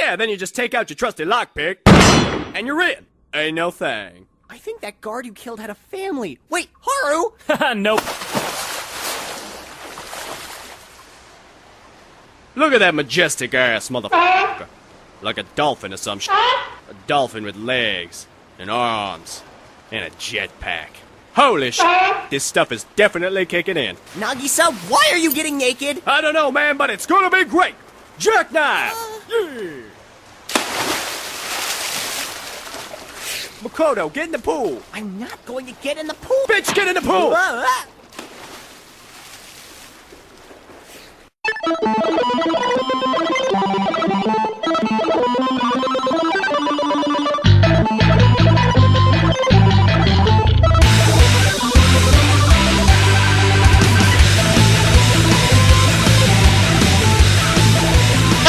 Yeah, then you just take out your trusty lockpick, and you're in. Ain't no thing. I think that guard you killed had a family. Wait, Haru? Nope. Look at that majestic ass motherfucker. Like a dolphin or some shit. A dolphin with legs, and arms, and a jetpack. Holy shit, this stuff is definitely kicking in. Nagisa, why are you getting naked? I don't know, man, but it's gonna be great. Jackknife! Yeah! Makoto, get in the pool! I'm not going to get in the pool. Bitch, get in the pool!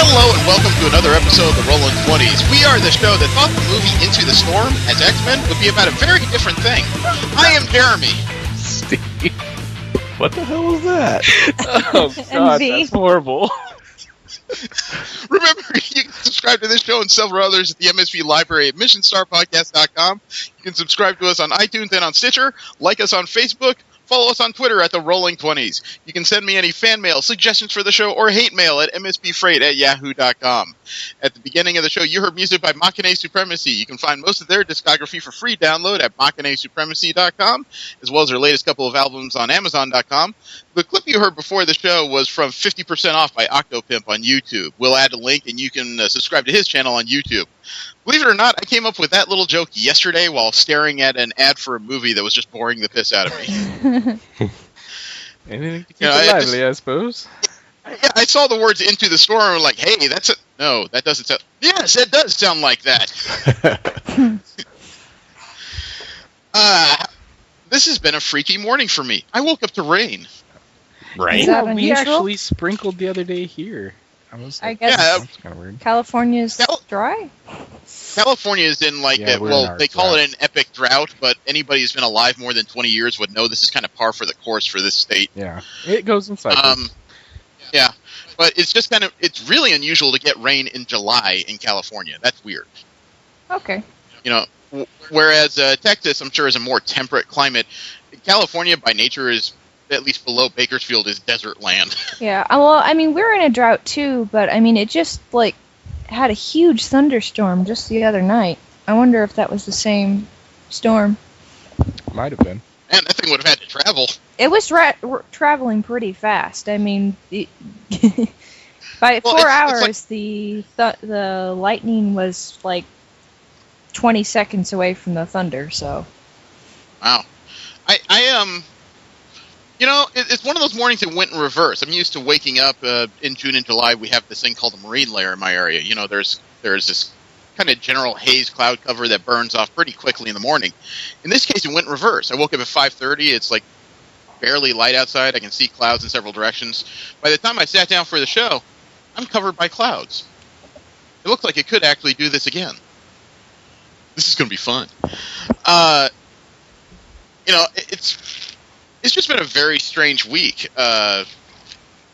Hello and welcome to another episode of the Rolling 20s. We are the show that thought the movie Into the Storm as X-Men would be about a very different thing. I am Jeremy. Steve. What the hell was that? Oh god, that's horrible. Remember, you can subscribe to this show and several others at the MSV library at missionstarpodcast.com. You can subscribe to us on iTunes and on Stitcher, like us on Facebook, follow us on Twitter at the Rolling 20s. You can send me any fan mail, suggestions for the show, or hate mail at msbfreight@yahoo.com. At the beginning of the show, you heard music by Machine Supremacy. You can find most of their discography for free download at machinesupremacy.com, as well as their latest couple of albums on amazon.com. The clip you heard before the show was from 50% Off by Octopimp on YouTube. We'll add a link, and you can subscribe to his channel on YouTube. Believe it or not, I came up with that little joke yesterday while staring at an ad for a movie that was just boring the piss out of me. Anything to keep it lively, I suppose. Yeah, I saw the words Into the Storm and I'm like, hey, that's a... No, that doesn't sound... Yes, it does sound like that. This has been a freaky morning for me. I woke up to rain. Rain? Yeah, we actually sprinkled the other day here. I guess that's kind of weird. California's dry? California is in like, they call drought. it an epic drought, but anybody who's been alive more than 20 years would know this is kind of par for the course for this state. Yeah, it goes in cycles. Yeah, but it's just kind of, it's really unusual to get rain in July in California. That's weird. Okay. You know, whereas Texas, I'm sure, is a more temperate climate. California, by nature, is, at least below Bakersfield, is desert land. Yeah, well, I mean, we're in a drought too, but I mean, it just, like, had a huge thunderstorm just the other night. I wonder if that was the same storm. Might have been. Man, that thing would have had to travel. It was traveling pretty fast. I mean, by 4 hours, the lightning was, like, 20 seconds away from the thunder, so... Wow. I am... You know, it's one of those mornings that went in reverse. I'm used to waking up in June and July. We have this thing called a marine layer in my area. You know, there's this kind of general haze cloud cover that burns off pretty quickly in the morning. In this case, it went in reverse. I woke up at 5:30. It's like barely light outside. I can see clouds in several directions. By the time I sat down for the show, I'm covered by clouds. It looks like it could actually do this again. This is going to be fun. You know, It's just been a very strange week, but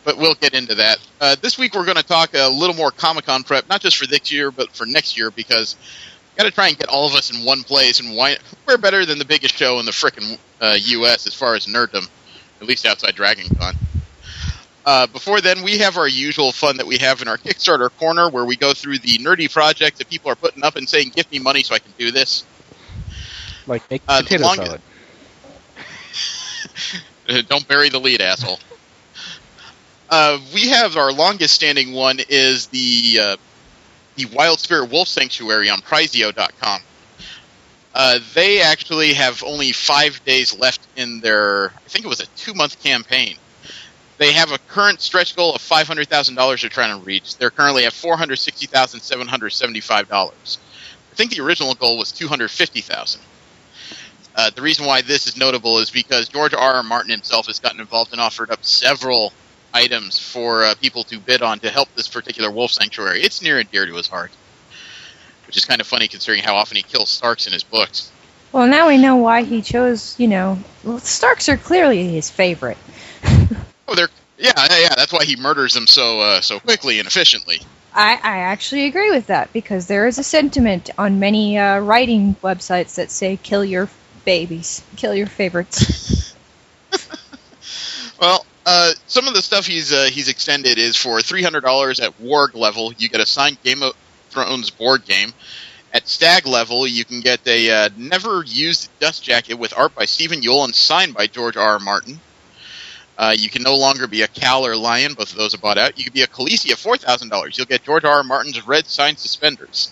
we'll get into that. This week we're going to talk a little more Comic-Con prep, not just for this year, but for next year, because got to try and get all of us in one place, and we're better than the biggest show in the frickin' U.S. as far as nerddom, at least outside Dragon Con. Before then, we have our usual fun that we have in our Kickstarter corner, where we go through the nerdy projects that people are putting up and saying, give me money so I can do this. Like make potato salad. Don't bury the lead, asshole. We have our longest standing one is the Wild Spirit Wolf Sanctuary on Prizeo.com. They actually have only 5 days left in their, I think it was a 2-month campaign. They have a current stretch goal of $500,000 they're trying to reach. They're currently at $460,775. I think the original goal was $250,000. The reason why this is notable is because George R.R. Martin himself has gotten involved and offered up several items for people to bid on to help this particular wolf sanctuary. It's near and dear to his heart, which is kind of funny considering how often he kills Starks in his books. Well, now we know why he chose, Starks are clearly his favorite. Oh, yeah, that's why he murders them so quickly and efficiently. I actually agree with that, because there is a sentiment on many writing websites that say kill your babies, kill your favorites. Well, some of the stuff he's extended is for $300 at Warg level, you get a signed Game of Thrones board game. At Stag level, you can get a never-used dust jacket with art by Stephen Yule and signed by George R. R. Martin. You can no longer be a Cal or Lion, both of those are bought out. You can be a Khaleesi at $4,000. You'll get George R. R. Martin's red signed suspenders.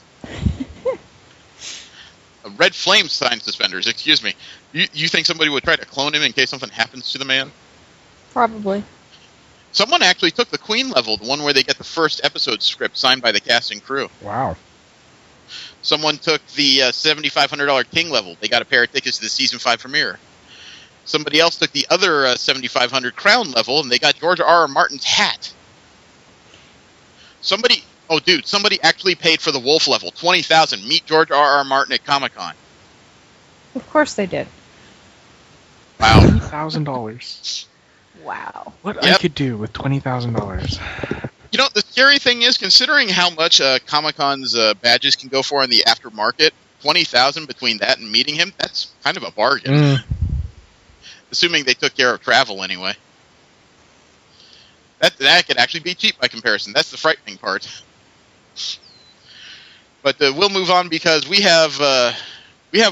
Red flame signed suspenders, excuse me. You think somebody would try to clone him in case something happens to the man? Probably. Someone actually took the Queen level, the one where they get the first episode script signed by the cast and crew. Wow. Someone took the $7,500 King level. They got a pair of tickets to the Season 5 premiere. Somebody else took the other $7,500 Crown level, and they got George R. R. Martin's hat. Somebody actually paid for the Wolf level, $20,000. Meet George R. R. Martin at Comic-Con. Of course they did. Wow. $20,000. Wow. What I could do with $20,000. You know, the scary thing is, considering how much Comic-Con's badges can go for in the aftermarket, $20,000 between that and meeting him, that's kind of a bargain. Assuming they took care of travel anyway. That could actually be cheap by comparison. That's the frightening part. But we'll move on, because we have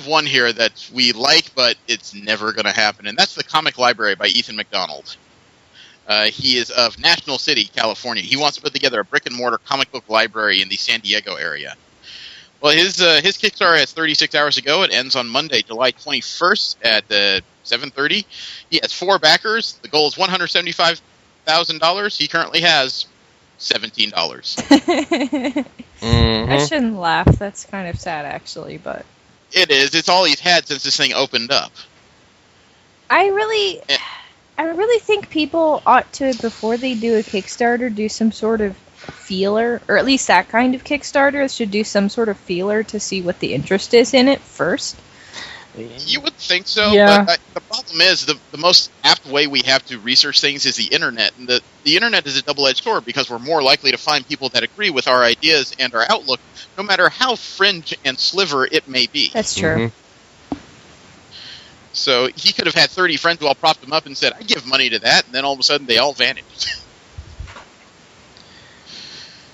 one here that we like, but it's never going to happen, and that's the Comic Library by Ethan McDonald. He is of National City, California. He wants to put together a brick-and-mortar comic book library in the San Diego area. Well, his Kickstarter has 36 hours to go. It ends on Monday, July 21st at 7:30. He has 4 backers. The goal is $175,000. He currently has $17. I shouldn't laugh. That's kind of sad, actually, but... It is. It's all he's had since this thing opened up. I really think people ought to, before they do a Kickstarter, do some sort of feeler, or at least that kind of Kickstarter should do some sort of feeler to see what the interest is in it first. You would think so, Yeah. but the problem is the most apt way we have to research things is the internet. And the internet is a double-edged sword, because we're more likely to find people that agree with our ideas and our outlook, no matter how fringe and sliver it may be. That's true. So he could have had 30 friends who all propped him up and said, I give money to that, and then all of a sudden they all vanished.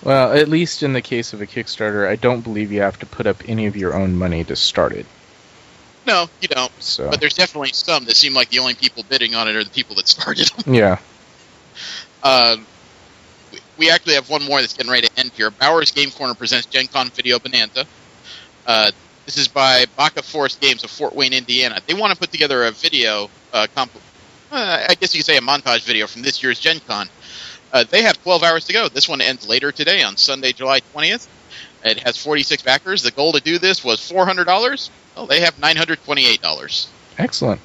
Well, at least in the case of a Kickstarter, I don't believe you have to put up any of your own money to start it. No, you don't. So. But there's definitely some that seem like the only people bidding on it are the people that started them. Yeah. We actually have one more that's getting ready to end here. Bowers Game Corner presents Gen Con Video Bonanza. This is by Baca Forest Games of Fort Wayne, Indiana. They want to put together a video, I guess you could say a montage video from this year's Gen Con. They have 12 hours to go. This one ends later today on Sunday, July 20th. It has 46 backers. The goal to do this was $400. Well, they have $928. Excellent.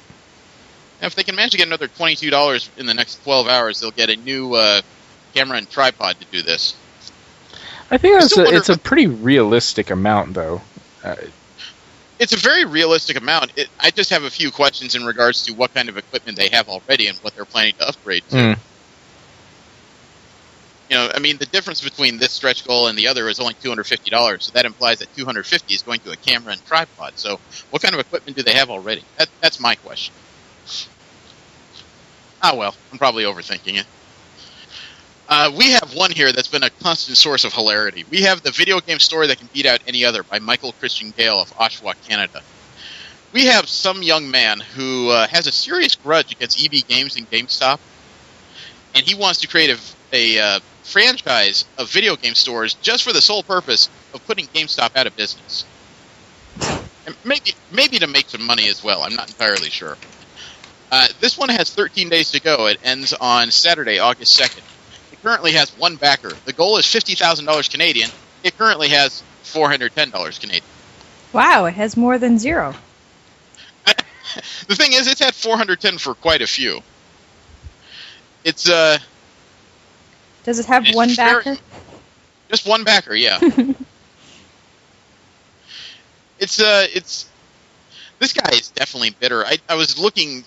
And if they can manage to get another $22 in the next 12 hours, they'll get a new camera and tripod to do this. I think it's a pretty realistic amount, though. It's a very realistic amount. I just have a few questions in regards to what kind of equipment they have already and what they're planning to upgrade to. You know, I mean, the difference between this stretch goal and the other is only $250, so that implies that $250 is going to a camera and tripod. So what kind of equipment do they have already? That's my question. Well, I'm probably overthinking it. We have one here that's been a constant source of hilarity. We have the video game story that can beat out any other by Michael Christian Gale of Oshawa, Canada. We have some young man who has a serious grudge against EB Games and GameStop, and he wants to create a franchise of video game stores just for the sole purpose of putting GameStop out of business. And maybe to make some money as well. I'm not entirely sure. This one has 13 days to go. It ends on Saturday, August 2nd. It currently has 1 backer. The goal is $50,000 Canadian. It currently has $410 Canadian. Wow, it has more than 0. The thing is, it's had 410 for quite a few. It's Does it have 1 backer? Just 1 backer, yeah. It's this guy is definitely bitter. I was looking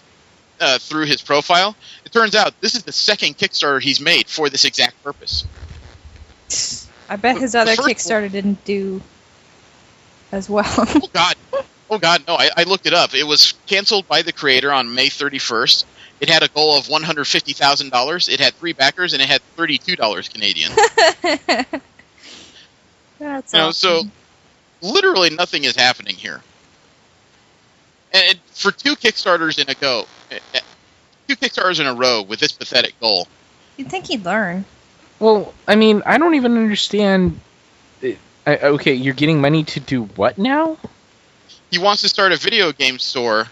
through his profile. It turns out this is the second Kickstarter he's made for this exact purpose. I bet his other The first Kickstarter didn't do as well. Oh God, no! I looked it up. It was canceled by the creator on May 31st. It had a goal of $150,000. It had 3 backers, and it had $32 Canadian. That's So awesome. literally nothing is happening here. And for 2 Kickstarters in a row with this pathetic goal. You'd think he'd learn. Well, I mean, I don't even understand. Okay, you're getting money to do what now? He wants to start a video game store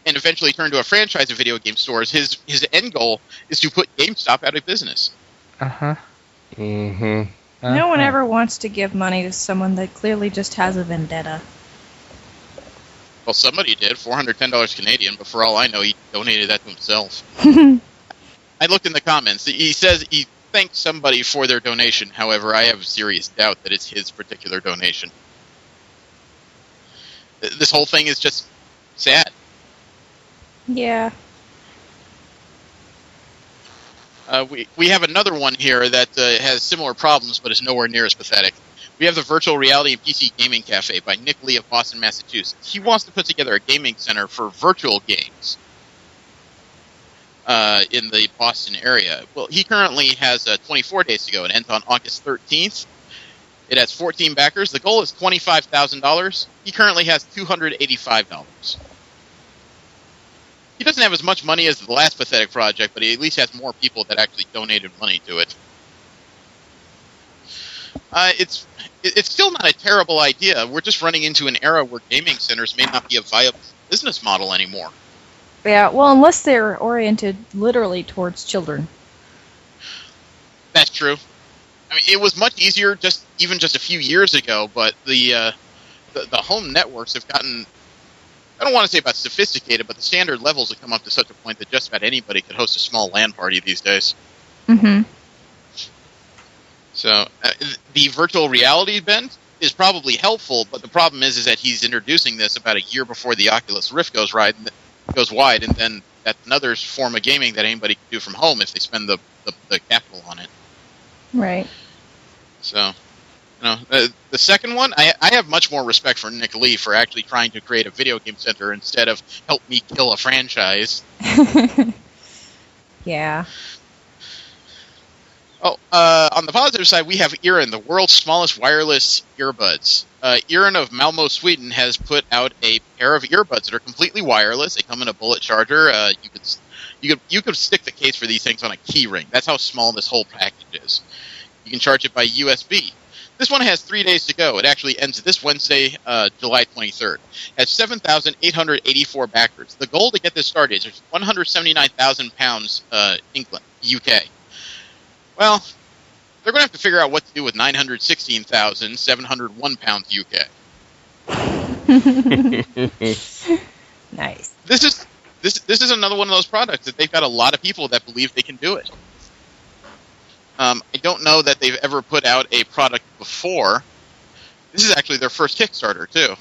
and eventually turn to a franchise of video game stores. His end goal is to put GameStop out of business. Uh-huh. Mm-hmm. No one ever wants to give money to someone that clearly just has a vendetta. Well, somebody did, $410 Canadian, but for all I know, he donated that to himself. I looked in the comments. He says he thanked somebody for their donation. However, I have serious doubt that it's his particular donation. This whole thing is just sad. Yeah. We have another one here that has similar problems, but is nowhere near as pathetic. We have the Virtual Reality and PC Gaming Cafe by Nick Lee of Boston, Massachusetts. He wants to put together a gaming center for virtual games in the Boston area. Well, he currently has 24 days to go. It ends on August 13th. It has 14 backers. The goal is $25,000. He currently has $285. He doesn't have as much money as the last pathetic project, but he at least has more people that actually donated money to it. It's still not a terrible idea. We're just running into an era where gaming centers may not be a viable business model anymore. Yeah, well, unless they're oriented literally towards children. That's true. I mean, it was much easier even just a few years ago, but the home networks have gotten, I don't want to say about sophisticated, but the standard levels have come up to such a point that just about anybody could host a small LAN party these days. Mm-hmm. So the virtual reality bent is probably helpful, but the problem is that he's introducing this about a year before the Oculus Rift goes wide, and then that's another form of gaming that anybody can do from home if they spend the capital on it. Right. So, the second one, I have much more respect for Nick Lee for actually trying to create a video game center instead of help me kill a franchise. Yeah. Oh, on the positive side, we have Erin, the world's smallest wireless earbuds. Erin of Malmo, Sweden, has put out a pair of earbuds that are completely wireless. They come in a bullet charger. You could stick the case for these things on a key ring. That's how small this whole package is. You can charge it by USB. This one has 3 days to go. It actually ends this Wednesday, July 23rd. It has 7,884 backers. The goal to get this started is £179,000 England, UK. Well, they're going to have to figure out what to do with £916,701 UK. Nice. This is another one of those products that they've got a lot of people that believe they can do it. I don't know that they've ever put out a product before. This is actually their first Kickstarter, too.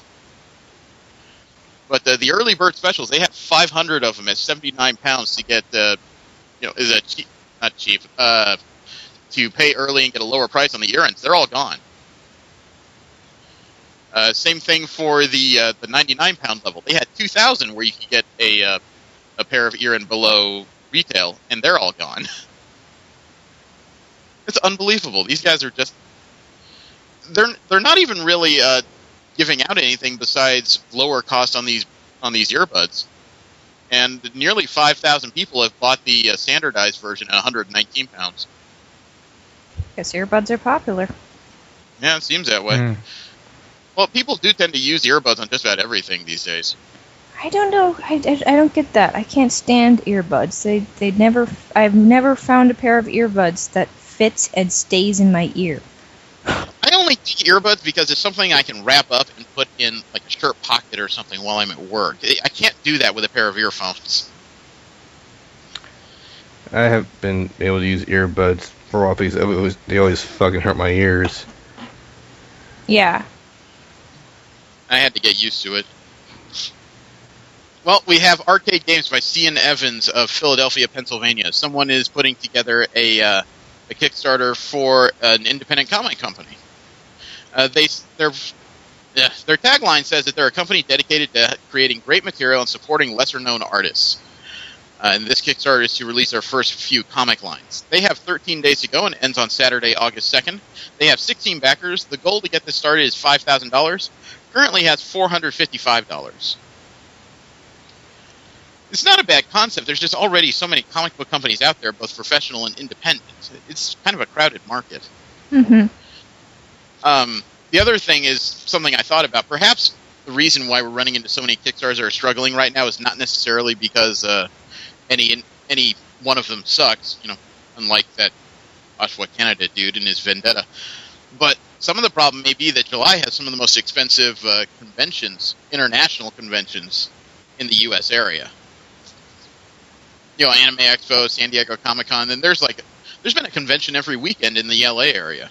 But the early bird specials, they had 500 of them at £79 to get, is a cheap, not cheap, to pay early and get a lower price on the earrings. They're all gone. Same thing for the 99-pound level. They had 2,000 where you could get a pair of earring below retail, and they're all gone. It's unbelievable. These guys are just... They're not even really giving out anything besides lower cost on these earbuds. And nearly 5,000 people have bought the standardized version at 119 pounds. Guess earbuds are popular. Yeah, it seems that way. Well, people do tend to use earbuds on just about everything these days. I don't know. I don't get that. I can't stand earbuds. I've never found a pair of earbuds that fits and stays in my ear. I only take earbuds because it's something I can wrap up and put in like a shirt pocket or something while I'm at work. I can't do that with a pair of earphones. I have been able to use earbuds for a while because they always fucking hurt my ears. Yeah. I had to get used to it. Well, we have Arcade Games by Cian Evans of Philadelphia, Pennsylvania. Someone is putting together a a Kickstarter for an independent comic company. Their tagline says that they're a company dedicated to creating great material and supporting lesser-known artists. And this Kickstarter is to release their first few comic lines. They have 13 days to go and it ends on Saturday, August 2nd. They have 16 backers. The goal to get this started is $5,000. Currently has $455. It's not a bad concept. There's just already so many comic book companies out there, both professional and independent. It's kind of a crowded market. Mm-hmm. The other thing is something I thought about. Perhaps the reason why we're running into so many Kickstarters that are struggling right now is not necessarily because any one of them sucks, unlike that Ottawa, Canada dude and his Vendetta. But some of the problem may be that July has some of the most expensive conventions, international conventions, in the U.S. area. Anime Expo, San Diego Comic-Con, and there's been a convention every weekend in the L.A. area.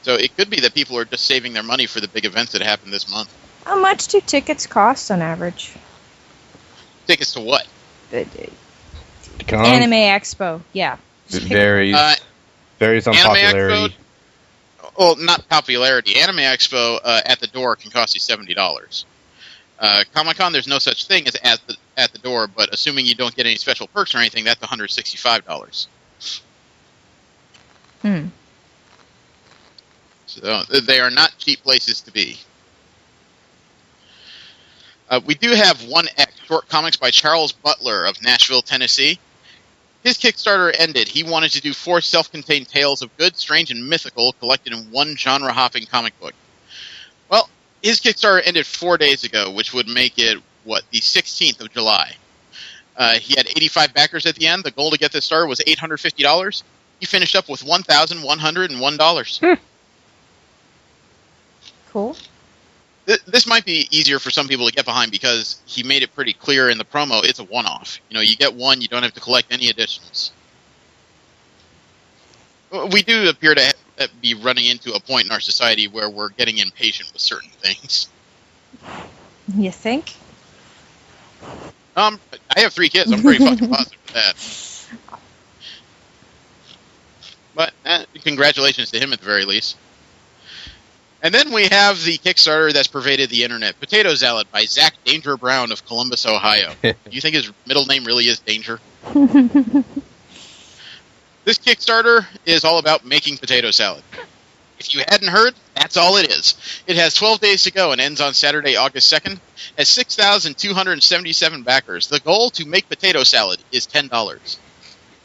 So it could be that people are just saving their money for the big events that happen this month. How much do tickets cost on average? Tickets to what? Anime Expo, yeah. It varies. Varies on popularity. Expo, well, not popularity. Anime Expo at the door can cost you $70. Comic-Con, there's no such thing as at the door, but assuming you don't get any special perks or anything, that's $165. So they are not cheap places to be. We do have 1X, short comics by Charles Butler of Nashville, Tennessee. His Kickstarter ended. He wanted to do 4 self-contained tales of good, strange, and mythical collected in one genre-hopping comic book. Well, his Kickstarter ended 4 days ago, which would make it, the 16th of July. He had 85 backers at the end. The goal to get this started was $850. He finished up with $1,101. Cool. This might be easier for some people to get behind because he made it pretty clear in the promo it's a one-off. You get one, you don't have to collect any additionals. We do appear to be running into a point in our society where we're getting impatient with certain things. You think? I have 3 kids. I'm pretty fucking positive of that. But congratulations to him at the very least. And then we have the Kickstarter that's pervaded the internet, Potato Salad by Zach Danger Brown of Columbus, Ohio. Do you think his middle name really is Danger? This Kickstarter is all about making potato salad. If you hadn't heard, that's all it is. It has 12 days to go and ends on Saturday, August 2nd. Has 6,277 backers. The goal to make potato salad is $10.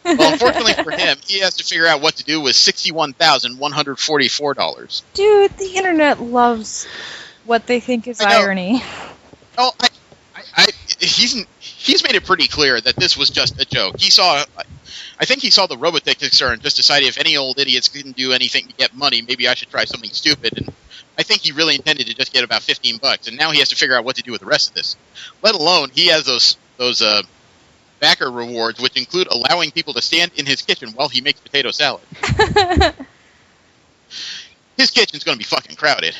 Well, unfortunately for him, he has to figure out what to do with $61,144. Dude, the internet loves what they think is irony. Oh, he's made it pretty clear that this was just a joke. I think he saw the Robotech Kickstarter and just decided if any old idiots couldn't do anything to get money, maybe I should try something stupid. And I think he really intended to just get about $15, and now he has to figure out what to do with the rest of this. Let alone he has those backer rewards, which include allowing people to stand in his kitchen while he makes potato salad. His kitchen's going to be fucking crowded.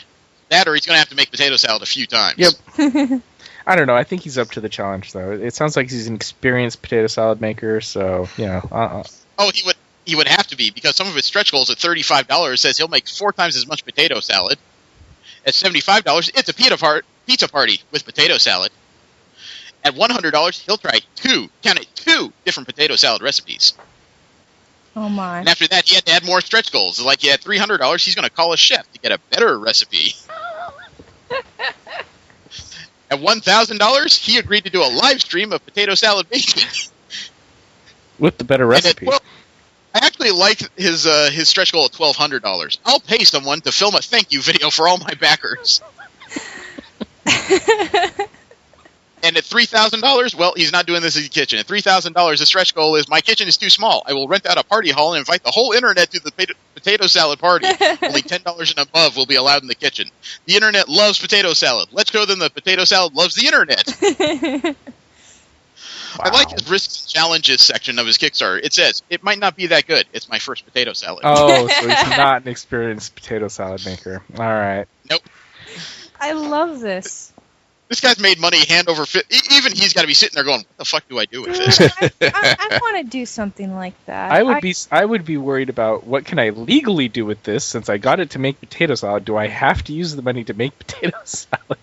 That, or he's going to have to make potato salad a few times. Yep. I don't know. I think he's up to the challenge, though. It sounds like he's an experienced potato salad maker, so, Oh, he would have to be, because some of his stretch goals at $35 says he'll make 4 times as much potato salad. At $75, it's a pizza party with potato salad. At $100, he'll try 2 different potato salad recipes. Oh, my. And after that, he had to add more stretch goals. Like, at $300, he's going to call a chef to get a better recipe. At $1,000, he agreed to do a live stream of potato salad baking. With the better recipe. I actually like his stretch goal at $1,200. I'll pay someone to film a thank you video for all my backers. And at $3,000, well, he's not doing this in his kitchen. At $3,000, the stretch goal is, my kitchen is too small. I will rent out a party hall and invite the whole internet to the potato salad party. Only $10 and above will be allowed in the kitchen. The internet loves potato salad. Let's show them that potato salad loves the internet. Wow. I like his risks and challenges section of his Kickstarter. It says, it might not be that good. It's my first potato salad. Oh, so he's not an experienced potato salad maker. All right. Nope. I love this. This guy's made money hand over fist. Even he's got to be sitting there going, "What the fuck do I do with this?" I want to do something like that. I would be worried about what can I legally do with this since I got it to make potato salad. Do I have to use the money to make potato salad?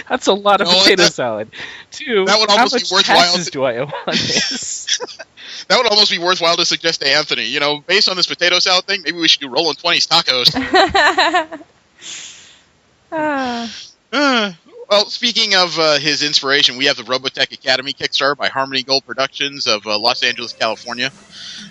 That's a lot of potato salad. Two, that would how almost much be worthwhile taxes do I owe on this? That would almost be worthwhile to suggest to Anthony. You know, based on this potato salad thing, maybe we should do Rolling 20s tacos. Well, speaking of his inspiration, we have the Robotech Academy Kickstarter by Harmony Gold Productions of Los Angeles, California.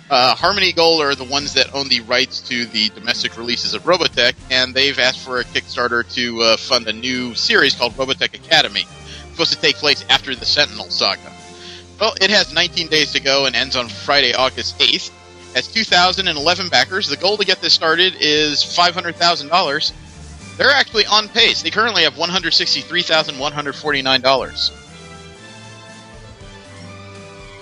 Harmony Gold are the ones that own the rights to the domestic releases of Robotech, and they've asked for a Kickstarter to fund a new series called Robotech Academy. It's supposed to take place after the Sentinel saga. Well, it has 19 days to go and ends on Friday, August 8th. Has 2,011 backers. The goal to get this started is $500,000. They're actually on pace. They currently have $163,149.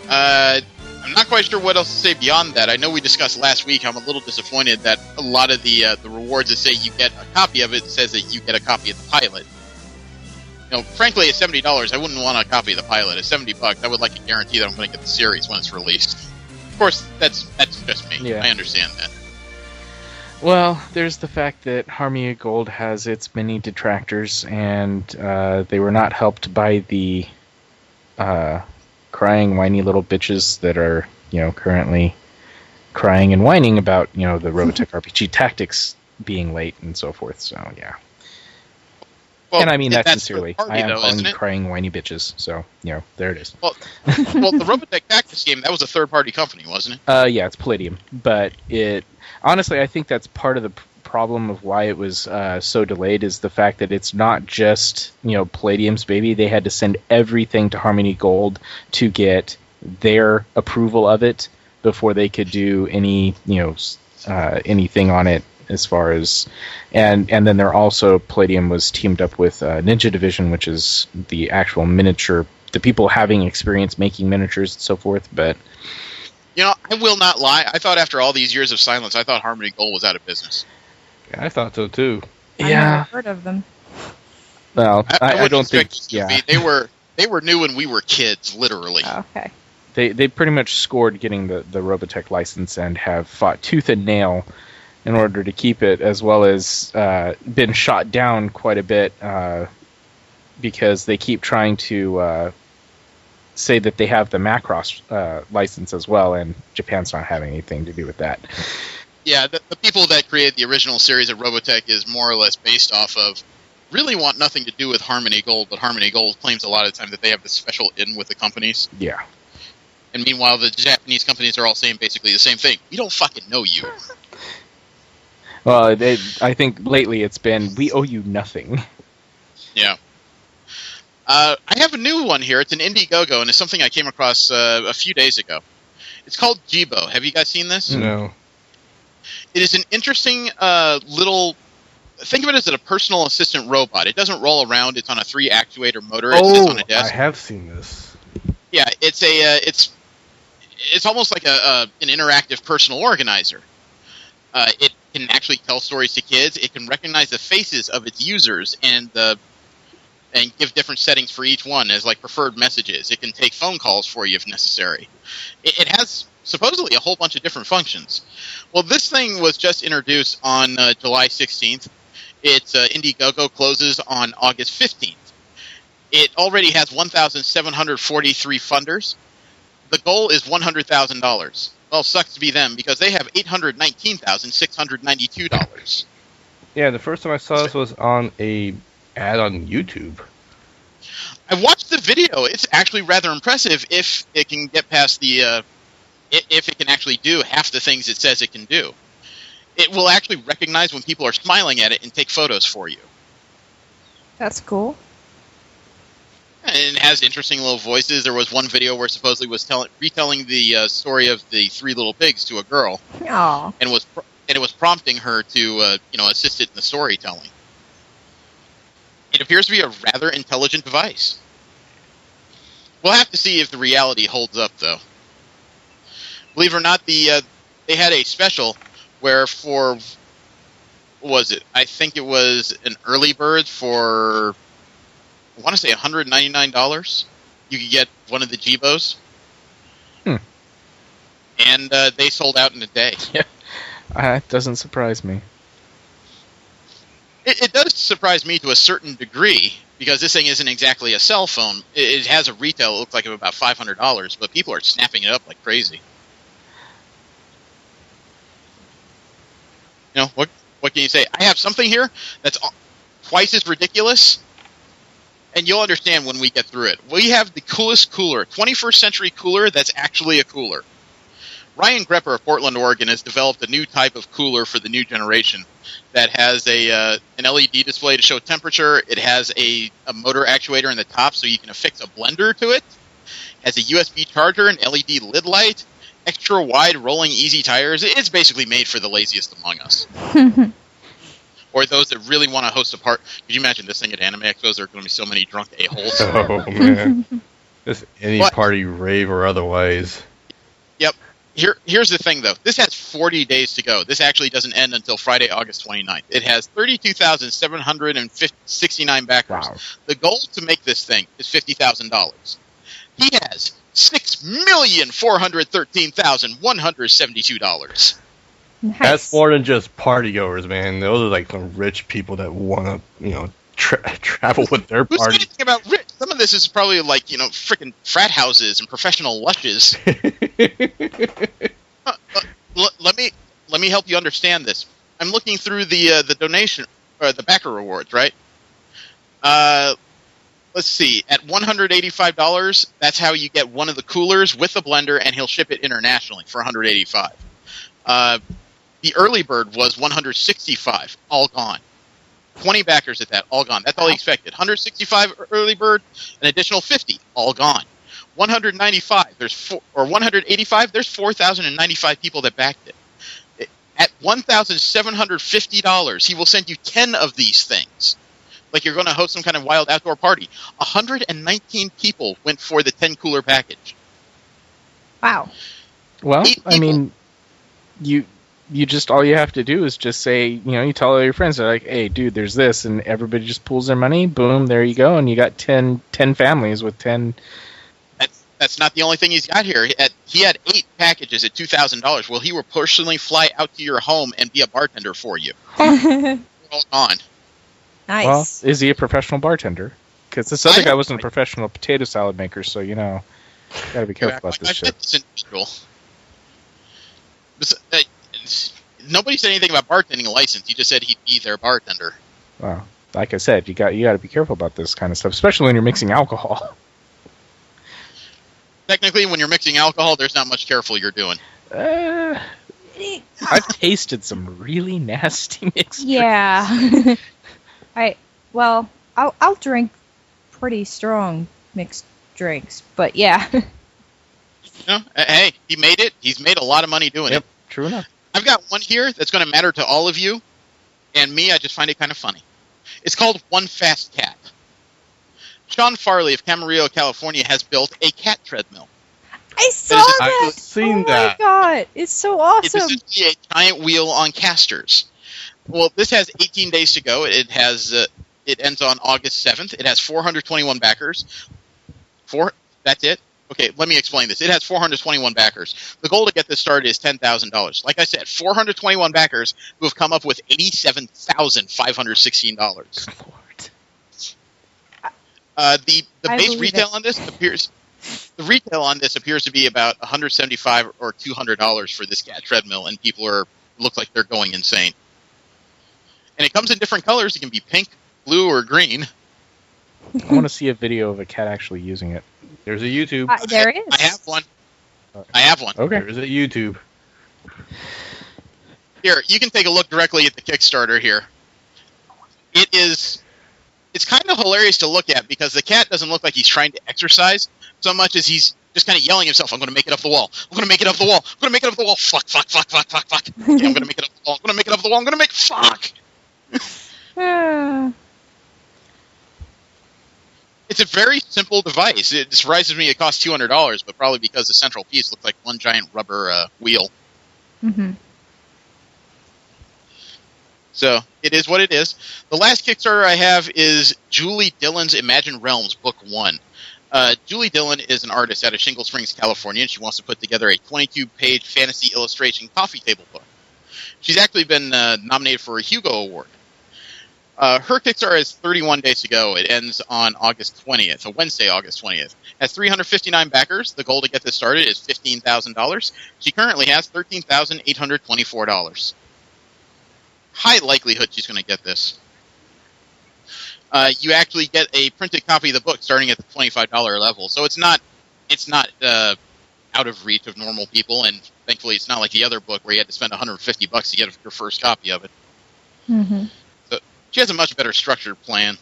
I'm not quite sure what else to say beyond that. I know we discussed last week. I'm a little disappointed that a lot of the rewards that say you get a copy of it says that you get a copy of the pilot. You know, frankly, at $70, I wouldn't want a copy of the pilot. At $70, I would like to guarantee that I'm going to get the series when it's released. Of course, that's just me. Yeah. I understand that. Well, there's the fact that Harmony Gold has its many detractors, and they were not helped by the crying, whiny little bitches that are, currently crying and whining about, the Robotech RPG Tactics being late and so forth. So, yeah. Well, and I mean that that's sincerely. party, I am though, calling isn't it? crying, whiny bitches. So, there it is. Well, the Robotech Tactics game, that was a third-party company, wasn't it? Yeah, it's Palladium, but honestly, I think that's part of the problem of why it was so delayed is the fact that it's not just Palladium's baby. They had to send everything to Harmony Gold to get their approval of it before they could do any anything on it as far as and then they're also Palladium was teamed up with Ninja Division, which is the actual miniature, the people having experience making miniatures and so forth, but. I will not lie. I thought after all these years of silence, I thought Harmony Gold was out of business. Yeah, I thought so too. I never heard of them. Well, I don't think. Yeah, they were new when we were kids, literally. Oh, okay. They pretty much scored getting the Robotech license and have fought tooth and nail in order to keep it, as well as been shot down quite a bit because they keep trying to. Say that they have the Macross license as well, and Japan's not having anything to do with that. Yeah, the people that created the original series of Robotech is more or less based off of really want nothing to do with Harmony Gold, but Harmony Gold claims a lot of the time that they have this special in with the companies. Yeah. And meanwhile, the Japanese companies are all saying basically the same thing. We don't fucking know you. Well, I think lately it's been, we owe you nothing. Yeah. I have a new one here. It's an Indiegogo, and it's something I came across a few days ago. It's called Jibo. Have you guys seen this? No. It is an interesting little... Think of it as a personal assistant robot. It doesn't roll around. It's on a 3-actuator motor. It sits on a desk. I have seen this. Yeah, it's it's almost like an interactive personal organizer. It can actually tell stories to kids. It can recognize the faces of its users and give different settings for each one as like preferred messages. It can take phone calls for you if necessary. It has supposedly a whole bunch of different functions. Well, this thing was just introduced on July 16th. Its Indiegogo closes on August 15th. It already has 1,743 funders. The goal is $100,000. Well, sucks to be them because they have $819,692. Yeah, the first time I saw this was on a ad on YouTube. I watched the video. It's actually rather impressive if it can get past the if it can actually do half the things it says it can do. It will actually recognize when people are smiling at it and take photos for you. That's cool. And it has interesting little voices. There was one video where supposedly was retelling the story of the 3 little pigs to a girl. Aww. And it was prompting her to assist it in the storytelling. It appears to be a rather intelligent device. We'll have to see if the reality holds up, though. Believe it or not, they had a special where for, what was it? I think it was an early bird for I want to say $199. You could get one of the Jibos. And they sold out in a day. Yeah, it doesn't surprise me. It does surprise me to a certain degree, because this thing isn't exactly a cell phone. It has a retail, it looks like, of about $500, but people are snapping it up like crazy. You know, what can you say? I have something here that's twice as ridiculous, and you'll understand when we get through it. We have the coolest cooler, 21st century cooler that's actually a cooler. Ryan Grepper of Portland, Oregon, has developed a new type of cooler for the new generation that has an LED display to show temperature. It has a motor actuator in the top so you can affix a blender to it. Has a USB charger, an LED lid light, extra wide rolling easy tires. It's basically made for the laziest among us. Or those that really want to host a part. Could you imagine this thing at Anime Expos? There are going to be so many drunk a-holes. Oh, man. Just any party, rave, or otherwise. Yep. Here's the thing, though. This has 40 days to go. This actually doesn't end until Friday, August 29th. It has 32,769 backers. Wow. The goal to make this thing is $50,000. He has $6,413,172. Nice. That's more than just partygoers, man. Those are like some rich people that want to, travel with their Who's party. thinking about rich? Some of this is probably like, freaking frat houses and professional lushes. Let me help you understand this. I'm looking through the donation, or the backer rewards, right? Let's see. At $185, that's how you get one of the coolers with the blender, and he'll ship it internationally for $185. The early bird was $165, all gone. 20 backers at that, all gone. That's all he expected. 165 early bird, an additional 50, all gone. 195, or 185, there's 4,095 people that backed it. At $1,750, he will send you 10 of these things. Like you're going to host some kind of wild outdoor party. 119 people went for the 10 cooler package. Wow. Well, I mean, you just, all you have to do is just say, you tell all your friends, they're like, hey, dude, there's this, and everybody just pools their money, boom, there you go, and you got 10 families with 10. That's not the only thing he's got here. He had 8 packages at $2,000. Well, he will personally fly out to your home and be a bartender for you. Hold on. Nice. Well, is he a professional bartender? Because this other guy wasn't a professional potato salad maker, so, gotta be careful about this shit. This individual. Nobody said anything about bartending a license. He just said he'd be their bartender. Well, like I said, you got to be careful about this kind of stuff, especially when you're mixing alcohol. Technically, when you're mixing alcohol, there's not much careful you're doing. I've tasted some really nasty mixed Yeah. I'll drink pretty strong mixed drinks, but yeah. Hey, he made it. He's made a lot of money doing it. True enough. I've got one here that's going to matter to all of you, and me, I just find it kind of funny. It's called One Fast Cat. Sean Farley of Camarillo, California, has built a cat treadmill. I saw that! I've seen Oh my that. god, it's so awesome! It's essentially a giant wheel on casters. Well, this has 18 days to go. It ends on August 7th. It has 421 backers. That's it? Okay, let me explain this. It has 421 backers. The goal to get this started is $10,000. Like I said, 421 backers who have come up with $87,516. The base retail on this appears to be about $175 or $200 for this cat treadmill, and people look like they're going insane. And it comes in different colors. It can be pink, blue, or green. I want to see a video of a cat actually using it. There's a YouTube. There is. I have one. Okay. There's a YouTube. Here, you can take a look directly at the Kickstarter here. It's kind of hilarious to look at because the cat doesn't look like he's trying to exercise so much as he's just kind of yelling himself, I'm going to make it up the wall. I'm going to make it up the wall. I'm going to make it up the wall. Fuck. Okay, I'm going to make it up the wall. I'm going to make it up the wall. I'm going to make fuck. It's a very simple device. It surprises me it costs $200, but probably because the central piece looks like one giant rubber wheel. Mm-hmm. So it is what it is. The last Kickstarter I have is Julie Dillon's Imagine Realms Book 1. Julie Dillon is an artist out of Shingle Springs, California, and she wants to put together a 22-page fantasy illustration coffee table book. She's actually been nominated for a Hugo Award. Her Kickstarter has 31 days to go. It ends on August 20th, so Wednesday, August 20th. Has 359 backers. The goal to get this started is $15,000. She currently has $13,824. High likelihood she's going to get this. You actually get a printed copy of the book starting at the $25 level, so it's not out of reach of normal people, and thankfully it's not like the other book where you had to spend $150 to get your first copy of it. Mm-hmm. So she has a much better structured plan.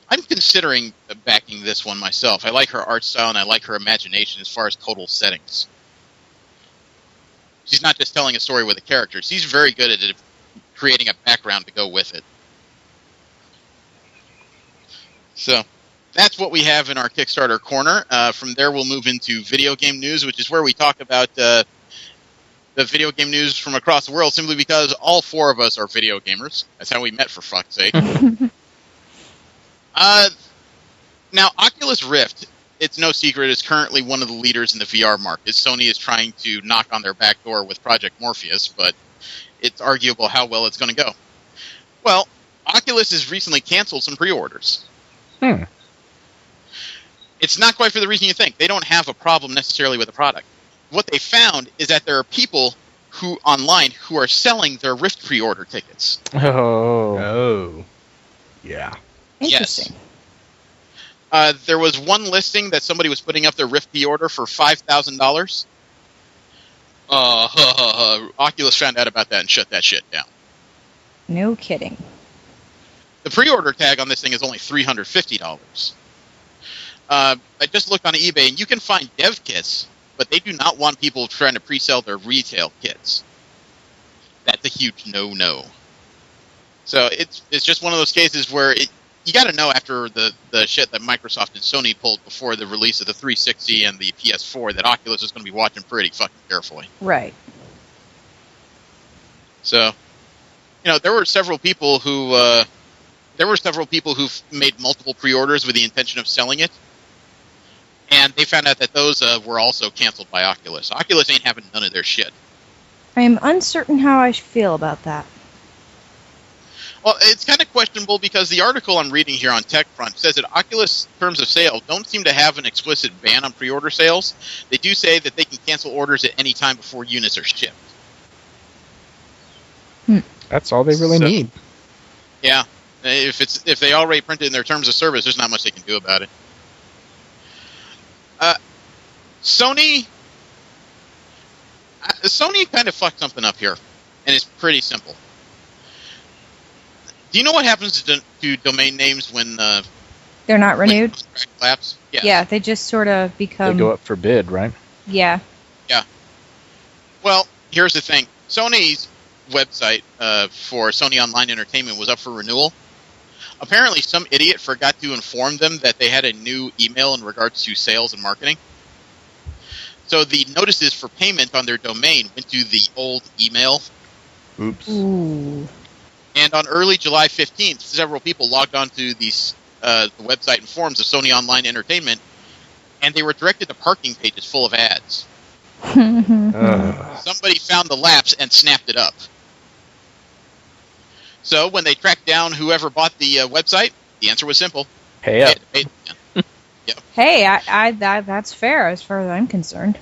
I'm considering backing this one myself. I like her art style and I like her imagination as far as total settings. She's not just telling a story with a character. She's very good at creating a background to go with it. So that's what we have in our Kickstarter corner. From there, we'll move into video game news, which is where we talk about the video game news from across the world, simply because all four of us are video gamers. That's how we met, for fuck's sake. Now, Oculus Rift, it's no secret, is currently one of the leaders in the VR market. Sony is trying to knock on their back door with Project Morpheus, but it's arguable how well it's going to go. Well, Oculus has recently canceled some pre-orders. It's not quite for the reason you think. They don't have a problem necessarily with the product. What they found is that there are people online who are selling their Rift pre-order tickets. Oh. Yeah. Interesting. Yes. There was one listing that somebody was putting up their Rift pre-order for $5,000. Oculus found out about that and shut that shit down. No kidding. The pre-order tag on this thing is only $350. I just looked on eBay, and you can find dev kits, but they do not want people trying to pre-sell their retail kits. That's a huge no-no. So it's just one of those cases where you got to know after the shit that Microsoft and Sony pulled before the release of the 360 and the PS4 that Oculus is going to be watching pretty fucking carefully. Right. So, there were several people who've made multiple pre-orders with the intention of selling it, and they found out that those were also canceled by Oculus. Oculus ain't having none of their shit. I am uncertain how I feel about that. Well, it's kind of questionable because the article I'm reading here on TechFront says that Oculus terms of sale don't seem to have an explicit ban on pre-order sales. They do say that they can cancel orders at any time before units are shipped. That's all they really need. Yeah. If they already printed in their terms of service, there's not much they can do about it. Sony kind of fucked something up here, and it's pretty simple. Do you know what happens to domain names when they're not renewed? Lapse? Yeah, they just sort of become. They go up for bid, right? Yeah. Yeah. Well, here's the thing. Sony's website for Sony Online Entertainment was up for renewal. Apparently, some idiot forgot to inform them that they had a new email in regards to sales and marketing. So the notices for payment on their domain went to the old email. Oops. Ooh. And on early July 15th, several people logged onto the website and forums of Sony Online Entertainment, and they were directed to parking pages full of ads. Somebody found the lapse and snapped it up. So when they tracked down whoever bought the website, the answer was simple. Pay up. Yep. Hey, that's fair as far as I'm concerned.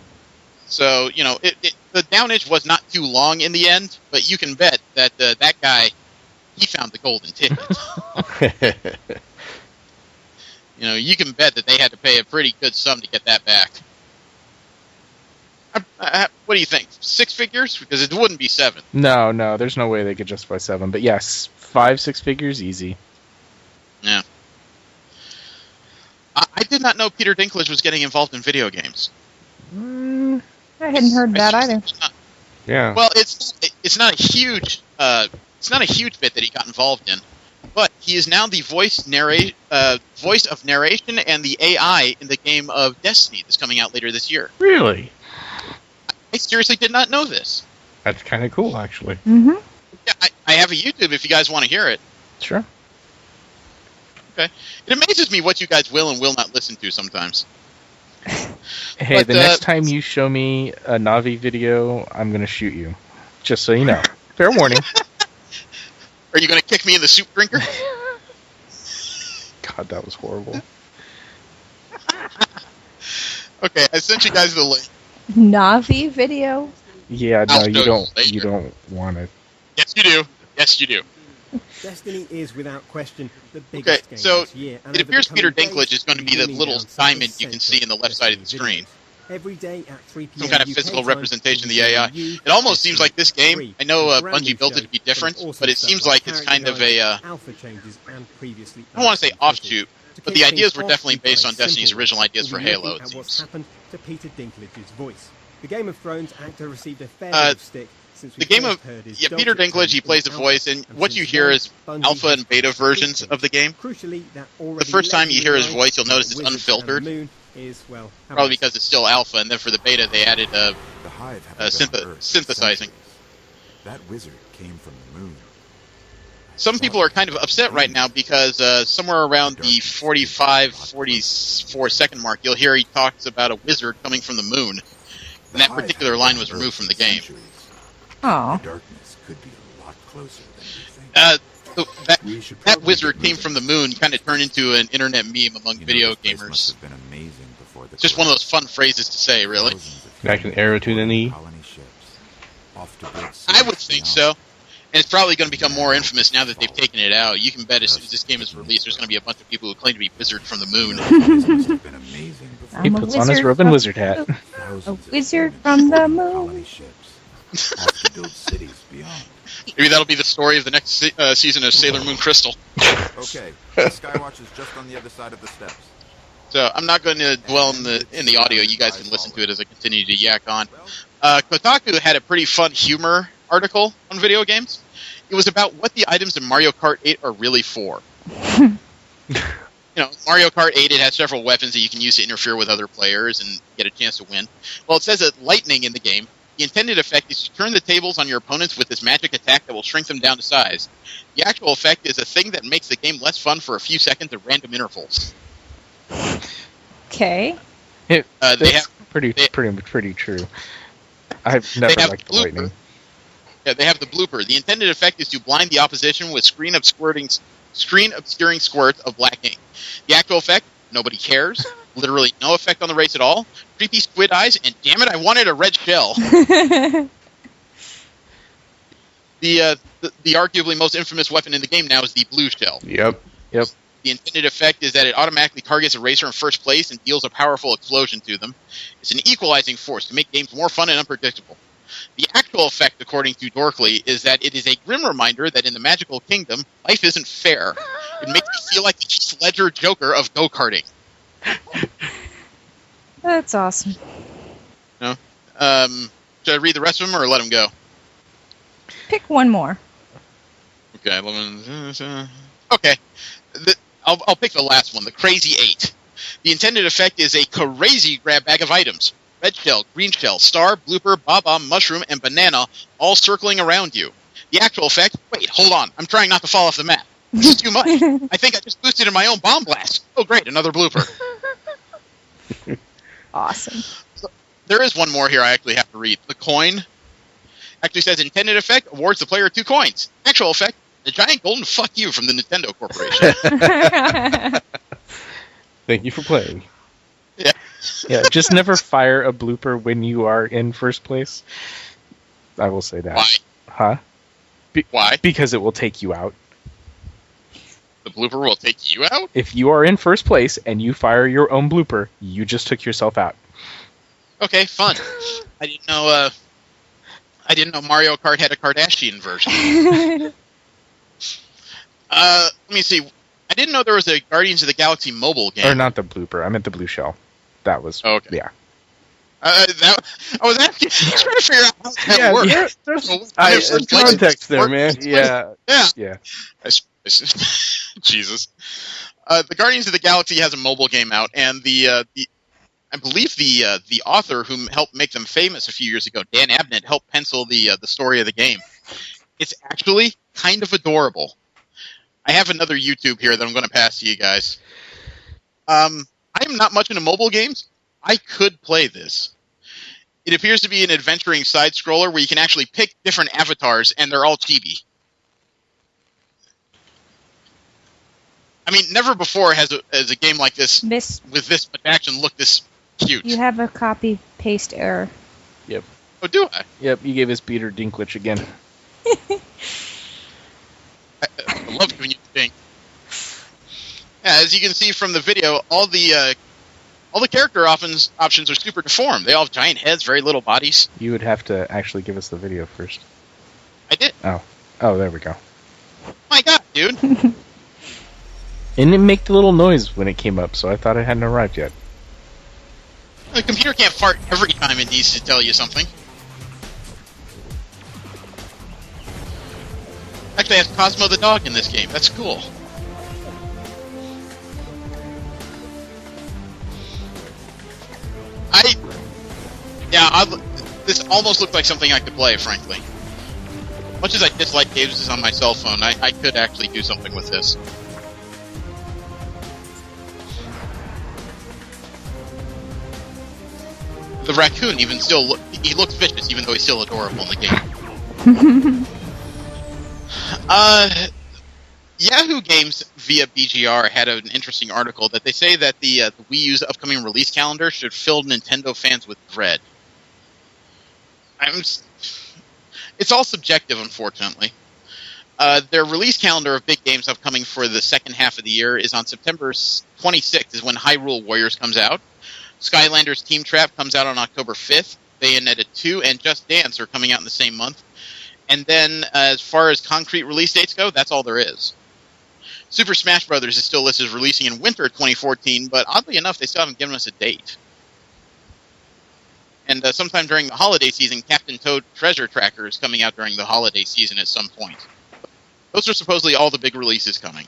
So, the downage was not too long in the end, but you can bet that that guy, he found the golden ticket. You can bet that they had to pay a pretty good sum to get that back. What do you think? 6 figures? Because it wouldn't be 7. No, there's no way they could justify 7. But yes, 5-6 figures, easy. Yeah. I did not know Peter Dinklage was getting involved in video games. I hadn't heard that either. Yeah. Well, it's not a huge bit that he got involved in, but he is now the voice of narration and the AI in the game of Destiny that's coming out later this year. Really? I seriously did not know this. That's kind of cool, actually. Mm-hmm. Yeah, I have a YouTube if you guys want to hear it. Sure. Okay. It amazes me what you guys will and will not listen to sometimes. Hey, But, the next time you show me a Navi video, I'm going to shoot you. Just so you know. Fair warning. Are you going to kick me in the soup drinker? God, that was horrible. Okay, I sent you guys the link. Navi video? Yeah, no, I'll show you you don't. later. You don't want it. Yes, you do. Yes, you do. Destiny is without question the Okay, biggest game so this year, and it over appears the Peter coming Dinklage days, is going to we'll be the beaming little down some diamond you can see in the left side of the Destiny screen. videos. Every day at 3 p.m. Some kind of UK physical time, representation of the we'll be AI. bringing you It almost seems Destiny like this game, 3, I know a brand new Bungie built it show, to be but different, awesome but it stuff seems like it's character kind of design, a, alpha changes, and previously I don't want to say unseen footage. offshoot, To but the kick ideas things were off, definitely we've got based a on Destiny's simple original one. ideas for We'll be Halo, looking it at what's seems. happened to Peter Dinklage's voice. The Game of Thrones actor received a fair bit of stick since we The game first of, heard his yeah, Peter dulcet Dinklage, he tones plays the in voice, Alpha, and what you since hear then, is Bungie alpha has and beta pushed versions things. of the game. Crucially, that already The first time you hear his legendary voice, you'll notice it's Wizards of the unfiltered. Moon is, well, Probably because it's still alpha, and then for the beta they added The Hive haven't been on Earth for synthesizing. centuries. That wizard came from the moon. Some people are kind of upset right now because somewhere around the 45, 44 second mark, you'll hear he talks about a wizard coming from the moon. And that particular line was removed from the game. Aw. The darkness could be a lot closer than you think. So that wizard came from the moon kind of turned into an internet meme among video this place must gamers. have been amazing before the It's just one of those fun phrases to say, really. Like an arrow to the knee. Colony ships, off to build I would cities think beyond. so. And it's probably going to become more infamous now that they've taken it out. You can bet as soon as this game is released, there's going to be a bunch of people who claim to be wizard from the moon. This must have been amazing before He I'm a puts on his wizard robe and from- wizard hat. thousands A of wizard humans from the building moon. colony ships, off to build cities beyond. Maybe that'll be the story of the next season of Sailor Moon Crystal. Okay, the Skywatch is just on the other side of the steps. So I'm not going to dwell in the audio. You guys can listen to it as I continue to yak on. Kotaku had a pretty fun humor article on video games. It was about what the items in Mario Kart 8 are really for. Mario Kart 8, it has several weapons that you can use to interfere with other players and get a chance to win. Well, it says that lightning in the game, the intended effect is to turn the tables on your opponents with this magic attack that will shrink them down to size. The actual effect is a thing that makes the game less fun for a few seconds at random intervals. Okay. They That's have pretty true. I've never have liked the blooper. lightning. Yeah, they have the blooper. The intended effect is to blind the opposition with screen obscuring squirts of black ink. The actual effect, nobody cares. Literally no effect on the race at all. Creepy squid eyes, and damn it, I wanted a red shell. The arguably most infamous weapon in the game now is the blue shell. Yep. The intended effect is that it automatically targets a racer in first place and deals a powerful explosion to them. It's an equalizing force to make games more fun and unpredictable. The actual effect, according to Dorkley, is that it is a grim reminder that in the magical kingdom, life isn't fair. It makes me feel like the Heath Ledger Joker of go-karting. That's awesome. Should I read the rest of them or let them go? Pick one more. Okay, okay. I'll pick the last one, the Crazy 8. The intended effect is a crazy grab bag of items. Red shell, green shell, star, blooper, bomb, mushroom, and banana all circling around you. The actual effect, wait, hold on, I'm trying not to fall off the map. This is too much. I think I just boosted in my own bomb blast. Oh great, another blooper. Awesome. So, there is one more here I actually have to read. The coin actually says intended effect awards the player 2 coins. Actual effect, the giant golden fuck you from the Nintendo Corporation. Thank you for playing. Yeah. Yeah, just never fire a blooper when you are in first place. I will say that. Why? Huh? Why? Because it will take you out. The blooper will take you out? If you are in first place and you fire your own blooper, you just took yourself out. Okay, fun. I didn't know Mario Kart had a Kardashian version. Let me see. I didn't know there was a Guardians of the Galaxy mobile game. Or not the blooper. I meant the blue shell. That was... Okay. Yeah. I was asking, trying to figure out how that works. Yeah, there's context there, man. Yeah. Yeah. Jesus. The Guardians of the Galaxy has a mobile game out, and I believe the author who helped make them famous a few years ago, Dan Abnett, helped pencil the story of the game. It's actually kind of adorable. I have another YouTube here that I'm going to pass to you guys. I am not much into mobile games. I could play this. It appears to be an adventuring side-scroller where you can actually pick different avatars, and they're all chibi. I mean, never before has a game like this, with this much action, looked this cute. You have a copy-paste error. Yep. Oh, do I? Yep, you gave us Peter Dinklage again. I love giving you the thing. Yeah, as you can see from the video, all the character options are super deformed. They all have giant heads, very little bodies. You would have to actually give us the video first. I did. Oh, there we go. My God, dude. It didn't make the little noise when it came up, so I thought it hadn't arrived yet. The computer can't fart every time it needs to tell you something. Actually, it has Cosmo the dog in this game. That's cool. This almost looked like something I could play, frankly. Much as I dislike games on my cell phone, I could actually do something with this. The raccoon even still he looks vicious, even though he's still adorable in the game. Yahoo Games via BGR had an interesting article that they say that the Wii U's upcoming release calendar should fill Nintendo fans with dread. It's all subjective, unfortunately. Their release calendar of big games upcoming for the second half of the year is on September 26th is when Hyrule Warriors comes out. Skylanders Team Trap comes out on October 5th. Bayonetta 2 and Just Dance are coming out in the same month. And then, as far as concrete release dates go, that's all there is. Super Smash Bros. Is still listed as releasing in winter 2014, but oddly enough, they still haven't given us a date. And sometime during the holiday season, Captain Toad Treasure Tracker is coming out during the holiday season at some point. Those are supposedly all the big releases coming.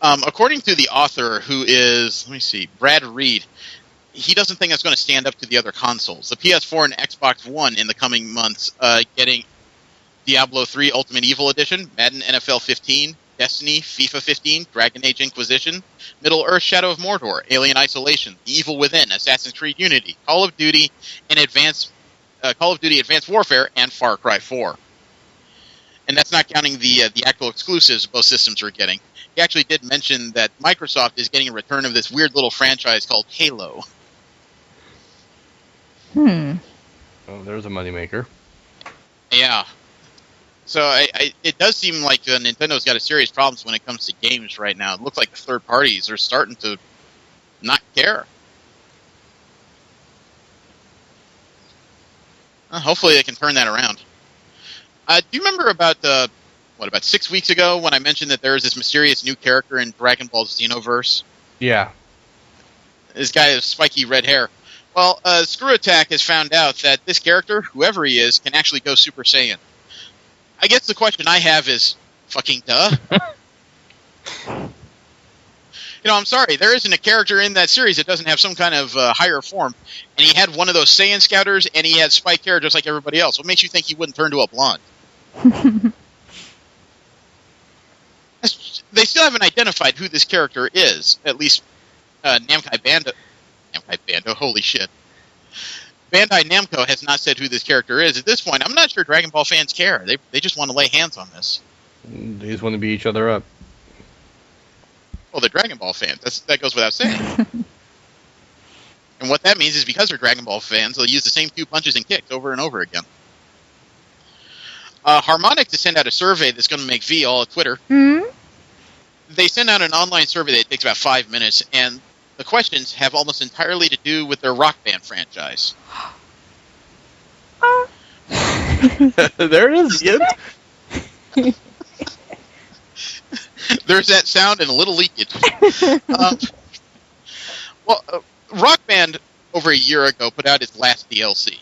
According to the author, who is, Brad Reed, he doesn't think it's going to stand up to the other consoles. The PS4 and Xbox One in the coming months getting Diablo 3 Ultimate Evil Edition, Madden NFL 15, Destiny, FIFA 15, Dragon Age Inquisition, Middle-earth Shadow of Mordor, Alien Isolation, The Evil Within, Assassin's Creed Unity, Call of Duty Advanced Warfare, and Far Cry 4. And that's not counting the actual exclusives both systems are getting. He actually did mention that Microsoft is getting a return of this weird little franchise called Halo. Oh, there's a moneymaker. Yeah. So it does seem like Nintendo's got a serious problems when it comes to games right now. It looks like the third parties are starting to not care. Hopefully they can turn that around. Do you remember about 6 weeks ago when I mentioned that there is this mysterious new character in Dragon Ball Xenoverse? Yeah. This guy has spiky red hair. Well, Screw Attack has found out that this character, whoever he is, can actually go Super Saiyan. I guess the question I have is, fucking duh? I'm sorry, there isn't a character in that series that doesn't have some kind of higher form, and he had one of those Saiyan scouters, and he had spiked hair just like everybody else. What makes you think he wouldn't turn to a blonde? They still haven't identified who this character is, at least Namco Bandai, holy shit. Bandai Namco has not said who this character is. At this point, I'm not sure Dragon Ball fans care. They just want to lay hands on this. They just want to beat each other up. Well, they're Dragon Ball fans. That goes without saying. And what that means is because they're Dragon Ball fans, they'll use the same 2 punches and kicks over and over again. Harmonix to send out a survey that's going to make V all at Twitter. Hmm? They send out an online survey that takes about 5 minutes, and the questions have almost entirely to do with their Rock Band franchise. There it is. Yep. There's that sound and a little leakage. Rock Band over a year ago put out its last DLC.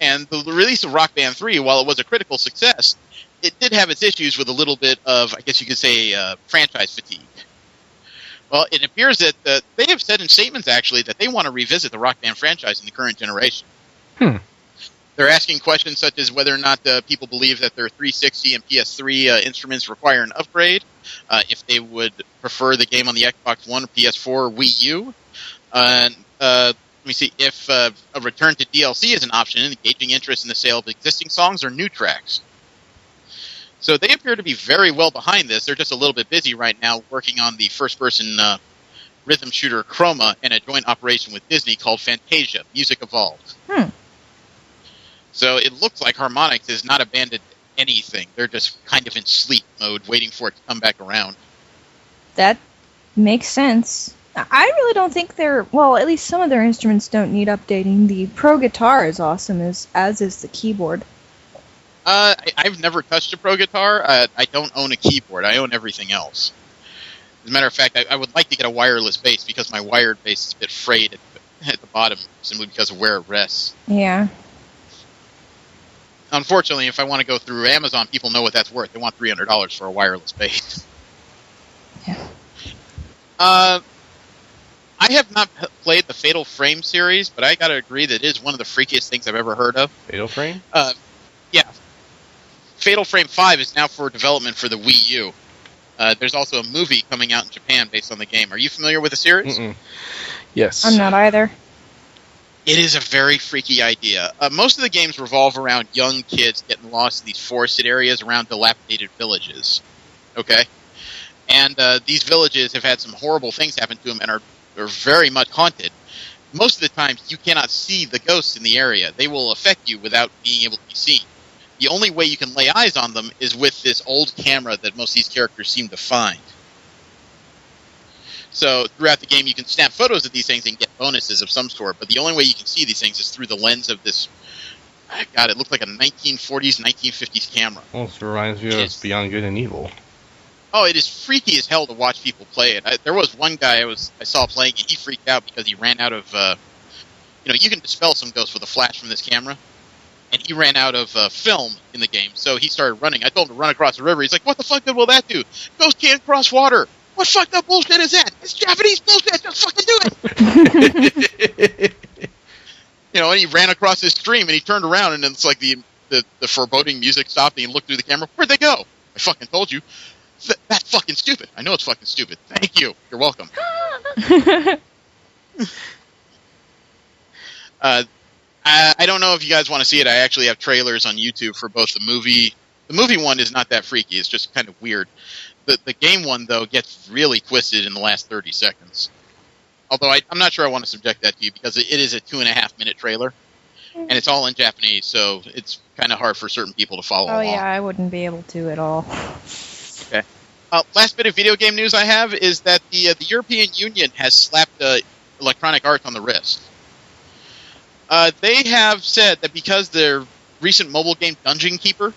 And the release of Rock Band 3, while it was a critical success, it did have its issues with a little bit of, I guess you could say, franchise fatigue. Well, it appears that they have said in statements, actually, that they want to revisit the Rock Band franchise in the current generation. Hmm. They're asking questions such as whether or not people believe that their 360 and PS3 instruments require an upgrade, if they would prefer the game on the Xbox One, PS4, or Wii U. Let me see, if a return to DLC is an option, engaging interest in the sale of existing songs or new tracks. So they appear to be very well behind this. They're just a little bit busy right now working on the first-person rhythm shooter Chroma and a joint operation with Disney called Fantasia, Music Evolved. So it looks like Harmonix has not abandoned anything. They're just kind of in sleep mode, waiting for it to come back around. That makes sense. I really don't think well, at least some of their instruments don't need updating. The Pro Guitar is awesome, as is the keyboard. I've never touched a Pro Guitar. I don't own a keyboard. I own everything else. As a matter of fact, I would like to get a wireless bass because my wired bass is a bit frayed at the bottom simply because of where it rests. Yeah. Unfortunately, if I want to go through Amazon, people know what that's worth. They want $300 for a wireless bass. Yeah. I have not played the Fatal Frame series, but I gotta agree that it is one of the freakiest things I've ever heard of. Fatal Frame? Yeah. Fatal Frame 5 is now for development for the Wii U. There's also a movie coming out in Japan based on the game. Are you familiar with the series? Mm-mm. Yes. I'm not either. It is a very freaky idea. Most of the games revolve around young kids getting lost in these forested areas around dilapidated villages. Okay? And these villages have had some horrible things happen to them and are very much haunted. Most of the times, you cannot see the ghosts in the area. They will affect you without being able to be seen. The only way you can lay eyes on them is with this old camera that most of these characters seem to find. So throughout the game, you can snap photos of these things and get bonuses of some sort, but the only way you can see these things is through the lens of this... God, it looked like a 1940s, 1950s camera. Almost reminds me of Beyond Good and Evil. Oh, it is freaky as hell to watch people play it. There was one guy I saw playing, and he freaked out because he ran out of... you can dispel some ghosts with a flash from this camera. And he ran out of film in the game, so he started running. I told him to run across the river. He's like, what the fuck good will that do? Ghosts can't cross water. What fucked up bullshit is that? It's Japanese bullshit. Just fucking do it. And he ran across this stream, and he turned around, and it's like the foreboding music stopped, and he looked through the camera. Where'd they go? I fucking told you. That's fucking stupid. I know it's fucking stupid. Thank you. You're welcome. I don't know if you guys want to see it. I actually have trailers on YouTube for both the movie. The movie one is not that freaky. It's just kind of weird. The game one, though, gets really twisted in the last 30 seconds. Although I'm not sure I want to subject that to you because it is a 2.5-minute trailer. And it's all in Japanese, so it's kind of hard for certain people to follow along. Yeah, I wouldn't be able to at all. Okay. Last bit of video game news I have is that the European Union has slapped Electronic Arts on the wrist. They have said that because their recent mobile game Dungeon Keeper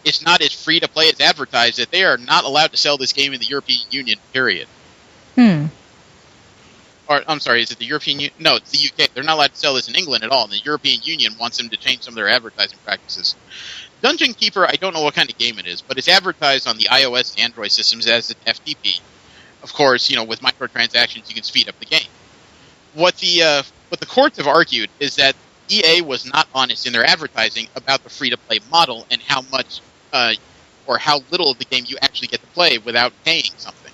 is not as free to play as advertised, that they are not allowed to sell this game in the European Union, period. Or, I'm sorry, is it the European Union? No, it's the UK. They're not allowed to sell this in England at all, and the European Union wants them to change some of their advertising practices. Dungeon Keeper, I don't know what kind of game it is, but it's advertised on the iOS and Android systems as an FTP. Of course, with microtransactions, you can speed up the game. What the courts have argued is that EA was not honest in their advertising about the free-to-play model and how much or how little of the game you actually get to play without paying something.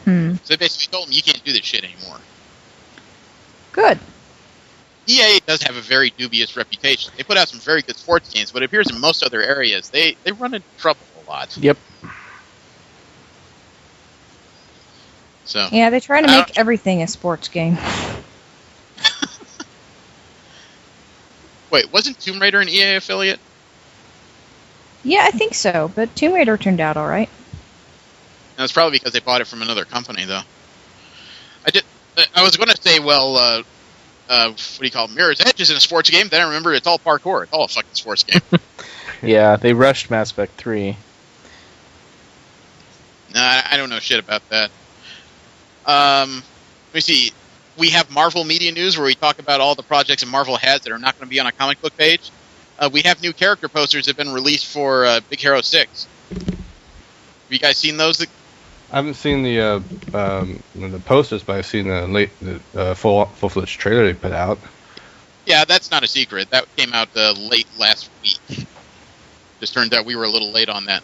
So they basically told them you can't do this shit anymore. Good. EA does have a very dubious reputation. They put out some very good sports games, but it appears in most other areas they run into trouble a lot. Yep. So yeah, they try to make everything a sports game. Wait, wasn't Tomb Raider an EA affiliate? Yeah, I think so, but Tomb Raider turned out all right. That's probably because they bought it from another company, though. I was going to say, well, what do you call it? Mirror's Edge isn't a sports game. Then I remember it's all parkour. It's all a fucking sports game. Yeah, they rushed Mass Effect 3. Nah, I don't know shit about that. Let me see. We have Marvel Media News where we talk about all the projects that Marvel has that are not going to be on a comic book page. We have new character posters that have been released for Big Hero 6. Have you guys seen those? I haven't seen the posters, but I've seen the full-fledged trailer they put out. Yeah, that's not a secret. That came out late last week. Just turned out we were a little late on that.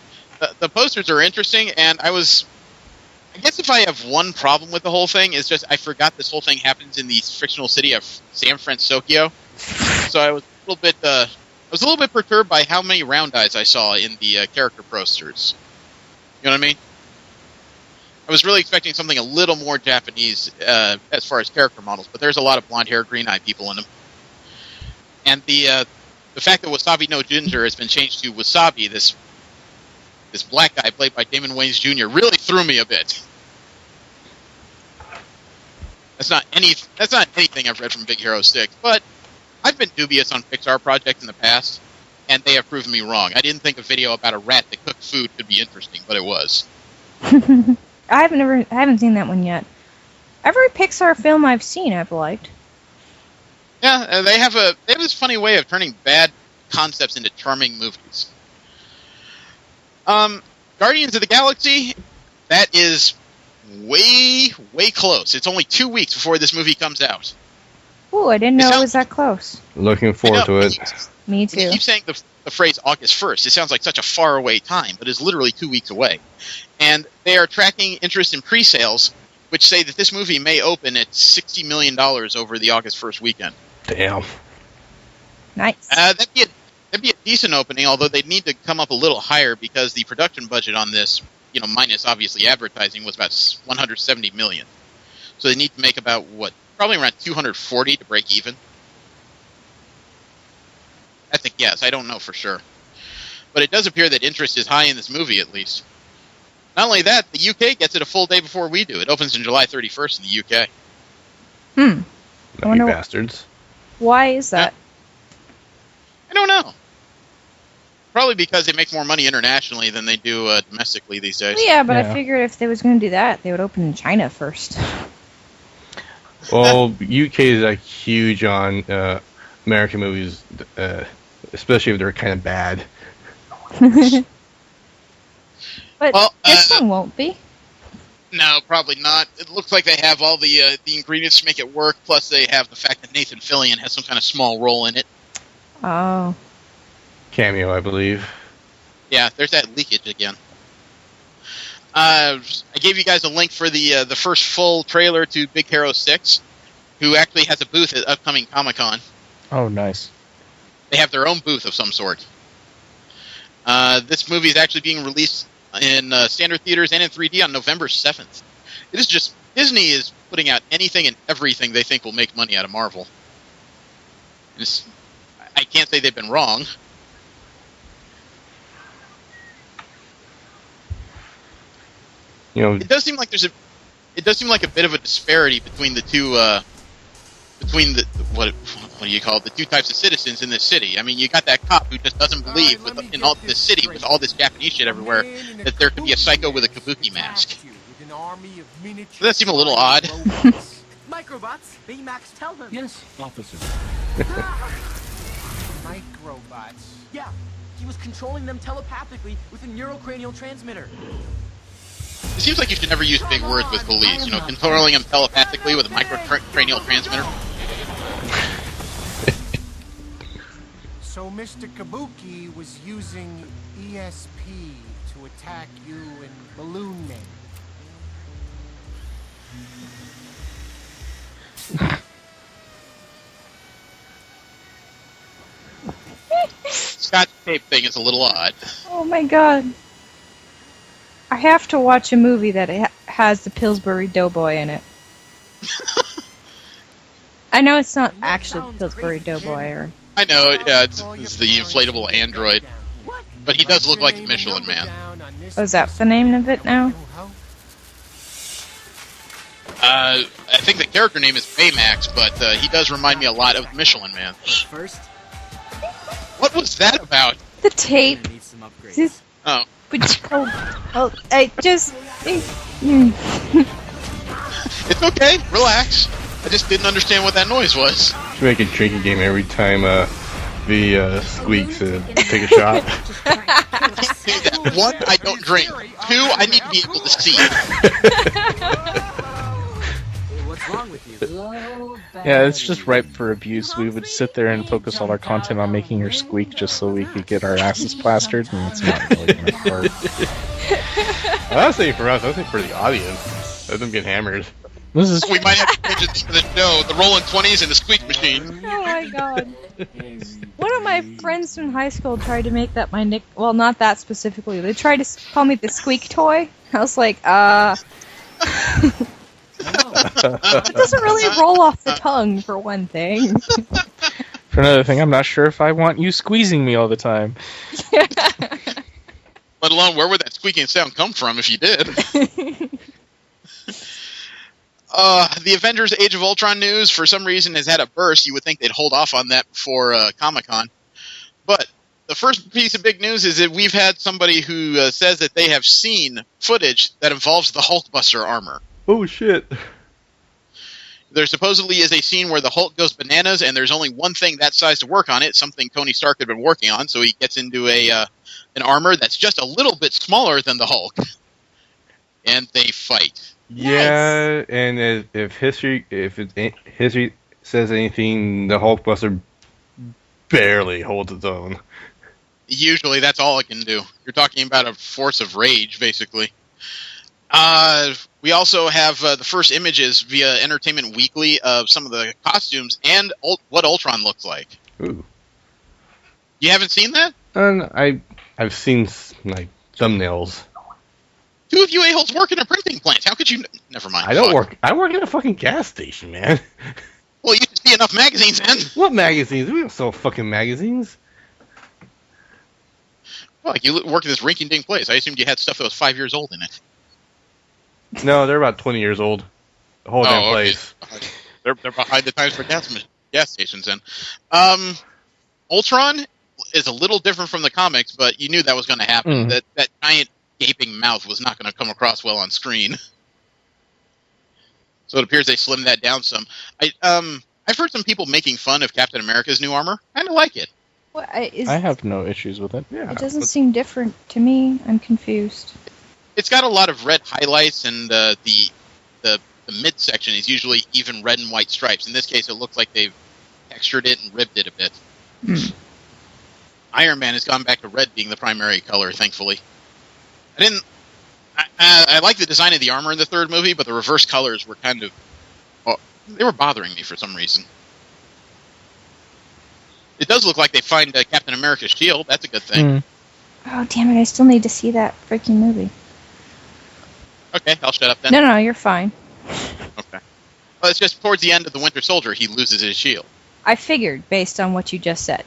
The posters are interesting, and I guess if I have one problem with the whole thing, is just I forgot this whole thing happens in the fictional city of San Francisco. So I was a little bit perturbed by how many round eyes I saw in the character posters. You know what I mean? I was really expecting something a little more Japanese as far as character models, but there's a lot of blonde-haired, green-eyed people in them. And the fact that Wasabi no Ginger has been changed to Wasabi, this black guy played by Damon Wayans Jr., really threw me a bit. That's not anything I've read from Big Hero 6, but I've been dubious on Pixar projects in the past, and they have proven me wrong. I didn't think a video about a rat that cooked food could be interesting, but it was. I haven't seen that one yet. Every Pixar film I've seen, I've liked. Yeah, they have this funny way of turning bad concepts into charming movies. Guardians of the Galaxy, that is way, way close. It's only 2 weeks before this movie comes out. Ooh, I didn't know it was that close. Looking forward to it. Me too. You keep saying the phrase August 1st. It sounds like such a far away time, but it's literally 2 weeks away. And they are tracking interest in pre-sales, which say that this movie may open at $60 million over the August 1st weekend. Damn. Nice. That'd be a decent opening, although they'd need to come up a little higher because the production budget on this, minus obviously advertising, was about $170 million. So they need to make about, probably around $240 to break even. That's a guess. I don't know for sure. But it does appear that interest is high in this movie, at least. Not only that, the UK gets it a full day before we do. It opens on July 31st in the UK. Lucky bastards. Why is that? I don't know. Probably because they make more money internationally than they do domestically these days. Yeah, but I figured if they was going to do that, they would open in China first. Well, UK is huge on American movies, especially if they're kind of bad. But this one won't be. No, probably not. It looks like they have all the ingredients to make it work, plus they have the fact that Nathan Fillion has some kind of small role in it. Oh. Cameo, I believe. Yeah, there's that leakage again. I gave you guys a link for the first full trailer to Big Hero 6, who actually has a booth at upcoming Comic-Con. Oh, nice. They have their own booth of some sort. This movie is actually being released in standard theaters and in 3D on November 7th. It is just... Disney is putting out anything and everything they think will make money out of Marvel. I can't say they've been wrong. It does seem like a bit of a disparity between the two what do you call it, the two types of citizens in this city. I mean, you got that cop who just doesn't believe in all this city with all this Japanese shit everywhere that there could be a psycho with a kabuki mask. Does that seem a little odd? Microbots, Baymax, tell them. Yes, officer. Microbots. Yeah, he was controlling them telepathically with a neurocranial transmitter. It seems like you should never use big words with police. Controlling them telepathically with a microcranial transmitter. So Mr. Kabuki was using ESP to attack you and Balloon Man. Scotch tape thing is a little odd. Oh my god. I have to watch a movie that has the Pillsbury Doughboy in it. I know it's not actually Pillsbury Doughboy. I know, yeah, it's the inflatable android. But he does look like the Michelin Man. Oh, is that the name of it now? I think the character name is Baymax, but he does remind me a lot of the Michelin Man. First, what was that about? The tape. Oh. I just... It's okay, relax. I just didn't understand what that noise was. Should make a drinking game every time the squeaks take a shot. One, I don't drink. Two, I need to be able to see. What's wrong with you? Yeah, it's just ripe for abuse. We would sit there and focus all our content on making her squeak just so we could get our asses plastered, and it's not really going to work. I was saying for us, I was saying for the audience. Let them get hammered. This is We might have to change it to the show, the Rolling 20s and the Squeak Machine. Oh my god. One of my friends from high school tried to make that my nick. Well, not that specifically. They tried to call me the squeak toy. I was like, it doesn't really roll off the tongue, for one thing. For another thing, I'm not sure if I want you squeezing me all the time. Let alone, where would that squeaking sound come from if you did? The Avengers Age of Ultron news, for some reason, has had a burst. You would think they'd hold off on that before Comic-Con. But the first piece of big news is that we've had somebody who says that they have seen footage that involves the Hulkbuster armor. Oh, shit. There supposedly is a scene where the Hulk goes bananas, and there's only one thing that size to work on it, something Tony Stark had been working on, so he gets into an armor that's just a little bit smaller than the Hulk. And they fight. Yeah, and if history says anything, the Hulkbuster barely holds its own. Usually, that's all it can do. You're talking about a force of rage, basically. We also have the first images via Entertainment Weekly of some of the costumes and what Ultron looks like. Ooh. You haven't seen that? I've seen like thumbnails. Two of you a-holes work in a printing plant. How could you... Never mind. I don't work. I work at a fucking gas station, man. Well, you should see enough magazines, then. What magazines? We don't sell fucking magazines. Well, like, you work in this rinky-dink place. I assumed you had stuff that was 5 years old in it. No, they're about 20 years old. The whole damn place. They're behind the times for gas stations, then. Ultron is a little different from the comics, but you knew that was going to happen. That giant gaping mouth was not going to come across well on screen. So it appears they slimmed that down some. I've heard some people making fun of Captain America's new armor. I kind of like it. Well, I have no issues with it. Yeah, it doesn't seem different to me. I'm confused. It's got a lot of red highlights, and the midsection is usually even red and white stripes. In this case, it looks like they've textured it and ribbed it a bit. Iron Man has gone back to red being the primary color, thankfully. I like the design of the armor in the third movie, but the reverse colors were kind of... Well, they were bothering me for some reason. It does look like they find Captain America's shield. That's a good thing. Oh, damn it. I still need to see that freaking movie. Okay, I'll shut up then. No, you're fine. Okay. Well, it's just towards the end of the Winter Soldier, he loses his shield. I figured, based on what you just said.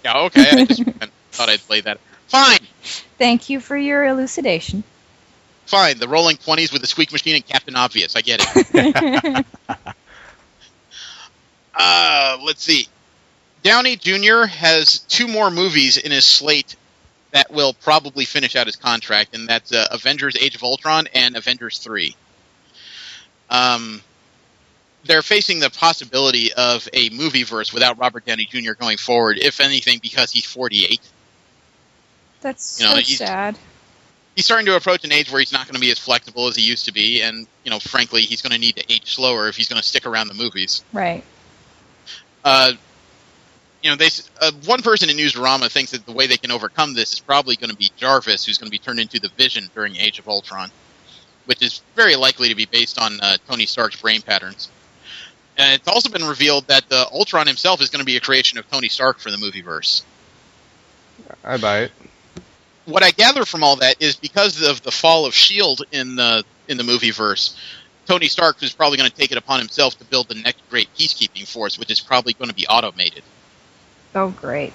Yeah, okay. I just thought I'd play that. Fine! Thank you for your elucidation. Fine, the Rolling 20s with the Squeak Machine and Captain Obvious. I get it. Let's see. Downey Jr. has 2 more movies in his slate that will probably finish out his contract, and that's Avengers Age of Ultron and Avengers 3. They're facing the possibility of a movieverse without Robert Downey Jr. going forward, if anything, because he's 48. That's so sad. He's starting to approach an age where he's not going to be as flexible as he used to be, and, frankly, he's going to need to age slower if he's going to stick around the movies. Right. One person in Newsarama thinks that the way they can overcome this is probably going to be Jarvis, who's going to be turned into the Vision during Age of Ultron, which is very likely to be based on Tony Stark's brain patterns. And it's also been revealed that Ultron himself is going to be a creation of Tony Stark for the movieverse. I buy it. What I gather from all that is because of the fall of S.H.I.E.L.D. in the movieverse, Tony Stark is probably going to take it upon himself to build the next great peacekeeping force, which is probably going to be automated. Oh, great.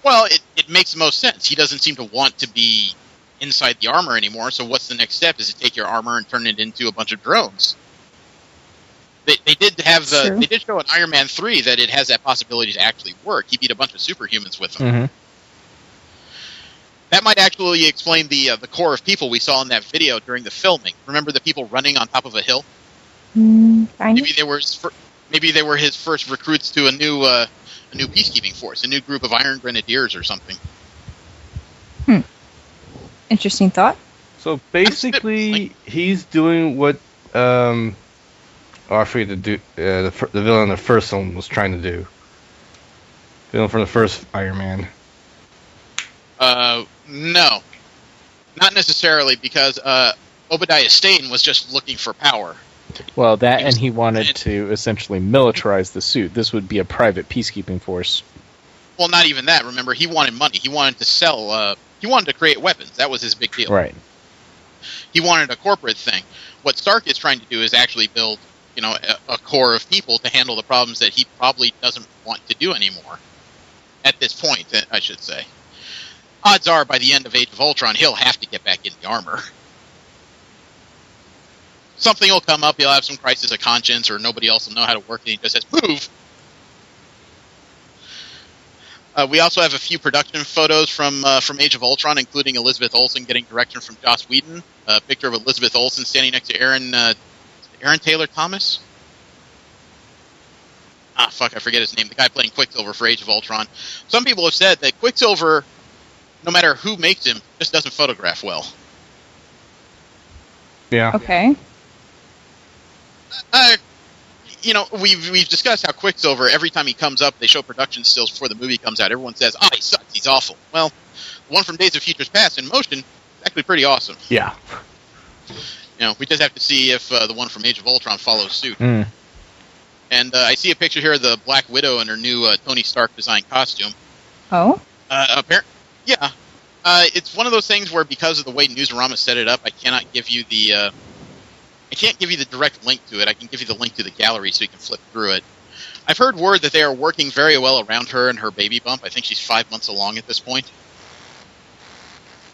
Well, it makes the most sense. He doesn't seem to want to be inside the armor anymore, so what's the next step? Is to take your armor and turn it into a bunch of drones. They did show in Iron Man 3 that it has that possibility to actually work. He beat a bunch of superhumans with them. Mm-hmm. That might actually explain the core of people we saw in that video during the filming. Remember the people running on top of a hill? Maybe they were his first recruits to a new peacekeeping force, a new group of Iron Grenadiers or something. Interesting thought. So basically, he's doing what Oh, I forget to do the villain in the first one was trying to do. Villain from the first Iron Man. No. Not necessarily, because Obadiah Stane was just looking for power. Well, he wanted to essentially militarize the suit. This would be a private peacekeeping force. Well, not even that. Remember, he wanted money. He wanted to sell. He wanted to create weapons. That was his big deal. Right. He wanted a corporate thing. What Stark is trying to do is actually build, a core of people to handle the problems that he probably doesn't want to do anymore. At this point, I should say. Odds are, by the end of Age of Ultron, he'll have to get back in the armor. Something will come up. He'll have some crisis of conscience, or nobody else will know how to work, and he just says, "Move." We also have a few production photos from Age of Ultron, including Elizabeth Olsen getting direction from Joss Whedon. A picture of Elizabeth Olsen standing next to Aaron Taylor Thomas. I forget his name. The guy playing Quicksilver for Age of Ultron. Some people have said that Quicksilver, no matter who makes him, just doesn't photograph well. Yeah. Okay. We've discussed how Quicksilver, every time he comes up, they show production stills before the movie comes out. Everyone says, he sucks, he's awful. Well, the one from Days of Futures Past in motion is actually pretty awesome. Yeah. We just have to see if the one from Age of Ultron follows suit. Mm. And I see a picture here of the Black Widow in her new Tony Stark designed costume. Oh? Yeah. It's one of those things where, because of the way Newsarama set it up, I can't give you the direct link to it. I can give you the link to the gallery so you can flip through it. I've heard word that they are working very well around her and her baby bump. I think she's 5 months along at this point.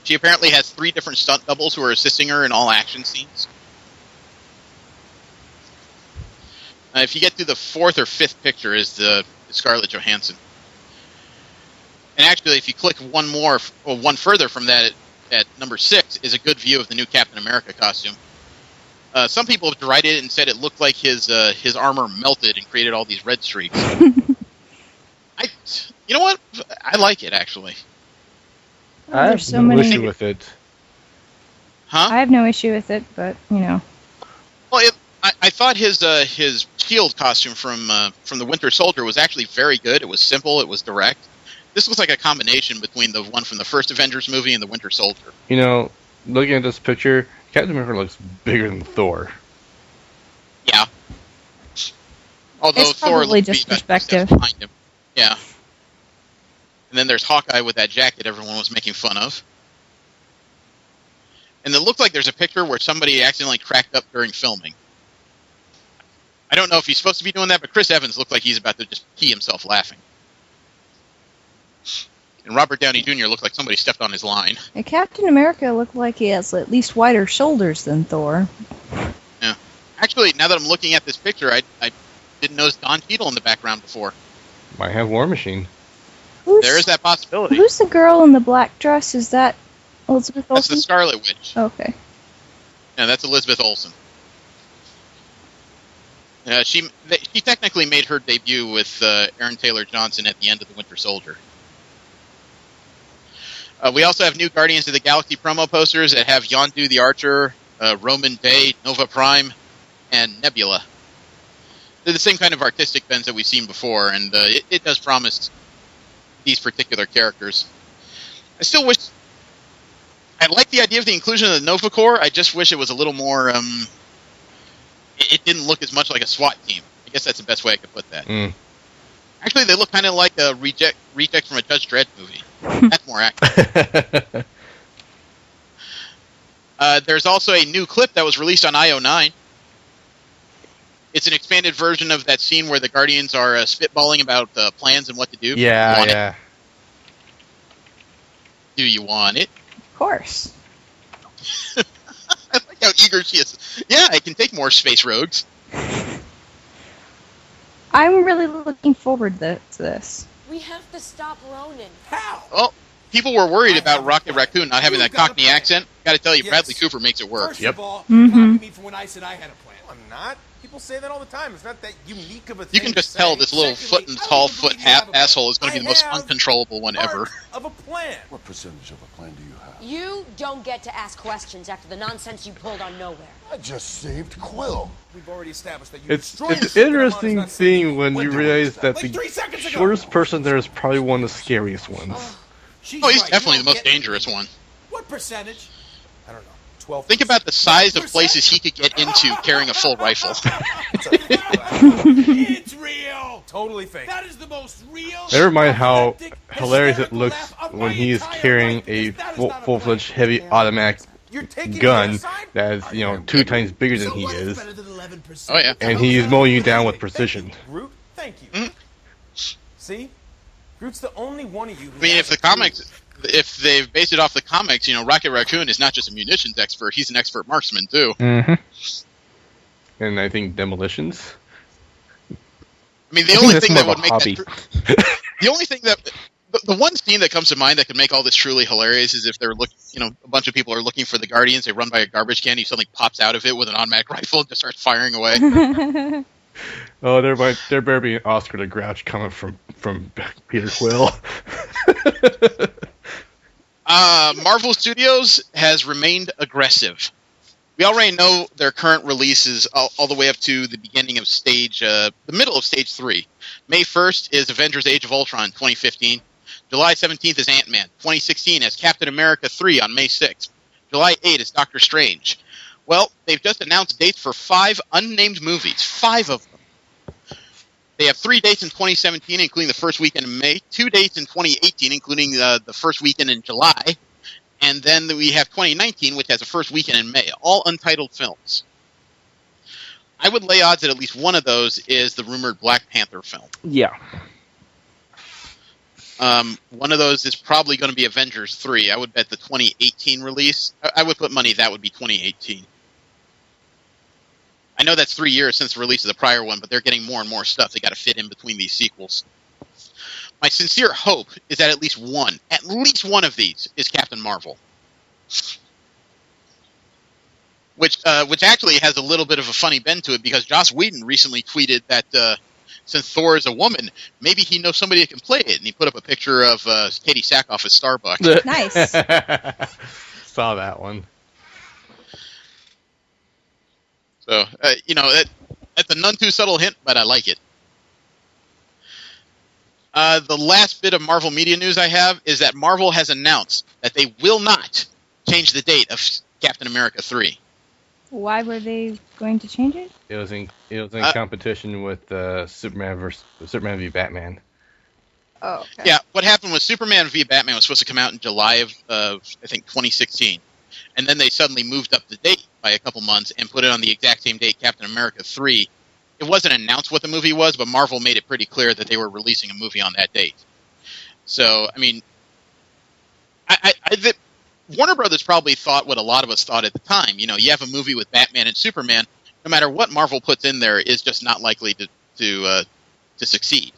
She apparently has 3 different stunt doubles who are assisting her in all action scenes. If you get to the 4th or 5th picture is the Scarlett Johansson. And actually, if you click one further from that, at number 6 is a good view of the new Captain America costume. Some people have derided it and said it looked like his armor melted and created all these red streaks. You know what? I like it, actually. I have no issue with it. Huh? I have no issue with it, but Well, I thought his shield costume from the Winter Soldier was actually very good. It was simple. It was direct. This looks like a combination between the one from the first Avengers movie and the Winter Soldier. Looking at this picture, Captain America looks bigger than Thor. Yeah. Although it's Thor probably looks just to be perspective. behind him. Yeah. And then there's Hawkeye with that jacket everyone was making fun of. And it looked like there's a picture where somebody accidentally cracked up during filming. I don't know if he's supposed to be doing that, but Chris Evans looked like he's about to just pee himself laughing. And Robert Downey Jr. looked like somebody stepped on his line. And Captain America looked like he has at least wider shoulders than Thor. Yeah. Actually, now that I'm looking at this picture, I didn't notice Don Cheadle in the background before. Might have War Machine. There is that possibility. Who's the girl in the black dress? Is that Elizabeth Olsen? That's the Scarlet Witch. Okay. Yeah, that's Elizabeth Olsen. She technically made her debut with Aaron Taylor Johnson at the end of The Winter Soldier. We also have new Guardians of the Galaxy promo posters that have Yondu the Archer, Roman Day, Nova Prime, and Nebula. They're the same kind of artistic bends that we've seen before, and it does promise these particular characters. I still wish... I like the idea of the inclusion of the Nova Corps. I just wish it was a little more... It didn't look as much like a SWAT team. I guess that's the best way I could put that. Mm. Actually, they look kind of like a reject from a Judge Dredd movie. That's more accurate. There's also a new clip that was released on IO9. It's an expanded version of that scene where the Guardians are spitballing about plans and what to do. Yeah. Do you want it? Of course. I like how eager she is. Yeah, I can take more space rogues. I'm really looking forward to this. We have to stop Ronan. How? Oh, people were worried about Rocket Raccoon not having that Cockney accent. Got to tell you, Bradley Cooper makes it work. First of all, Mhm. me from when I said I had a plan. I'm not. People say that all the time. It's not that unique of a thing. You can just to tell say. this little Secondly, foot and I tall don't foot believe you have a plan. asshole is going to be the most I have uncontrollable one ever. Part of a plan. What percentage of a plan do you have? You don't get to ask questions after the nonsense you pulled on Nowhere. I just saved Quill. We've already established that you It's destroyed the it's ship that interesting Amon is not seeing saving. when When you did we realize stop? that Like 3 the seconds ago. shortest person there is probably one of the scariest ones. She's Oh, he's right. definitely You the don't most get- dangerous one. What percentage? I don't know. 12. Think about the size of places he could get into carrying a full rifle. It's real. Totally fake. That is the most real. Never mind how authentic, hilarious it hysterical looks laugh of when my he's entire carrying life, a because that is not a full-fledged plan. heavy automatic You're taking gun the other side? that is, 2 times bigger than So he what is, better than 11%? Oh, yeah. and he's mowing you down with precision. Groot, thank you. Mhm. See? Groot's the only one of you who I mean, has if the a clue. comics, if they've based it off the comics, Rocket Raccoon is not just a munitions expert; he's an expert marksman too. Mm-hmm. And I think demolitions. I mean, the I think only that's thing more that of would a make hobby. the only thing that the one scene that comes to mind that could make all this truly hilarious is if they're a bunch of people are looking for the Guardians. They run by a garbage can. He suddenly pops out of it with an automatic rifle and just starts firing away. Oh, there better be an Oscar the Grouch coming from Peter Quill. Marvel Studios has remained aggressive. We already know their current releases all the way up to the beginning of the middle of Stage 3. May 1st is Avengers Age of Ultron 2015. July 17th is Ant-Man. 2016 has Captain America 3 on May 6th. July 8th is Doctor Strange. Well, they've just announced dates for 5 unnamed movies. 5 of them. They have 3 dates in 2017, including the first weekend in May. 2 dates in 2018, including the first weekend in July. And then we have 2019, which has the first weekend in May. All untitled films. I would lay odds that at least one of those is the rumored Black Panther film. Yeah. One of those is probably going to be Avengers 3. I would bet the 2018 release. I would put money that would be 2018. I know that's 3 years since the release of the prior one, but they're getting more and more stuff they got to fit in between these sequels. My sincere hope is that at least one of these is Captain Marvel. Which actually has a little bit of a funny bend to it, because Joss Whedon recently tweeted that since Thor is a woman, maybe he knows somebody that can play it, and he put up a picture of Katie Sackhoff as Starbuck. Nice. Saw that one. So, that's a none too subtle hint, but I like it. The last bit of Marvel media news I have is that Marvel has announced that they will not change the date of Captain America 3. Why were they going to change it? It was in competition with Superman v Batman. Oh, okay. Yeah, what happened was Superman v Batman was supposed to come out in July of I think 2016, and then they suddenly moved up the date by a couple months and put it on the exact same date, Captain America 3. It wasn't announced what the movie was, but Marvel made it pretty clear that they were releasing a movie on that date. So, I mean, Warner Brothers probably thought what a lot of us thought at the time. You have a movie with Batman and Superman, no matter what Marvel puts in there, is just not likely to succeed.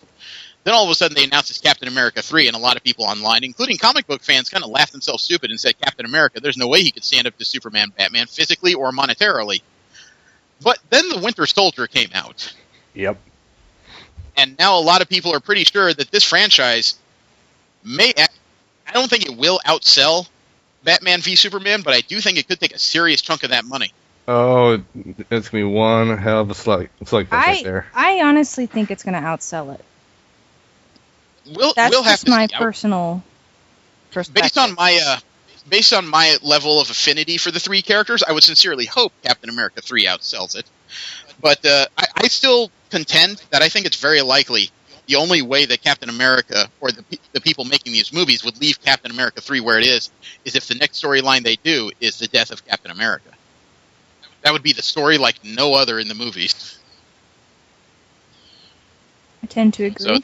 Then all of a sudden they announced it's Captain America 3, and a lot of people online, including comic book fans, kind of laughed themselves stupid and said, Captain America, there's no way he could stand up to Superman, Batman, physically or monetarily. But then The Winter Soldier came out. Yep. And now a lot of people are pretty sure that this franchise I don't think it will outsell Batman v Superman, but I do think it could take a serious chunk of that money. Oh, it's going to be one hell of a slugfest right there. I honestly think it's going to outsell it. We'll That's have just to my see. personal perspective. Based on my level of affinity for the 3 characters, I would sincerely hope Captain America 3 outsells it. But I still contend that I think it's very likely the only way that Captain America, or the people making these movies, would leave Captain America 3 where it is if the next storyline they do is the death of Captain America. That would be the story like no other in the movies. I tend to agree. So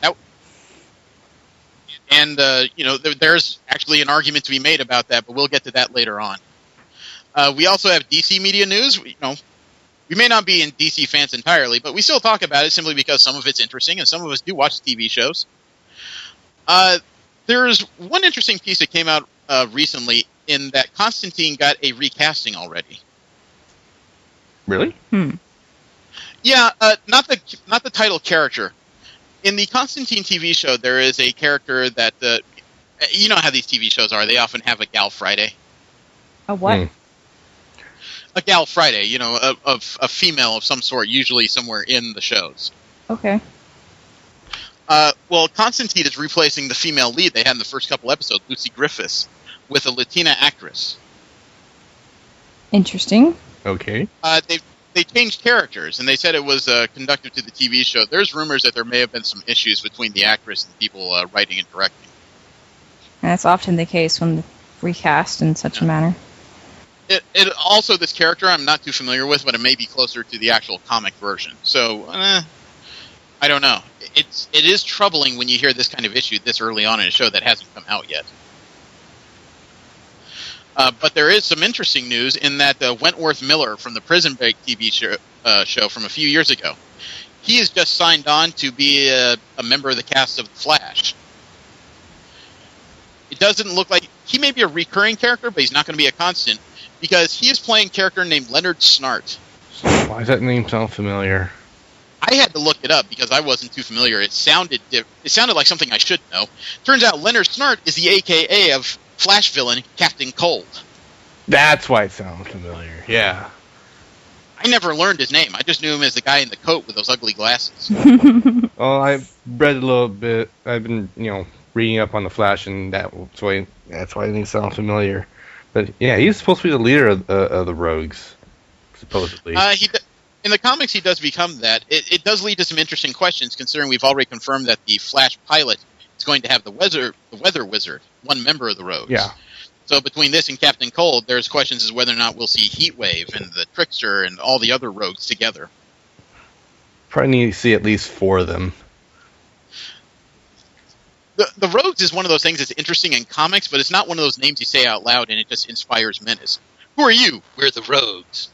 there's actually an argument to be made about that, but we'll get to that later on. We also have DC media news. We may not be in DC fans entirely, but we still talk about it simply because some of it's interesting and some of us do watch TV shows. There's one interesting piece that came out recently in that Constantine got a recasting already. Really? Yeah, not the title character. In the Constantine TV show, there is a character that you know how these TV shows are. They often have a Gal Friday. A what? A Gal Friday, you know, a female of some sort, usually somewhere in the shows. Okay. Well, Constantine is replacing the female lead they had in the first couple episodes, Lucy Griffiths, with a Latina actress. Interesting. Okay. They changed characters, and they said it was conducive to the TV show. There's rumors that there may have been some issues between the actress and the people writing and directing. And that's often the case when recast in such a manner. It also, this character I'm not too familiar with, but it may be closer to the actual comic version. So, I don't know. It is troubling when you hear this kind of issue this early on in a show that hasn't come out yet. But there is some interesting news in that Wentworth Miller from the Prison Break TV show from a few years ago, he has just signed on to be a member of the cast of The Flash. It doesn't look like he may be a recurring character, but he's not going to be a constant because he is playing a character named Leonard Snart. Why does that name sound familiar? I had to look it up because I wasn't too familiar. It sounded like something I should know. Turns out Leonard Snart is the AKA of Flash villain Captain Cold. That's why it sounds familiar. Yeah. I never learned his name. I just knew him as the guy in the coat with those ugly glasses. Well, I've read a little bit. I've been, reading up on the Flash, and that's why it didn't sound familiar. But yeah, he's supposed to be the leader of the Rogues, supposedly. In the comics, he does become that. It does lead to some interesting questions, considering we've already confirmed that the Flash pilot is going to have the Weather Wizard, one member of the Rogues. Yeah. So between this and Captain Cold, there's questions as whether or not we'll see Heatwave and the Trickster and all the other Rogues together. Probably need to see at least 4 of them. The Rogues is one of those things that's interesting in comics, but it's not one of those names you say out loud and it just inspires menace. Who are you? We're the Rogues.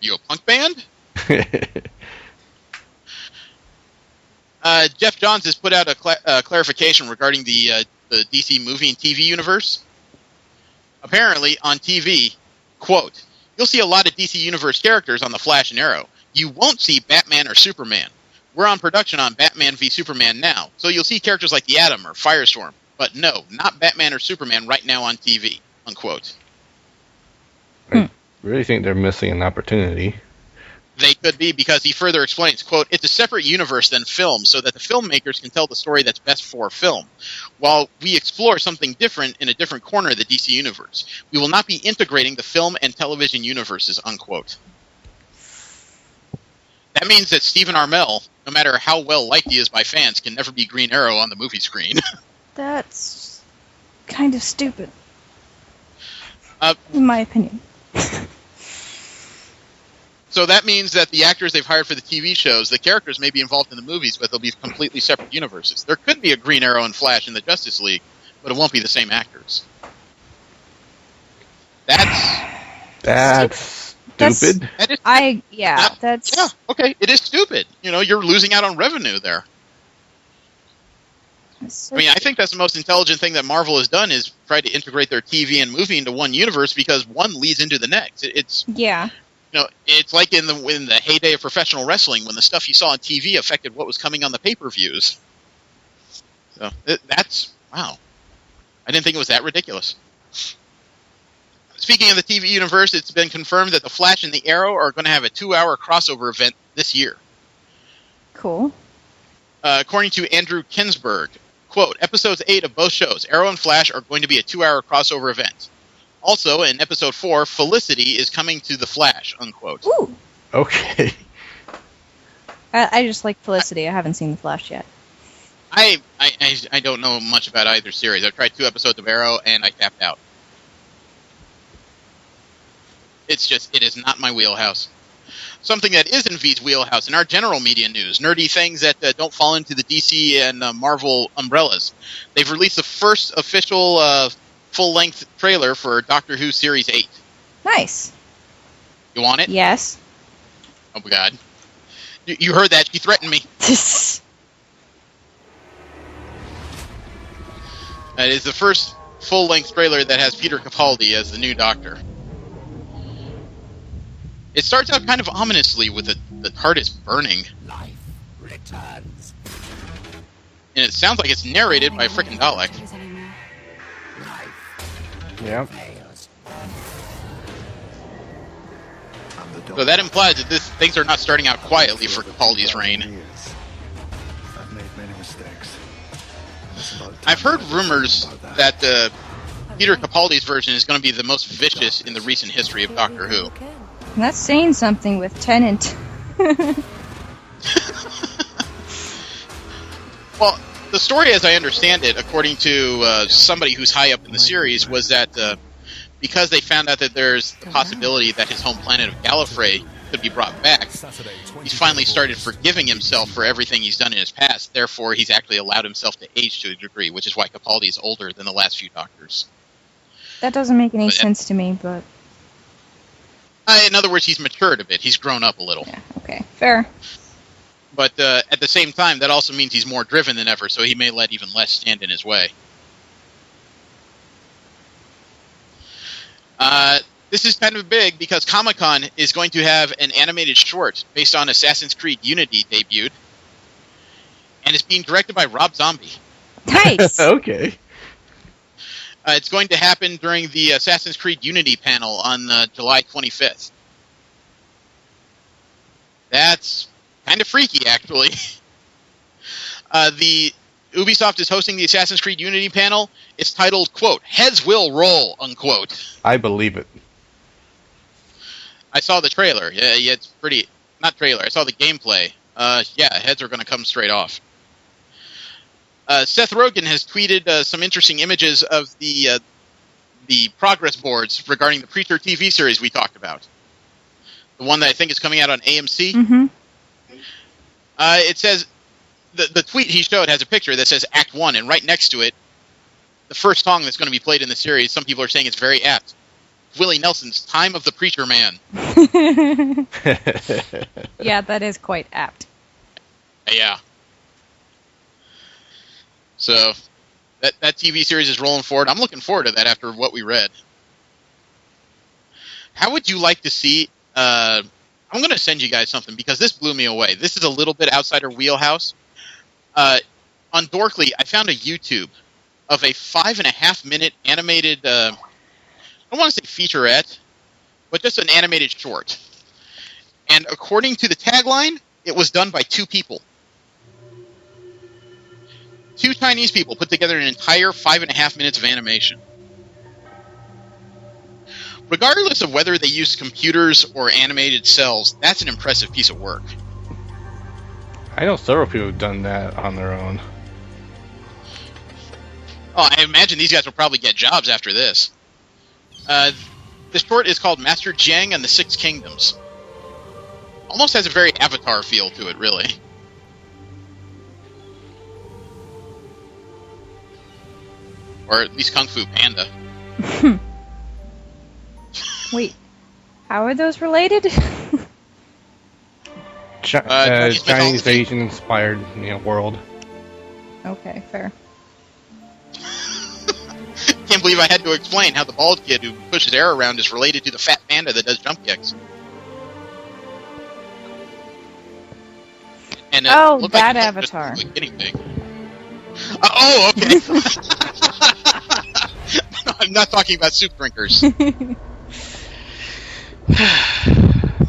You a punk band? Jeff Johns has put out a clarification regarding the DC movie and TV universe. Apparently, on TV, quote, you'll see a lot of DC Universe characters on The Flash and Arrow. You won't see Batman or Superman. We're on production on Batman v Superman now, so you'll see characters like the Atom or Firestorm. But no, not Batman or Superman right now on TV, unquote. I really think they're missing an opportunity. They could be, because he further explains, quote, it's a separate universe than film, so that the filmmakers can tell the story that's best for film, while we explore something different in a different corner of the DC universe. We will not be integrating the film and television universes, unquote. That means that Stephen Amell, no matter how well liked he is by fans, can never be Green Arrow on the movie screen. That's kind of stupid, in my opinion. So that means that the actors they've hired for the TV shows, the characters may be involved in the movies, but they'll be completely separate universes. There could be a Green Arrow and Flash in the Justice League, but it won't be the same actors. That's stupid. That's... okay, it is stupid. You're losing out on revenue there. So I think that's the most intelligent thing that Marvel has done is try to integrate their TV and movie into one universe because one leads into the next. It's like in the heyday of professional wrestling when the stuff you saw on TV affected what was coming on the pay-per-views. So that's wow. I didn't think it was that ridiculous. Speaking of the TV universe, it's been confirmed that The Flash and the Arrow are going to have a 2-hour crossover event this year. Cool. According to Andrew Kinsberg, quote, episodes 8 of both shows, Arrow and Flash, are going to be a 2-hour crossover event. Also, in episode 4, Felicity is coming to The Flash, unquote. Ooh. Okay. I just like Felicity. I haven't seen The Flash yet. I don't know much about either series. I've tried 2 episodes of Arrow, and I tapped out. It is not my wheelhouse. Something that is in V's wheelhouse in our general media news, nerdy things that don't fall into the DC and Marvel umbrellas. They've released the first official full-length trailer for Doctor Who Series 8. Nice. You want it? Yes. Oh, my God. You heard that. She threatened me. It is the first full-length trailer that has Peter Capaldi as the new Doctor. It starts out kind of ominously with the TARDIS burning. Life returns. And it sounds like it's narrated by a frickin' Dalek. Yeah. So that implies that things are not starting out quietly for Capaldi's reign. I've made many mistakes. I've heard rumors that Peter Capaldi's version is going to be the most vicious in the recent history of Doctor Who. And that's saying something with Tennant. Well, the story, as I understand it, according to somebody who's high up in the series, was that because they found out that there's the possibility that his home planet of Gallifrey could be brought back, he's finally started forgiving himself for everything he's done in his past. Therefore, he's actually allowed himself to age to a degree, which is why Capaldi is older than the last few Doctors. That doesn't make any sense to me, but... in other words, he's matured a bit. He's grown up a little. Yeah, okay, fair. But at the same time, that also means he's more driven than ever, so he may let even less stand in his way. This is kind of big because Comic-Con is going to have an animated short based on Assassin's Creed Unity debuted, and it's being directed by Rob Zombie. Nice! Okay. It's going to happen during the Assassin's Creed Unity panel on July 25th. That's kind of freaky, actually. The Ubisoft is hosting the Assassin's Creed Unity panel. It's titled, quote, "Heads Will Roll," unquote. I believe it. I saw the trailer. Yeah, it's pretty... Not trailer, I saw the gameplay. Yeah, heads are going to come straight off. Seth Rogen has tweeted some interesting images of the progress boards regarding the Preacher TV series we talked about. The one that I think is coming out on AMC. Mm-hmm. It says... The tweet he showed has a picture that says Act 1, and right next to it, the first song that's going to be played in the series, some people are saying it's very apt. Willie Nelson's Time of the Preacher Man. Yeah, that is quite apt. Yeah. So, that TV series is rolling forward. I'm looking forward to that after what we read. How would you like to see... I'm going to send you guys something, because this blew me away. This is a little bit outside our wheelhouse. On Dorkly, I found a YouTube of a 5.5-minute animated... I don't want to say featurette, but just an animated short. And according to the tagline, it was done by 2 people. 2 Chinese people put together an entire 5.5 minutes of animation. Regardless of whether they use computers or animated cells, that's an impressive piece of work. I know several people who've done that on their own. Oh, I imagine these guys will probably get jobs after this. This short is called Master Jiang and the Six Kingdoms. Almost has a very Avatar feel to it, really. Or at least Kung Fu Panda. Wait, how are those related? Chinese Asian inspired, world. Okay, fair. Can't believe I had to explain how the bald kid who pushes air around is related to the fat panda that does jump kicks. And that Avatar. Like guinea pig. Oh, okay. No, I'm not talking about soup drinkers.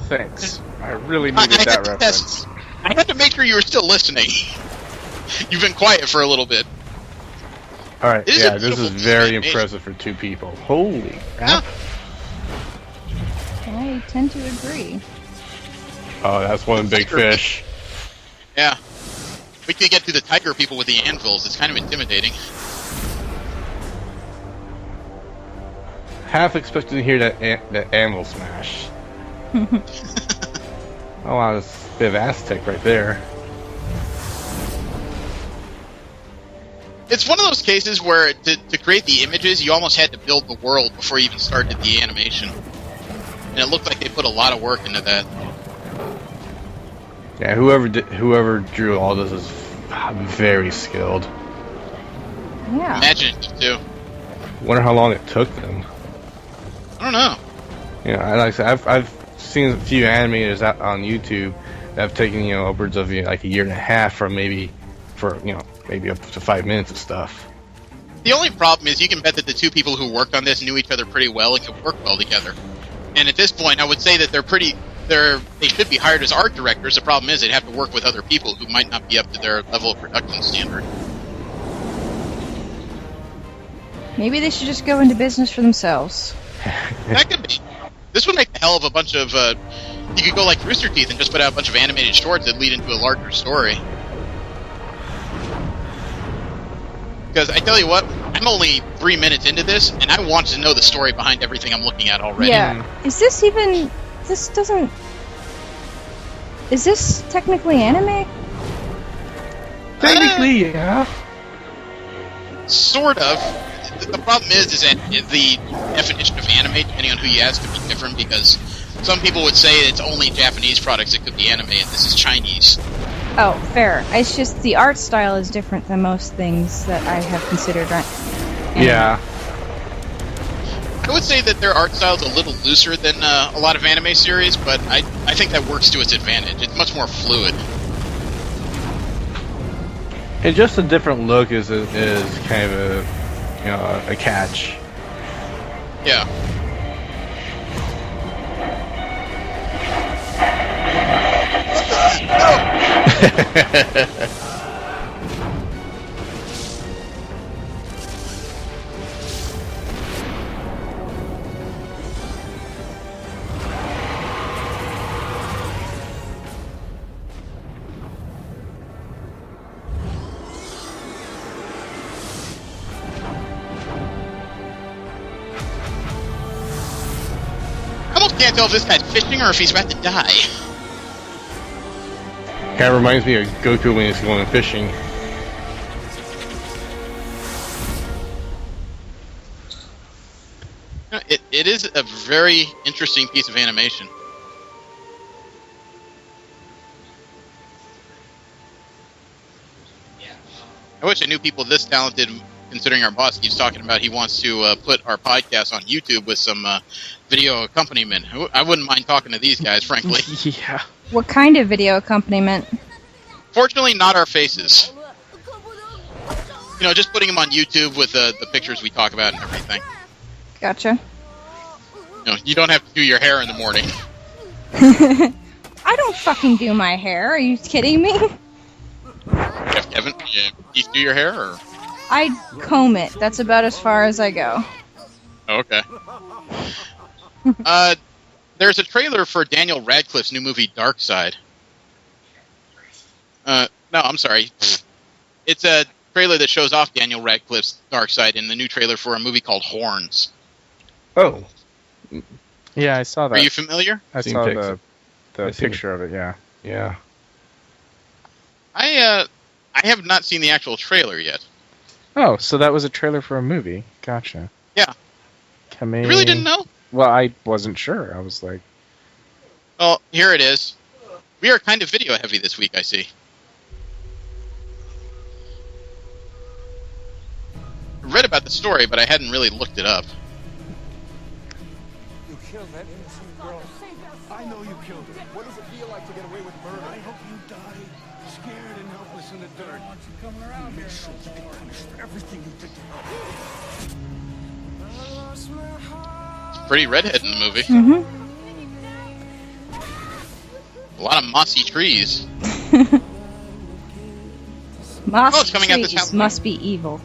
Thanks. I really needed that reference. I had to make sure you were still listening. You've been quiet for a little bit. Alright, yeah, this is very impressive for 2 people. Holy crap. I tend to agree. Oh, that's one big fish. Yeah. We could get to the tiger people with the anvils. It's kind of intimidating. Half expected to hear that anvil smash. Oh wow, that's a bit of Aztec right there. It's one of those cases where to create the images, you almost had to build the world before you even started the animation. And it looked like they put a lot of work into that. Yeah, whoever drew all this is very skilled. Yeah. Imagine it too. Wonder how long it took them. I don't know. Yeah, like I said, I've seen a few animators out on YouTube that have taken upwards of like a year and a half for maybe up to 5 minutes of stuff. The only problem is you can bet that the two people who worked on this knew each other pretty well and could work well together. And at this point, I would say that they should be hired as art directors. The problem is they'd have to work with other people who might not be up to their level of production standard. Maybe they should just go into business for themselves. That could be. This would make a hell of a bunch of... you could go like Rooster Teeth and just put out a bunch of animated shorts that lead into a larger story. Because I tell you what, I'm only 3 minutes into this, and I want to know the story behind everything I'm looking at already. Yeah. Is this even... This doesn't... Is this technically anime? Technically, yeah. Sort of. The problem is that the definition of anime, depending on who you ask, could be different, because some people would say it's only Japanese products that could be anime, and this is Chinese. Oh, fair. It's just the art style is different than most things that I have considered. Yeah. I would say that their art style is a little looser than a lot of anime series, but I think that works to its advantage. It's much more fluid. And just a different look is kind of a catch. Yeah. I almost can't tell if this guy's fishing or if he's about to die. Kind of reminds me of Goku when he's going fishing. It is a very interesting piece of animation. I wish I knew people this talented, considering our boss keeps talking about he wants to put our podcast on YouTube with some video accompaniment. I wouldn't mind talking to these guys, frankly. Yeah. What kind of video accompaniment? Fortunately, not our faces. Just putting them on YouTube with the pictures we talk about and everything. Gotcha. You don't have to do your hair in the morning. I don't fucking do my hair. Are you kidding me? Kevin, you do your hair, or? I comb it. That's about as far as I go. Okay. There's a trailer for Daniel Radcliffe's new movie, Dark Side. No, I'm sorry. It's a trailer that shows off Daniel Radcliffe's Dark Side in the new trailer for a movie called Horns. Oh. Yeah, I saw that. Are you familiar? I saw the picture of it, yeah. Yeah. I have not seen the actual trailer yet. Oh, so that was a trailer for a movie. Gotcha. Yeah. You You really didn't know? Well, I wasn't sure. I was like... Well, here it is. We are kind of video heavy this week, I see. I read about the story, but I hadn't really looked it up. You killed that innocent girl. I know you killed her. What does it feel like to get away with murder? I hope you die scared and helpless in the dirt. Why don't you come around here? Make sure you get punished for everything you did to her. It's pretty redhead in the movie. Mm-hmm. A lot of mossy trees. Moss it's coming out this trees Halloween. must be evil.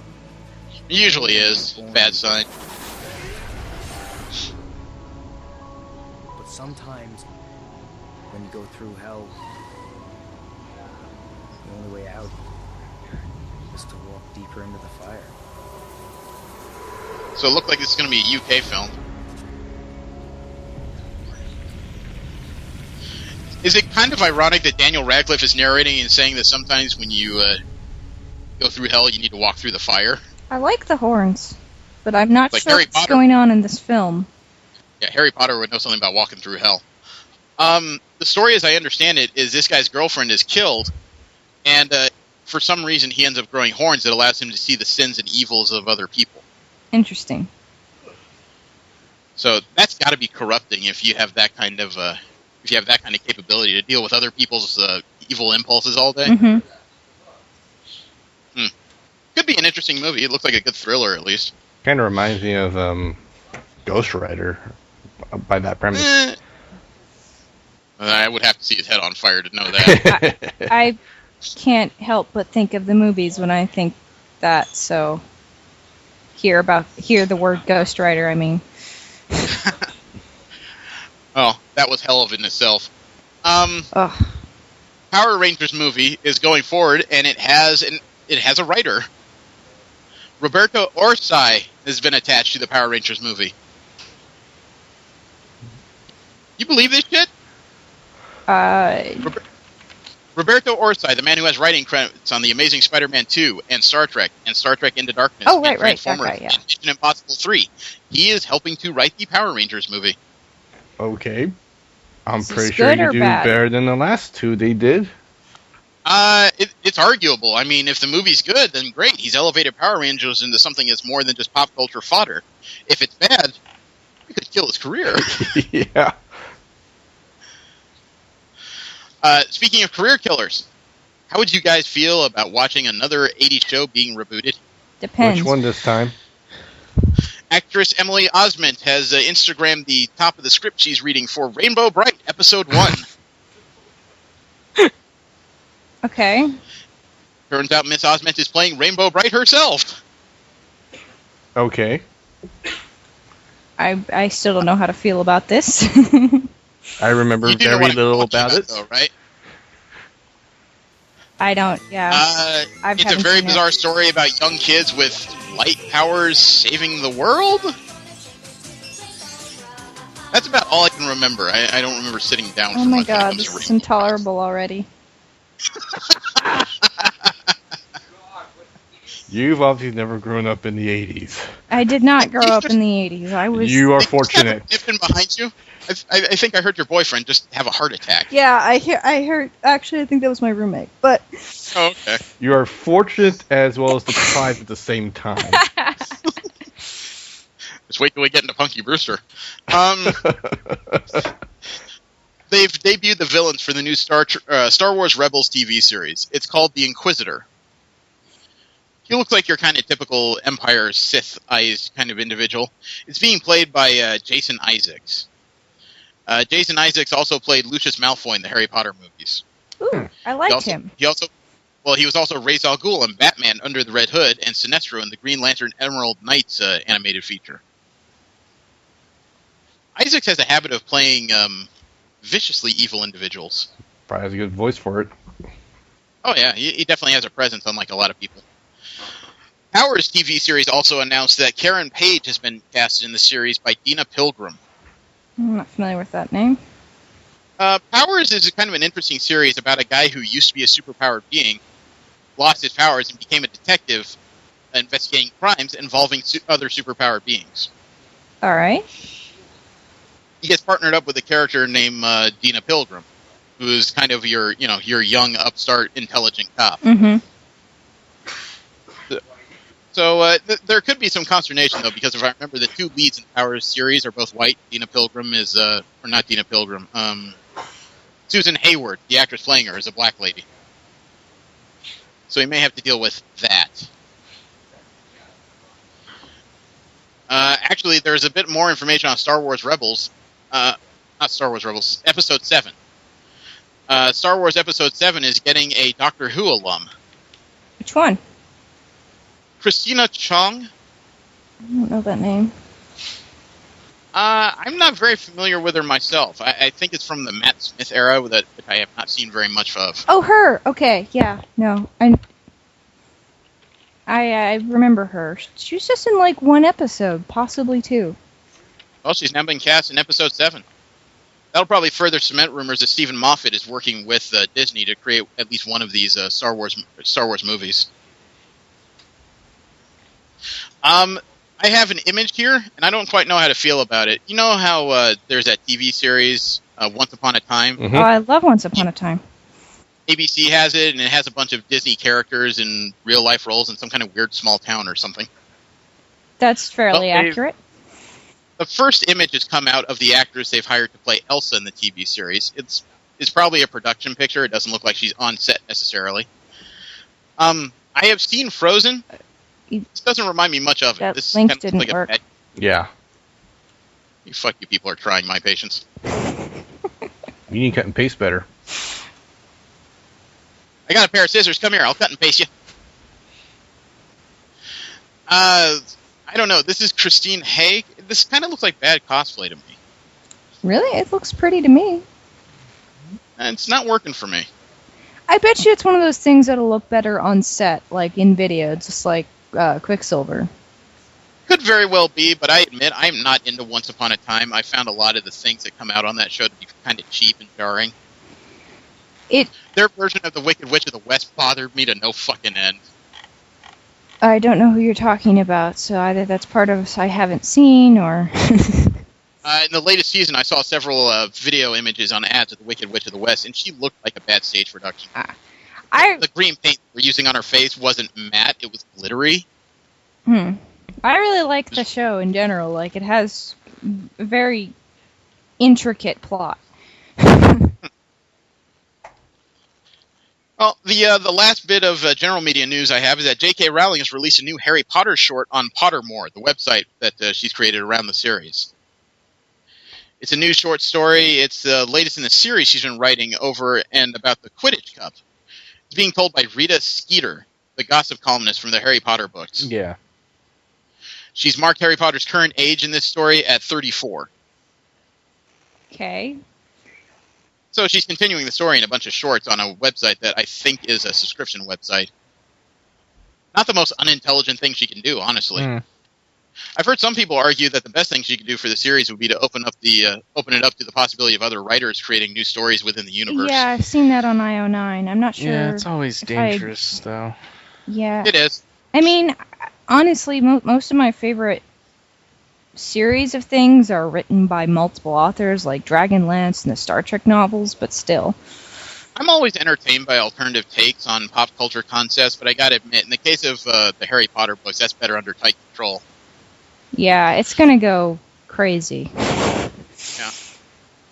It usually is. Bad sign. But sometimes, when you go through hell, the only way out is to walk deeper into the fire. So it looked like this is going to be a UK film. Is it kind of ironic that Daniel Radcliffe is narrating and saying that sometimes when you go through hell, you need to walk through the fire? I like the horns, but I'm not Like sure Harry what's Potter. going on in this film. Yeah, Harry Potter would know something about walking through hell. The story, as I understand it, is this guy's girlfriend is killed, and for some reason, he ends up growing horns that allows him to see the sins and evils of other people. Interesting. So that's got to be corrupting if you have that kind of capability to deal with other people's evil impulses all day. Mm-hmm. Could be an interesting movie. It looks like a good thriller, at least. Kind of reminds me of Ghost Rider by that premise. I would have to see his head on fire to know that. I can't help but think of the movies when I think that, so hear the word Ghost Rider, I mean. Oh, that was hell of in itself. Power Rangers movie is going forward, and it has a writer. Roberto Orsay has been attached to the Power Rangers movie. You believe this shit? Roberto Orsay, the man who has writing credits on The Amazing Spider-Man 2 and Star Trek Into Darkness and Transformers and Mission Impossible 3. He is helping to write the Power Rangers movie. Okay. I'm pretty sure you do better than the last two they did. It's arguable. I mean, if the movie's good, then great. He's elevated Power Rangers into something that's more than just pop culture fodder. If it's bad, it could kill his career. Yeah. Speaking of career killers, how would you guys feel about watching another 80s show being rebooted? Depends. Which one this time? Actress Emily Osment has Instagrammed the top of the script she's reading for Rainbow Bright, Episode 1. Okay. Turns out Miss Osment is playing Rainbow Bright herself. Okay. I still don't know how to feel about this. I remember very little about it. Though, right? I don't, yeah. It's a very bizarre story about young kids with light powers saving the world? That's about all I can remember. I don't remember sitting down for Oh my much god, this is intolerable already. You've obviously never grown up in the 80s. I did not grow up in the 80s. I was. You are fortunate. Dipping behind you? I think I heard your boyfriend just have a heart attack. Yeah, I heard. Actually, I think that was my roommate. But. Oh, okay. You are fortunate as well as deprived at the same time. Just wait till we get into Punky Brewster. They've debuted the villains for the new Star Wars Rebels TV series. It's called The Inquisitor. He looks like your kind of typical Empire Sith eyes kind of individual. It's being played by Jason Isaacs. Jason Isaacs also played Lucius Malfoy in the Harry Potter movies. Ooh, I liked him. He was also Ra's al Ghul in Batman Under the Red Hood and Sinestro in the Green Lantern Emerald Knights animated feature. Isaacs has a habit of playing viciously evil individuals. Probably has a good voice for it. Oh yeah, he definitely has a presence, unlike a lot of people. Powers TV series also announced that Karen Page has been casted in the series by Dina Pilgrim. I'm not familiar with that name. Powers is kind of an interesting series about a guy who used to be a superpowered being, lost his powers, and became a detective investigating crimes involving other superpowered beings. All right. He gets partnered up with a character named Dina Pilgrim, who is kind of your young, upstart, intelligent cop. Mm-hmm. So there could be some consternation, though, because if I remember, the two leads in the Powers series are both white. Dina Pilgrim is, or not Dina Pilgrim, Susan Hayward, the actress playing her, is a black lady. So he may have to deal with that. Actually, there's a bit more information on Star Wars Rebels. Not Star Wars Rebels, Episode 7. Star Wars Episode 7 is getting a Doctor Who alum. Which one? Christina Chong. I don't know that name. I'm not very familiar with her myself. I think it's from the Matt Smith era that I have not seen very much of. Oh, her. Okay, yeah. No, I remember her. She was just in like one episode, possibly two. Well, she's now been cast in Episode 7. That'll probably further cement rumors that Stephen Moffat is working with Disney to create at least one of these Star Wars movies. I have an image here, and I don't quite know how to feel about it. You know how there's that TV series, Once Upon a Time? Mm-hmm. Oh, I love Once Upon a Time. ABC has it, and it has a bunch of Disney characters in real-life roles in some kind of weird small town or something. That's fairly accurate. The first image has come out of the actress they've hired to play Elsa in the TV series. It's probably a production picture. It doesn't look like she's on set necessarily. I have seen Frozen. This doesn't remind me much of it. This link kind of didn't like work. Yeah. Fuck you people are trying my patience. You need to cut and paste better. I got a pair of scissors. Come here. I'll cut and paste you. I don't know. This is Christine Haig. This kind of looks like bad cosplay to me. Really? It looks pretty to me. And it's not working for me. I bet you it's one of those things that'll look better on set, like in video, just like Quicksilver. Could very well be, but I admit I'm not into Once Upon a Time. I found a lot of the things that come out on that show to be kind of cheap and jarring. Their version of the Wicked Witch of the West bothered me to no fucking end. I don't know who you're talking about, so either that's part of I haven't seen, or... In the latest season, I saw several video images on ads of the Wicked Witch of the West, and she looked like a bad stage production. The green paint we're using on her face wasn't matte, it was glittery. I really like the show in general. Like, it has a very intricate plot. Well, the last bit of general media news I have is that J.K. Rowling has released a new Harry Potter short on Pottermore, the website that she's created around the series. It's a new short story. It's the latest in the series she's been writing over and about the Quidditch Cup. It's being told by Rita Skeeter, the gossip columnist from the Harry Potter books. Yeah. She's marked Harry Potter's current age in this story at 34. Okay. So she's continuing the story in a bunch of shorts on a website that I think is a subscription website. Not the most unintelligent thing she can do, honestly. I've heard some people argue that the best thing she could do for the series would be to open it up to the possibility of other writers creating new stories within the universe. Yeah, I've seen that on IO9. I'm not sure. Yeah, it's always dangerous, though. Yeah. It is. I mean, honestly, most of my favorite series of things are written by multiple authors, like Dragonlance and the Star Trek novels, but still. I'm always entertained by alternative takes on pop culture concepts, but I gotta admit, in the case of the Harry Potter books, that's better under tight control. Yeah, it's gonna go crazy.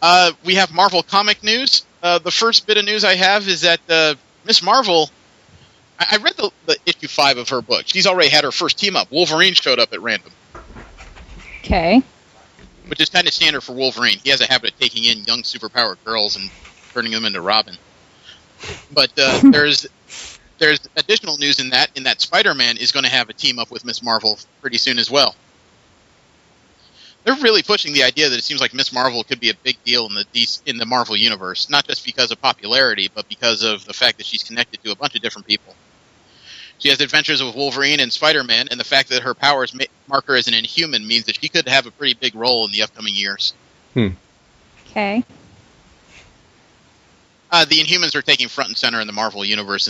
Yeah. We have Marvel comic news. The first bit of news I have is that Miss Marvel... I read the issue 5 of her book. She's already had her first team-up. Wolverine showed up at random. Okay. Which is kind of standard for Wolverine. He has a habit of taking in young superpowered girls and turning them into Robin. But there's additional news in that Spider-Man is going to have a team-up with Miss Marvel pretty soon as well. They're really pushing the idea that it seems like Miss Marvel could be a big deal in the Marvel universe, not just because of popularity, but because of the fact that she's connected to a bunch of different people. She has adventures with Wolverine and Spider-Man, and the fact that her powers mark her as an Inhuman means that she could have a pretty big role in the upcoming years. Okay. The Inhumans are taking front and center in the Marvel universe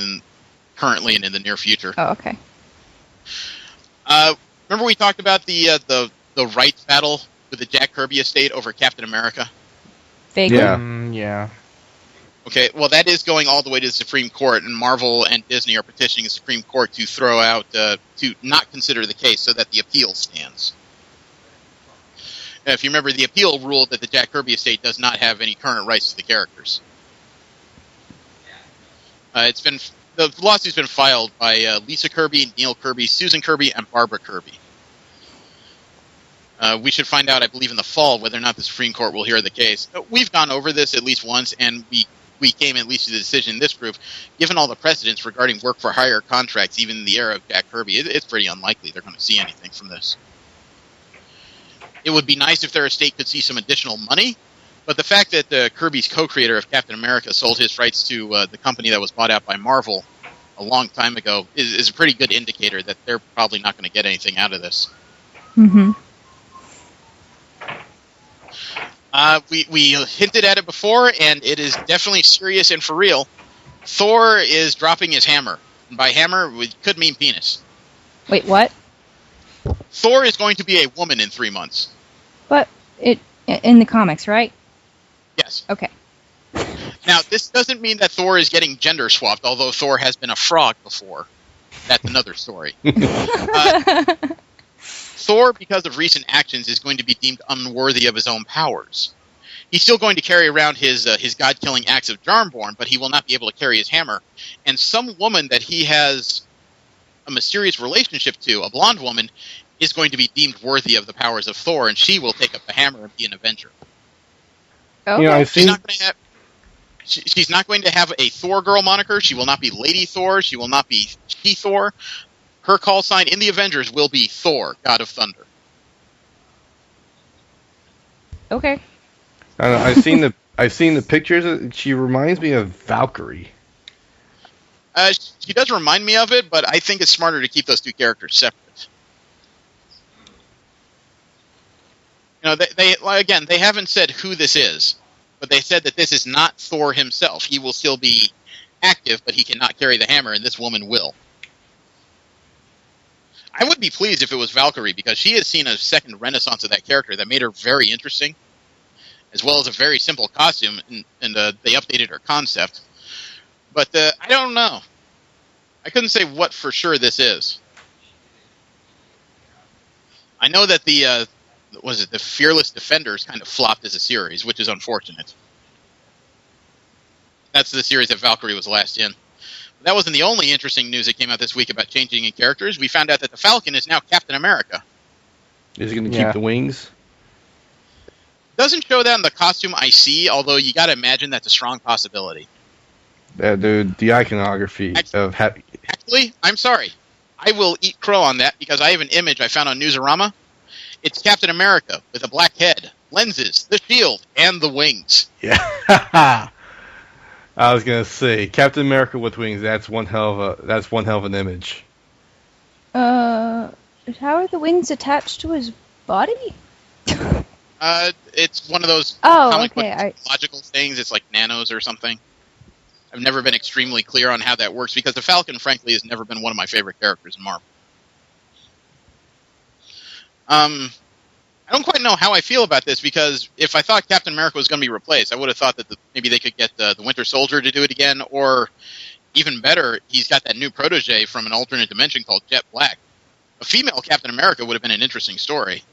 currently and in the near future. Oh, okay. Remember we talked about the rights battle with the Jack Kirby estate over Captain America? Vaguely. Yeah. Okay, well, that is going all the way to the Supreme Court, and Marvel and Disney are petitioning the Supreme Court to throw out, to not consider the case so that the appeal stands. If you remember, the appeal ruled that the Jack Kirby estate does not have any current rights to the characters. The lawsuit's been filed by Lisa Kirby, Neil Kirby, Susan Kirby, and Barbara Kirby. We should find out, I believe, in the fall whether or not the Supreme Court will hear the case. We've gone over this at least once, and we came at least to the decision in this group. Given all the precedents regarding work-for-hire contracts, even in the era of Jack Kirby, it's pretty unlikely they're going to see anything from this. It would be nice if their estate could see some additional money, but the fact that Kirby's co-creator of Captain America sold his rights to the company that was bought out by Marvel a long time ago is a pretty good indicator that they're probably not going to get anything out of this. Mm-hmm. We hinted at it before, and it is definitely serious and for real. Thor is dropping his hammer. And by hammer, it could mean penis. Wait, what? Thor is going to be a woman in 3 months. But in the comics, right? Yes. Okay. Now, this doesn't mean that Thor is getting gender swapped, although Thor has been a frog before. That's another story. Thor, because of recent actions, is going to be deemed unworthy of his own powers. He's still going to carry around his god-killing axe of Jarnborn, but he will not be able to carry his hammer. And some woman that he has a mysterious relationship to, a blonde woman, is going to be deemed worthy of the powers of Thor, and she will take up the hammer and be an Avenger. Okay. You know, She's not going to have a Thor girl moniker. She will not be Lady Thor. She will not be She-Thor. Her call sign in the Avengers will be Thor, God of Thunder. Okay. I don't know, I've seen the pictures. She reminds me of Valkyrie. She does remind me of it, but I think it's smarter to keep those two characters separate. You know, they haven't said who this is, but they said that this is not Thor himself. He will still be active, but he cannot carry the hammer, and this woman will. I would be pleased if it was Valkyrie, because she has seen a second renaissance of that character that made her very interesting, as well as a very simple costume, and they updated her concept. But I don't know. I couldn't say what for sure this is. I know that the Fearless Defenders kind of flopped as a series, which is unfortunate. That's the series that Valkyrie was last in. But that wasn't the only interesting news that came out this week about changing in characters. We found out that the Falcon is now Captain America. Is he going to keep the wings? Doesn't show that in the costume I see, although you got to imagine that's a strong possibility. Dude, the iconography of... Actually, I'm sorry. I will eat crow on that, because I have an image I found on Newsarama. It's Captain America with a black head, lenses, the shield, and the wings. Yeah. I was going to say, Captain America with wings, that's one hell of an image. How are the wings attached to his body? It's one of those logical things. It's like nanos or something. I've never been extremely clear on how that works, because the Falcon, frankly, has never been one of my favorite characters in Marvel. I don't quite know how I feel about this, because if I thought Captain America was going to be replaced, I would have thought that maybe they could get the Winter Soldier to do it again, or even better, he's got that new protege from an alternate dimension called Jet Black. A female Captain America would have been an interesting story.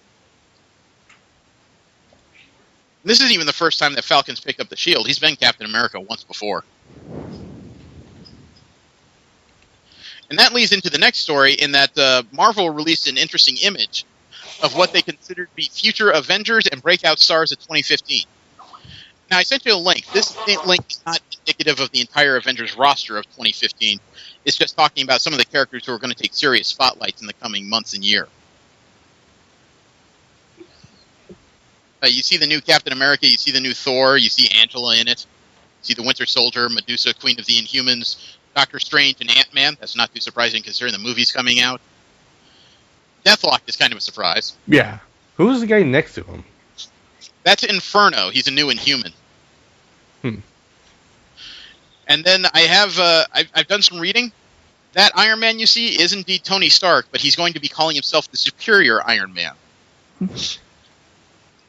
This isn't even the first time that Falcon's picked up the shield. He's been Captain America once before. And that leads into the next story, in that Marvel released an interesting image of what they consider to be future Avengers and breakout stars of 2015. Now, I sent you a link. This link is not indicative of the entire Avengers roster of 2015. It's just talking about some of the characters who are going to take serious spotlights in the coming months and year. You see the new Captain America, you see the new Thor, you see Angela in it, you see the Winter Soldier, Medusa, Queen of the Inhumans, Doctor Strange, and Ant-Man. That's not too surprising considering the movie's coming out. Deathlock is kind of a surprise. Yeah. Who's the guy next to him? That's Inferno. He's a new Inhuman. And then I have I've done some reading. That Iron Man you see is indeed Tony Stark, but he's going to be calling himself the Superior Iron Man.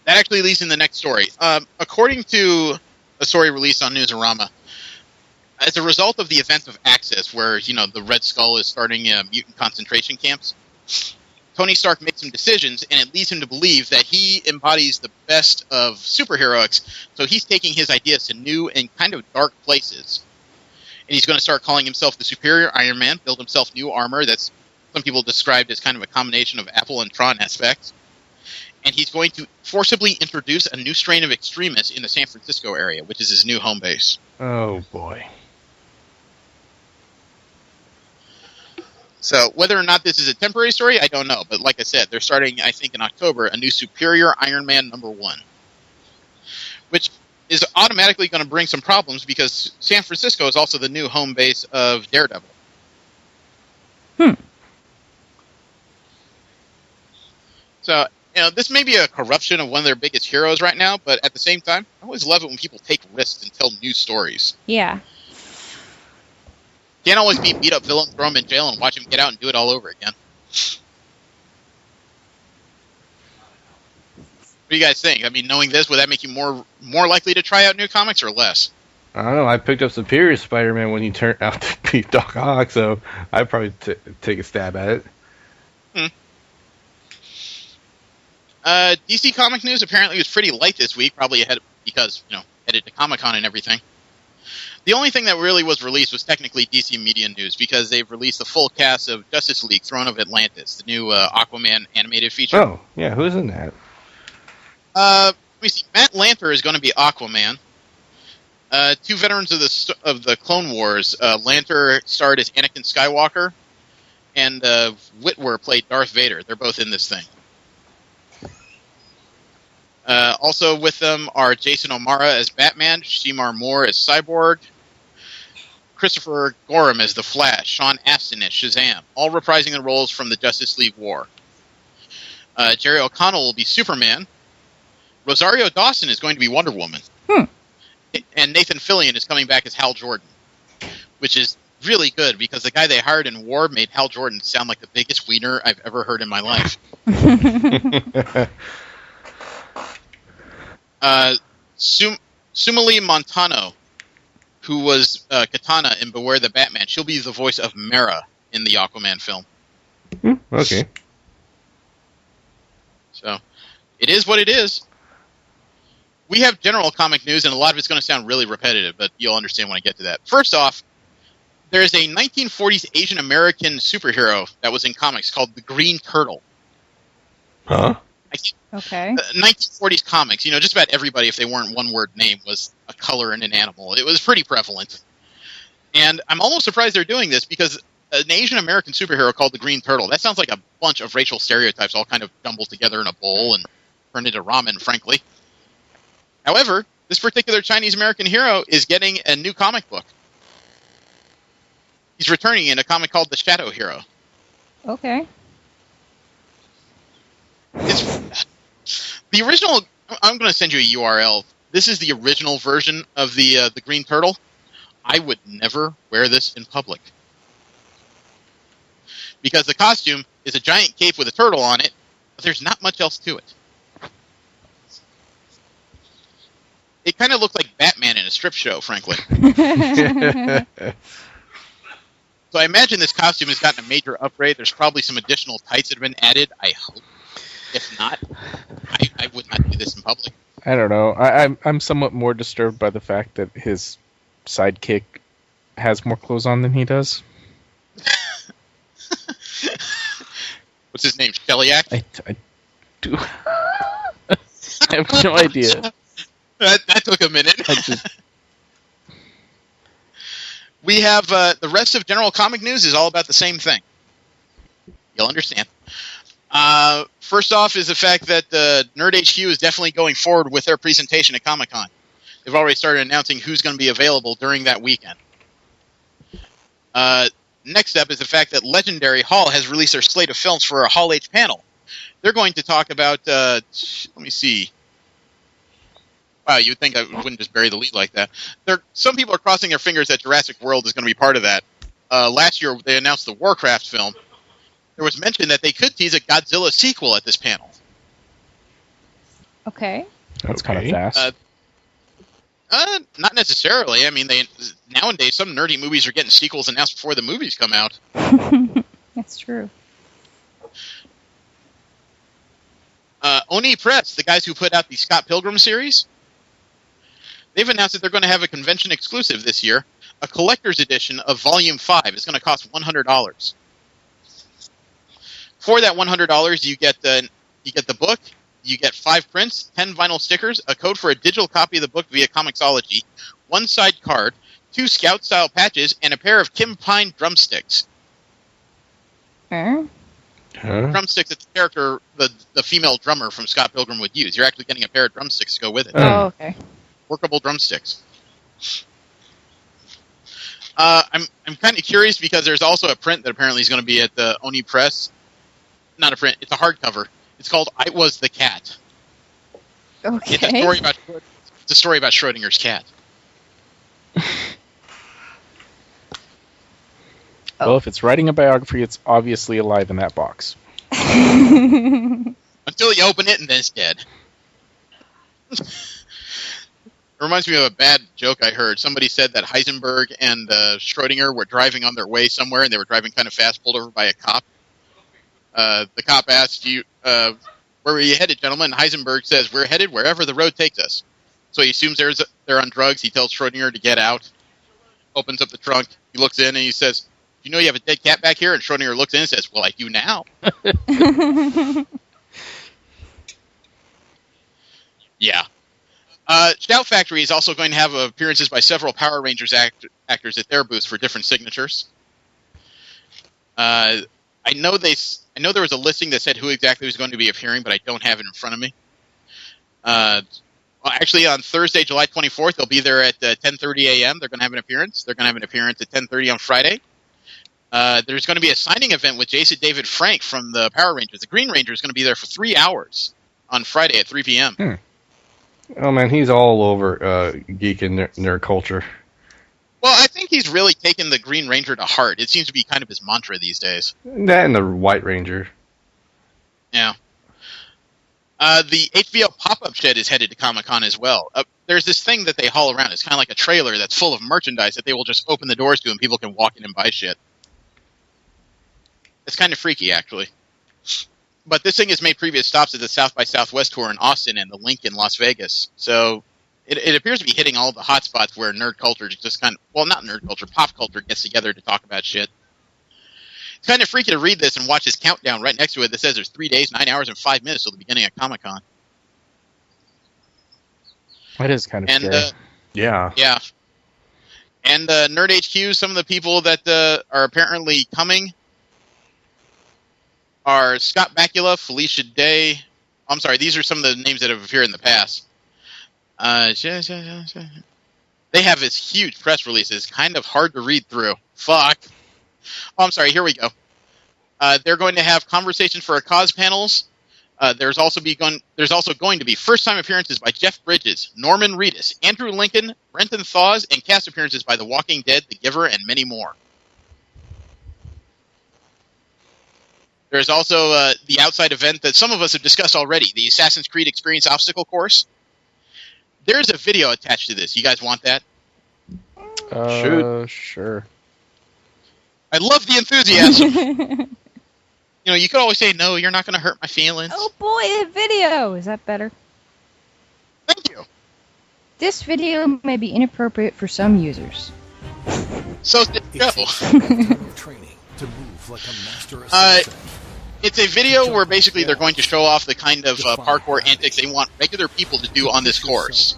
That actually leads in the next story. According to a story released on Newsarama, as a result of the events of Axis, where the Red Skull is starting mutant concentration camps, Tony Stark makes some decisions, and it leads him to believe that he embodies the best of superheroics, so he's taking his ideas to new and kind of dark places. And he's going to start calling himself the Superior Iron Man, build himself new armor that's some people described as kind of a combination of Apple and Tron aspects. And he's going to forcibly introduce a new strain of extremists in the San Francisco area, which is his new home base. Oh, boy. So whether or not this is a temporary story, I don't know. But like I said, they're starting, I think, in October, a new Superior Iron Man #1. Which is automatically going to bring some problems, because San Francisco is also the new home base of Daredevil. So, this may be a corruption of one of their biggest heroes right now, but at the same time, I always love it when people take risks and tell new stories. Yeah. Can't always be beat up villain, throw him in jail, and watch him get out and do it all over again. What do you guys think? I mean, knowing this, would that make you more likely to try out new comics or less? I don't know. I picked up Superior Spider-Man when he turned out to be Doc Ock, so I'd probably take a stab at it. DC comic news apparently was pretty light this week, probably because headed to Comic-Con and everything. The only thing that really was released was technically DC media news, because they've released the full cast of Justice League: Throne of Atlantis, the new Aquaman animated feature. Oh, yeah, who's in that? Let me see. Matt Lanter is going to be Aquaman. Two veterans of the Clone Wars. Lanter starred as Anakin Skywalker, and Witwer played Darth Vader. They're both in this thing. Also with them are Jason O'Mara as Batman, Shemar Moore as Cyborg, Christopher Gorham as The Flash, Sean Astin as Shazam, all reprising the roles from the Justice League War. Jerry O'Connell will be Superman. Rosario Dawson is going to be Wonder Woman. And Nathan Fillion is coming back as Hal Jordan, which is really good, because the guy they hired in War made Hal Jordan sound like the biggest wiener I've ever heard in my life. Sumali Montano, who was Katana in Beware the Batman, she'll be the voice of Mera in the Aquaman film. Okay. So, it is what it is. We have general comic news, and a lot of it's going to sound really repetitive, but you'll understand when I get to that. First off, there is a 1940s Asian American superhero that was in comics called the Green Turtle. Huh? Okay. 1940s comics, just about everybody, if they weren't one-word name, was a color and an animal. It was pretty prevalent. And I'm almost surprised they're doing this, because an Asian American superhero called the Green Turtle, that sounds like a bunch of racial stereotypes all kind of jumbled together in a bowl and turned into ramen, frankly. However, this particular Chinese American hero is getting a new comic book. He's returning in a comic called The Shadow Hero. Okay. The original. I'm going to send you a URL. This is the original version of the Green Turtle. I would never wear this in public, because the costume is a giant cape with a turtle on it, but there's not much else to it. It kind of looked like Batman in a strip show, frankly. So I imagine this costume has gotten a major upgrade. There's probably some additional tights that have been added, I hope. If not, I would not do this in public. I don't know. I'm somewhat more disturbed by the fact that his sidekick has more clothes on than he does. What's his name? Shellyak? I do. I have no idea. That took a minute. We have the rest of general comic news is all about the same thing. You'll understand. First off is the fact that Nerd HQ is definitely going forward with their presentation at Comic-Con. They've already started announcing who's going to be available during that weekend. Next up is the fact that Legendary Hall has released their slate of films for a Hall H panel. They're going to talk about, let me see. Wow, you'd think I wouldn't just bury the lead like that. Some people are crossing their fingers that Jurassic World is going to be part of that. Last year, they announced the Warcraft film. There was mention that they could tease a Godzilla sequel at this panel. Okay. That's kind of fast. Not necessarily. I mean, nowadays, some nerdy movies are getting sequels announced before the movies come out. That's true. Oni Press, the guys who put out the Scott Pilgrim series, they've announced that they're going to have a convention exclusive this year, a collector's edition of Volume 5. It's going to cost $100. For that $100, you get the book, you get 5 prints, 10 vinyl stickers, a code for a digital copy of the book via Comixology, 1 side card, 2 Scout-style patches, and a pair of Kim Pine drumsticks. Drumsticks that the character, the female drummer from Scott Pilgrim would use. You're actually getting a pair of drumsticks to go with it. Oh, okay. Workable drumsticks. I'm kind of curious because there's also a print that apparently is going to be at the Oni Press. Not a print, it's a hardcover. It's called I Was the Cat. Okay. It's a story about Schrodinger's cat. Well, if it's writing a biography, it's obviously alive in that box. Until you open it and then it's dead. reminds me of a bad joke I heard. Somebody said that Heisenberg and Schrodinger were driving on their way somewhere, and they were driving kind of fast, pulled over by a cop. The cop asked, where were you headed, gentlemen? And Heisenberg says, we're headed wherever the road takes us. So he assumes they're on drugs. He tells Schrodinger to get out, opens up the trunk. He looks in, and he says, you know you have a dead cat back here? And Schrodinger looks in and says, well, I do now. Yeah. Shout Factory is also going to have appearances by several Power Rangers actors at their booths for different signatures. I know there was a listing that said who exactly was going to be appearing, but I don't have it in front of me. Well, actually, on Thursday, July 24th, they'll be there at 10:30 a.m. They're going to have an appearance. They're going to have an appearance at 10:30 on Friday. There's going to be a signing event with Jason David Frank from the Power Rangers. The Green Ranger is going to be there for 3 hours on Friday at 3 p.m. Oh man, he's all over geek and nerd culture. Well, I think he's really taken the Green Ranger to heart. It seems to be kind of his mantra these days. That and the White Ranger. Yeah. The HBO pop-up shed is headed to Comic-Con as well. There's this thing that they haul around. It's kind of like a trailer that's full of merchandise that they will just open the doors to and people can walk in and buy shit. It's kind of freaky, actually. But this thing has made previous stops at the South by Southwest tour in Austin and the Link in Las Vegas. So it appears to be hitting all the hot spots where nerd culture just kind of, well, not nerd culture, pop culture gets together to talk about shit. It's kind of freaky to read this and watch this countdown right next to it that says there's 3 days, 9 hours, and 5 minutes till the beginning of Comic-Con. That is kind of scary. Yeah. Yeah. And Nerd HQ, some of the people that are apparently coming are Scott Bakula, Felicia Day. I'm sorry, these are some of the names that have appeared in the past. They have this huge press release. It's kind of hard to read through. Fuck. Oh, I'm sorry, here we go. They're going to have conversations for a cause panels. There's also going to be first-time appearances by Jeff Bridges, Norman Reedus, Andrew Lincoln, Brenton Thaws, and cast appearances by The Walking Dead, The Giver, and many more. There's also the outside event that some of us have discussed already, the Assassin's Creed Experience Obstacle Course. There's a video attached to this. You guys want that? Sure. I love the enthusiasm. You could always say, no, you're not going to hurt my feelings. Oh boy, a video! Is that better? Thank you. This video may be inappropriate for some users. So did training to move like a master assassin. It's a video where basically they're going to show off the kind of parkour antics they want regular people to do on this course.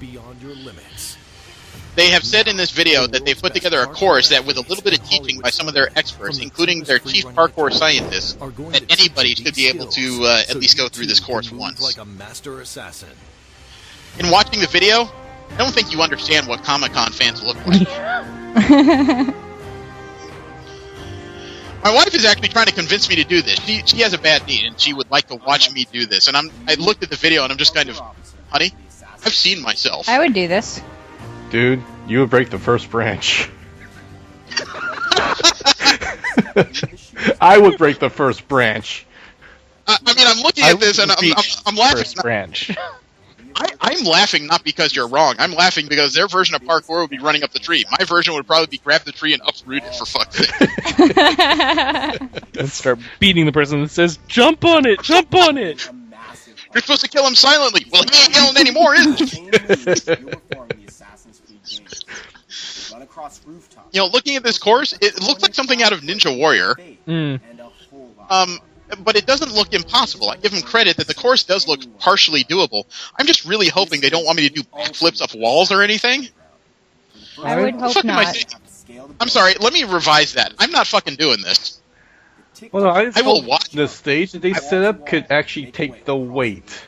They have said in this video that they've put together a course that, with a little bit of teaching by some of their experts, including their chief parkour scientist, that anybody should be able to at least go through this course once. In watching the video, I don't think you understand what Comic-Con fans look like. My wife is actually trying to convince me to do this. She has a bad knee, and she would like to watch me do this. And I looked at the video, and I'm just kind of, honey, I've seen myself. I would do this. Dude, you would break the first branch. I would break the first branch. I mean, I'm looking at this, and I'm laughing. First branch. I'm laughing not because you're wrong. I'm laughing because their version of parkour would be running up the tree. My version would probably be grab the tree and uproot it, for fuck's sake. And start beating the person that says, jump on it, jump on it! You're supposed to kill him silently. Well, he ain't yelling anymore, is he? Looking at this course, it looks like something out of Ninja Warrior. But it doesn't look impossible. I give them credit that the course does look partially doable. I'm just really hoping they don't want me to do backflips off walls or anything. I would hope not. I'm sorry, let me revise that. I'm not fucking doing this. Well, no, I will watch the stage that they set up could actually take the weight.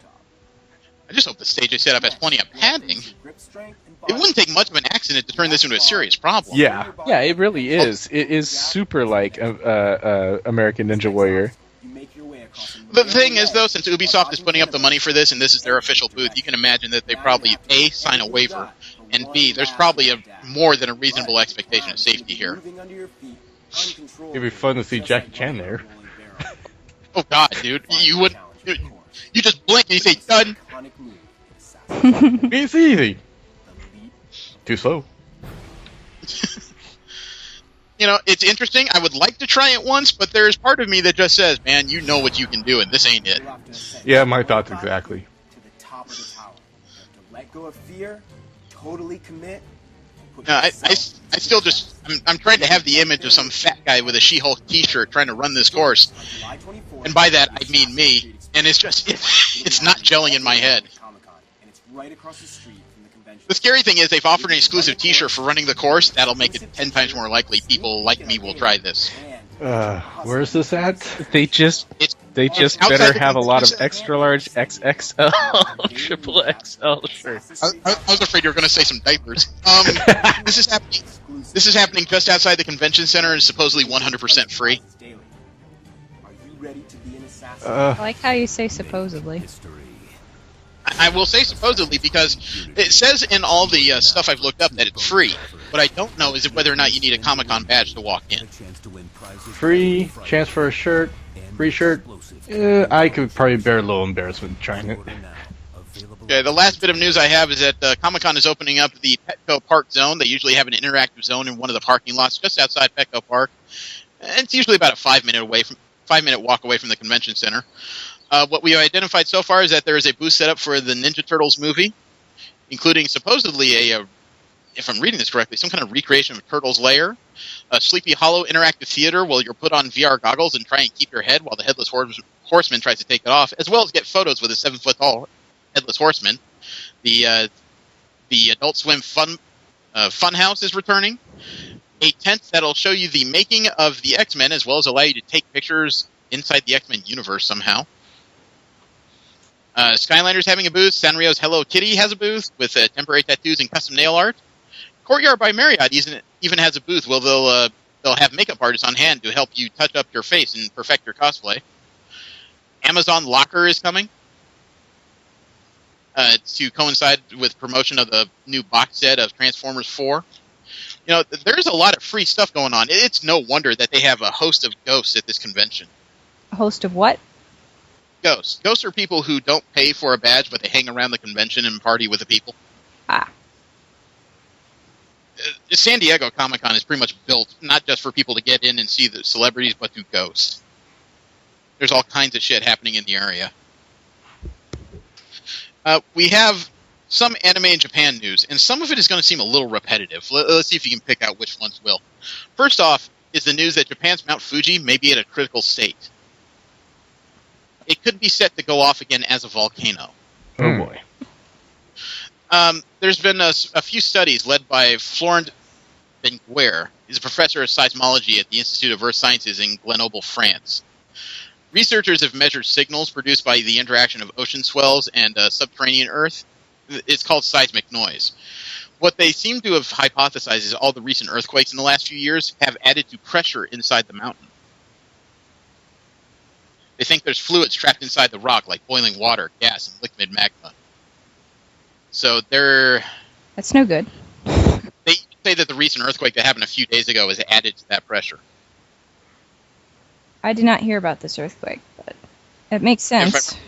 I just hope the stage they set up has plenty of padding. It wouldn't take much of an accident to turn this into a serious problem. Yeah. Yeah, it really is. It is super like American Ninja Warrior. The thing is, though, since Ubisoft is putting up the money for this, and this is their official booth, you can imagine that they probably, A, sign a waiver, and B, there's probably more than a reasonable expectation of safety here. It'd be fun to see Jackie Chan there. Oh, God, dude. You just blink and you say, done. It's easy. Too slow. You know, it's interesting. I would like to try it once, but there's part of me that just says, man, you know what you can do, and this ain't it. Yeah, my thoughts exactly. To the top of the tower. You have to let go of fear, totally commit. I still just, I'm trying to have the image of some fat guy with a She-Hulk t-shirt trying to run this course. And by that, I mean me. And it's just, it's not gelling in my head. The scary thing is they've offered an exclusive t-shirt for running the course. That'll make it 10 times more likely people like me will try this. Where's this at? They just better have a lot of extra large XXL, triple XL shirts. I was afraid you were going to say some diapers. This is happening just outside the convention center and is supposedly 100% free. I like how you say supposedly. I will say supposedly because it says in all the stuff I've looked up that it's free. What I don't know is whether or not you need a Comic-Con badge to walk in. Free, chance for a shirt, free shirt. I could probably bear a little embarrassment trying it. Okay, the last bit of news I have is that Comic-Con is opening up the Petco Park Zone. They usually have an interactive zone in one of the parking lots just outside Petco Park. And it's usually about a 5-minute walk away from the convention center. What we have identified so far is that there is a booth set up for the Ninja Turtles movie, including supposedly if I'm reading this correctly, some kind of recreation of Turtles' Lair, a Sleepy Hollow interactive theater where you'll put on VR goggles and try and keep your head while the Headless Horseman tries to take it off, as well as get photos with a 7-foot-tall Headless Horseman. The Adult Swim Funhouse is returning. A tent that'll show you the making of the X-Men, as well as allow you to take pictures inside the X-Men universe somehow. Skyliner's having a booth. Sanrio's Hello Kitty has a booth with temporary tattoos and custom nail art. Courtyard by Marriott even has a booth where they'll have makeup artists on hand to help you touch up your face and perfect your cosplay. Amazon Locker is coming to coincide with promotion of the new box set of Transformers 4. You know, there's a lot of free stuff going on. It's no wonder that they have a host of ghosts at this convention. A host of what? Ghosts. Ghosts are people who don't pay for a badge, but they hang around the convention and party with the people. Ah. San Diego Comic-Con is pretty much built not just for people to get in and see the celebrities, but to ghosts. There's all kinds of shit happening in the area. We have some anime in Japan news, and some of it is going to seem a little repetitive. Let's see if you can pick out which ones will. First off is the news that Japan's Mount Fuji may be at a critical state. It could be set to go off again as a volcano. Oh boy. There's been a few studies led by Florent Benguer. He's a professor of seismology at the Institute of Earth Sciences in Grenoble, France. Researchers have measured signals produced by the interaction of ocean swells and subterranean Earth. It's called seismic noise. What they seem to have hypothesized is all the recent earthquakes in the last few years have added to pressure inside the mountain. They think there's fluids trapped inside the rock, like boiling water, gas, and liquid magma. So That's no good. They say that the recent earthquake that happened a few days ago has added to that pressure. I did not hear about this earthquake, but it makes sense.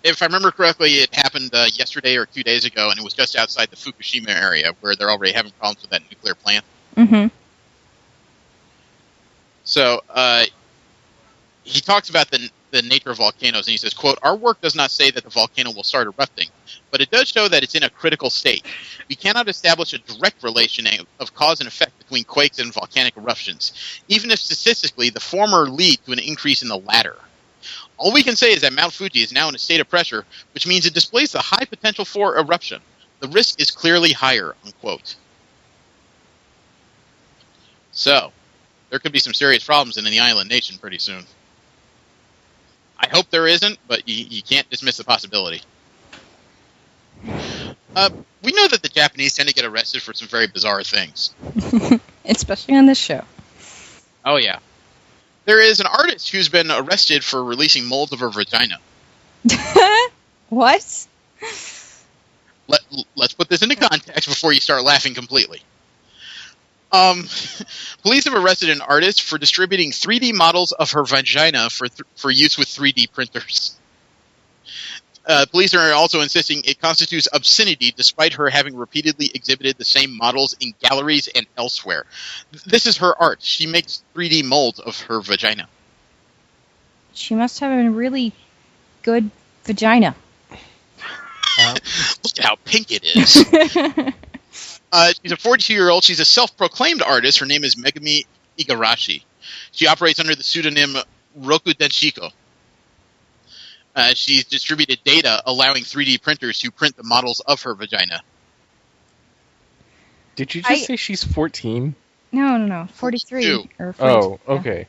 If I remember correctly, it happened yesterday or 2 days ago, and it was just outside the Fukushima area, where they're already having problems with that nuclear plant. Mm-hmm. So, he talks about the nature of volcanoes, and he says, quote, "Our work does not say that the volcano will start erupting, but it does show that it's in a critical state. We cannot establish a direct relation of cause and effect between quakes and volcanic eruptions, even if statistically the former lead to an increase in the latter. All we can say is that Mount Fuji is now in a state of pressure, which means it displays the high potential for eruption. The risk is clearly higher," unquote. So, there could be some serious problems in the island nation pretty soon. I hope there isn't, but you can't dismiss the possibility. We know that the Japanese tend to get arrested for some very bizarre things. Especially on this show. Oh, yeah. There is an artist who's been arrested for releasing molds of her vagina. What? Let's put this into context before you start laughing completely. Police have arrested an artist for distributing 3D models of her vagina for use with 3D printers. Police are also insisting it constitutes obscenity despite her having repeatedly exhibited the same models in galleries and elsewhere. This is her art. She makes 3D molds of her vagina. She must have a really good vagina. Look at how pink it is. She's a 42-year-old. She's a self-proclaimed artist. Her name is Megami Igarashi. She operates under the pseudonym Roku Denshiko. She's distributed data allowing 3D printers to print the models of her vagina. Did you just say she's 14? No. 43. Or 42. Oh, okay.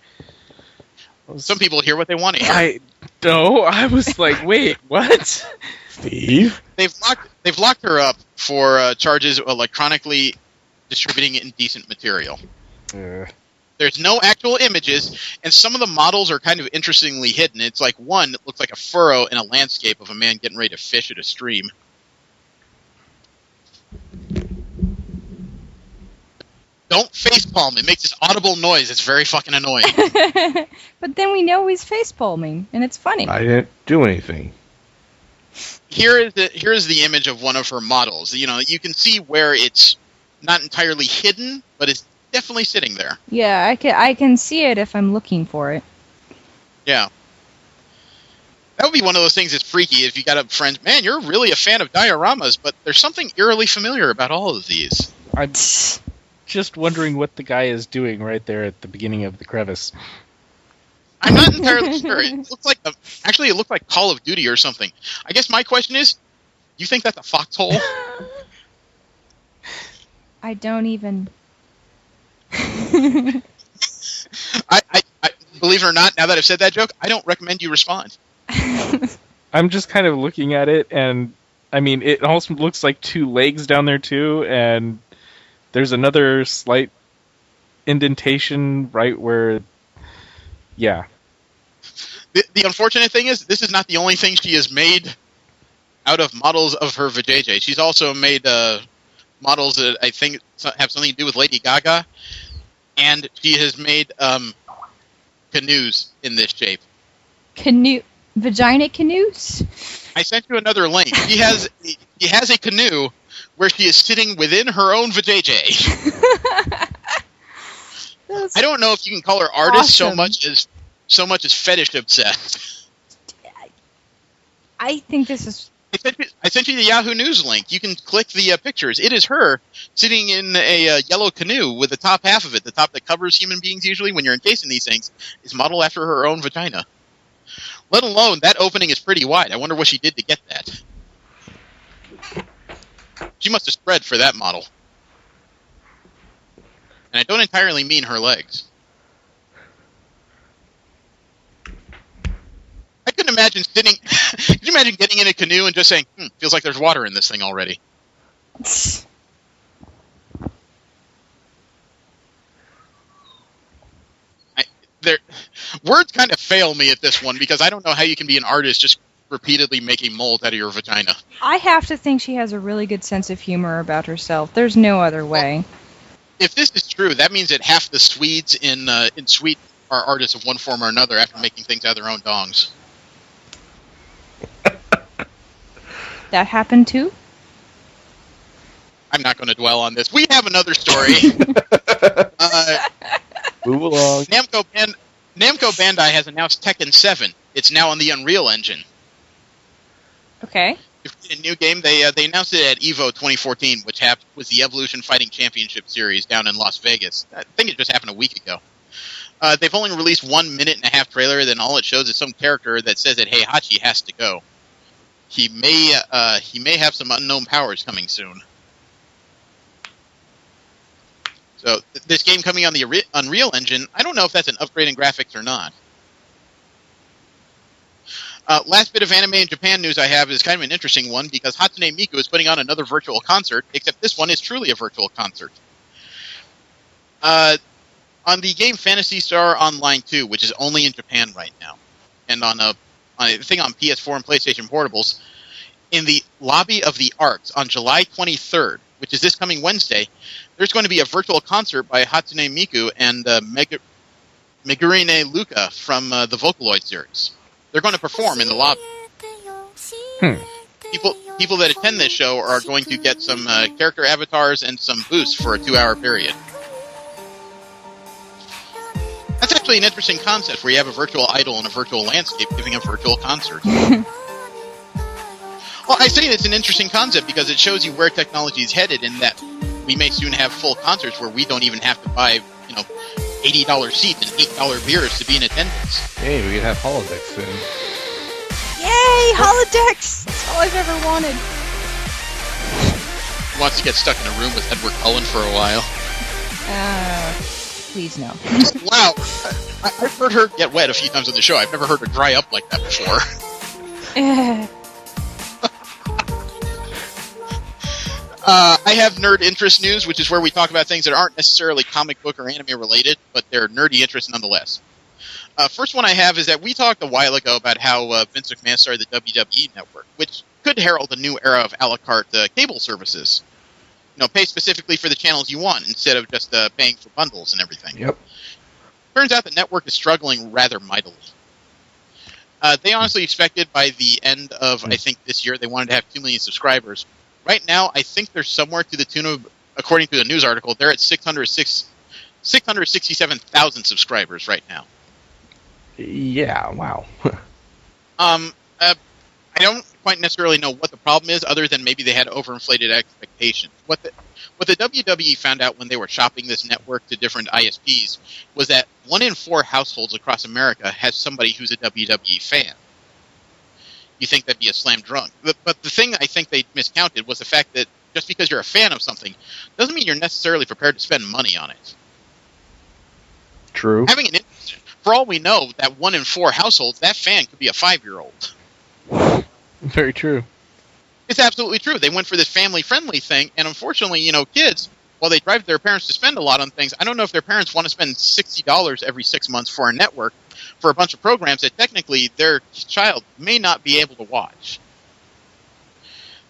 Some people hear what they want to hear. I was like, wait, what? Steve? They've locked her up for charges of electronically distributing indecent material. There's no actual images, and some of the models are kind of interestingly hidden. It's like one that looks like a furrow in a landscape of a man getting ready to fish at a stream. Don't facepalm. It makes this audible noise. It's very fucking annoying. But then we know he's facepalming, and it's funny. I didn't do anything. Here is the image of one of her models. You know, you can see where it's not entirely hidden, but it's definitely sitting there. Yeah, I can see it if I'm looking for it. Yeah. That would be one of those things that's freaky if you got a friend, man, you're really a fan of dioramas, but there's something eerily familiar about all of these. I'm just wondering what the guy is doing right there at the beginning of the crevice. I'm not entirely sure. It looks like actually it looked like Call of Duty or something. I guess my question is, you think that's a foxhole? I don't even... I believe it or not, now that I've said that joke, I don't recommend you respond. I'm just kind of looking at it, and I mean, it also looks like two legs down there too, and there's another slight indentation right where, yeah. The unfortunate thing is, this is not the only thing she has made out of models of her vajayjay. She's also made models that I think have something to do with Lady Gaga, and she has made canoes in this shape. Vagina canoes? I sent you another link. She has a canoe where she is sitting within her own vajayjay. I don't know if you can call her artist so much as fetish obsessed. I think this is... I sent you the Yahoo News link. You can click the pictures. It is her sitting in a yellow canoe with the top half of it, the top that covers human beings usually when you're encased in these things, is modeled after her own vagina. Let alone, that opening is pretty wide. I wonder what she did to get that. She must have spread for that model. And I don't entirely mean her legs. I couldn't imagine sitting... Could you imagine getting in a canoe and just saying, feels like there's water in this thing already? Words kind of fail me at this one, because I don't know how you can be an artist just repeatedly making molds out of your vagina. I have to think she has a really good sense of humor about herself. There's no other way. Well, if this is true, that means that half the Swedes in Sweden are artists of one form or another after making things out of their own dongs. That happened too? I'm not going to dwell on this. We have another story. Move along. Namco Bandai has announced Tekken 7. It's now on the Unreal Engine. Okay. A new game. They announced it at EVO 2014, which was the Evolution Fighting Championship Series down in Las Vegas. I think it just happened a week ago. They've only released 1 minute and a half trailer. Then all it shows is some character that says that Heihachi has to go. He may have some unknown powers coming soon. So this game coming on the Unreal Engine, I don't know if that's an upgrade in graphics or not. Last bit of anime in Japan news I have is kind of an interesting one, because Hatsune Miku is putting on another virtual concert, except this one is truly a virtual concert. On the game Phantasy Star Online 2, which is only in Japan right now, and on a thing on PS4 and PlayStation Portables, in the Lobby of the Arts on July 23rd, which is this coming Wednesday, there's going to be a virtual concert by Hatsune Miku and Megurine Luka from the Vocaloid series. They're going to perform in the lobby. People that attend this show are going to get some character avatars and some boosts for a 2-hour period. That's actually an interesting concept where you have a virtual idol in a virtual landscape giving a virtual concert. Well, I say it's an interesting concept because it shows you where technology is headed, and that we may soon have full concerts where we don't even have to buy, $80 seats and $8 beers to be in attendance. Hey, we could have holodecks soon. Yay, holodecks! That's all I've ever wanted. He wants to get stuck in a room with Edward Cullen for a while. Please no. Wow, I've heard her get wet a few times on the show. I've never heard her dry up like that before. I have nerd interest news, which is where we talk about things that aren't necessarily comic book or anime related, but they're nerdy interests nonetheless. First one I have is that we talked a while ago about how Vince McMahon started the WWE Network, which could herald a new era of a la carte cable services. Pay specifically for the channels you want instead of just paying for bundles and everything. Yep. Turns out the network is struggling rather mightily. They honestly expected by the end of, I think, this year, they wanted to have 2 million subscribers. Right now, I think they're somewhere to the tune of, according to the news article, they're at 667,000 subscribers right now. Yeah, wow. I don't quite necessarily know what the problem is, other than maybe they had overinflated expectations. What the WWE found out when they were shopping this network to different ISPs was that 1 in 4 households across America has somebody who's a WWE fan. You think that'd be a slam dunk. But the thing I think they miscounted was the fact that just because you're a fan of something doesn't mean you're necessarily prepared to spend money on it. True. Having for all we know, that 1 in 4 households, that fan could be a 5-year-old. Very true. It's absolutely true. They went for this family-friendly thing, and unfortunately, kids, while they drive their parents to spend a lot on things, I don't know if their parents want to spend $60 every 6 months for a network for a bunch of programs that technically their child may not be able to watch.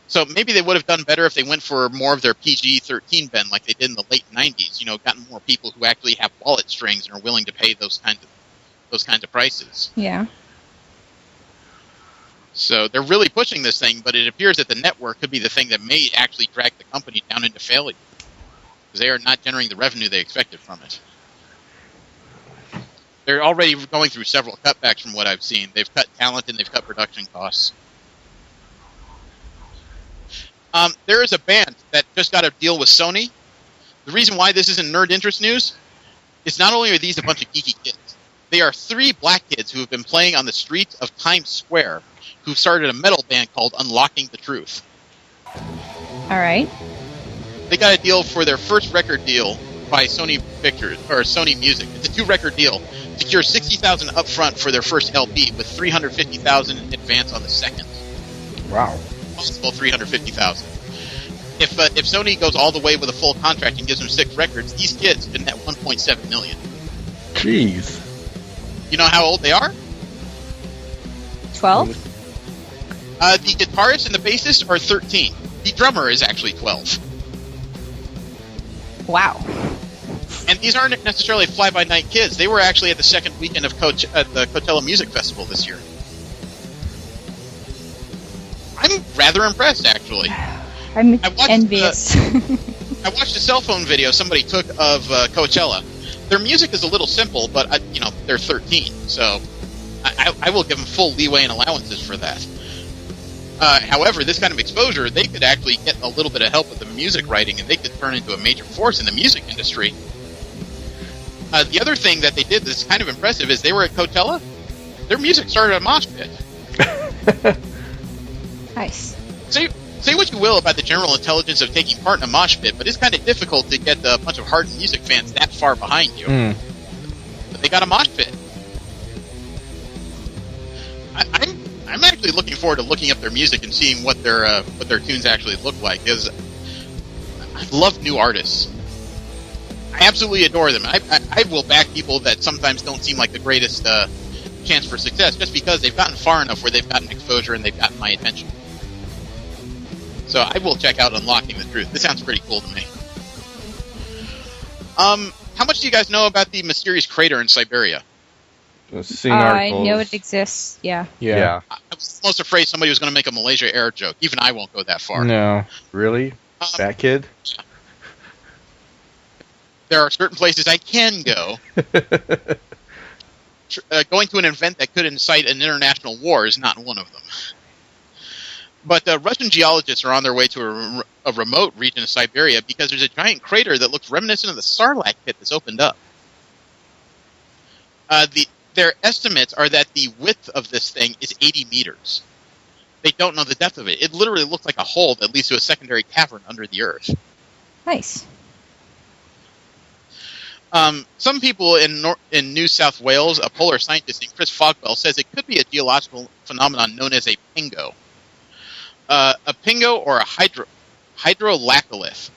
So maybe they would have done better if they went for more of their PG-13 bend like they did in the late 90s, gotten more people who actually have wallet strings and are willing to pay those kinds of prices. Yeah. So they're really pushing this thing, but it appears that the network could be the thing that may actually drag the company down into failure, because they are not generating the revenue they expected from it. They're already going through several cutbacks from what I've seen. They've cut talent and they've cut production costs. There is a band that just got a deal with Sony. The reason why this isn't nerd interest news is not only are these a bunch of geeky kids, they are 3 black kids who have been playing on the streets of Times Square who started a metal band called Unlocking the Truth. All right. They got a deal for their first record deal by Sony Pictures or Sony Music. It's a 2-record deal. Secure $60,000 up front for their first LP with $350,000 in advance on the second. Wow. Possible $350,000. If Sony goes all the way with a full contract and gives them 6 records, these kids could net $1.7 million. Jeez. You know how old they are? 12? The guitarist and the bassist are 13. The drummer is actually 12. Wow. And these aren't necessarily fly-by-night kids. They were actually at the second weekend of the Coachella Music Festival this year. I'm rather impressed, actually. I'm envious. I watched a cell phone video somebody took of Coachella. Their music is a little simple, but they're 13, so I will give them full leeway and allowances for that. However, this kind of exposure, they could actually get a little bit of help with the music writing, and they could turn into a major force in the music industry. The other thing that they did that's kind of impressive is they were at Coachella. Their music started a mosh pit. Nice. Say what you will about the general intelligence of taking part in a mosh pit, but it's kind of difficult to get a bunch of hardened music fans that far behind you. But they got a mosh pit. I'm actually looking forward to looking up their music and seeing what their tunes actually look like, because I love new artists. I absolutely adore them. I will back people that sometimes don't seem like the greatest chance for success just because they've gotten far enough where they've gotten exposure and they've gotten my attention. So I will check out Unlocking the Truth. This sounds pretty cool to me. How much do you guys know about the mysterious crater in Siberia? Seeing I articles. know it exists. Yeah. Yeah. I was most afraid somebody was going to make a Malaysia Air joke. Even I won't go that far. No. Really? Fat kid? There are certain places I can go. Going to an event that could incite an international war is not one of them. But Russian geologists are on their way to a remote region of Siberia because there's a giant crater that looks reminiscent of the Sarlacc pit that's opened up. Their estimates are that the width of this thing is 80 meters. They don't know the depth of it. It literally looks like a hole that leads to a secondary cavern under the earth. Nice. Some people in New South Wales, a polar scientist named Chris Fogwell, says it could be a geological phenomenon known as a pingo. A pingo or a hydrolaccolith.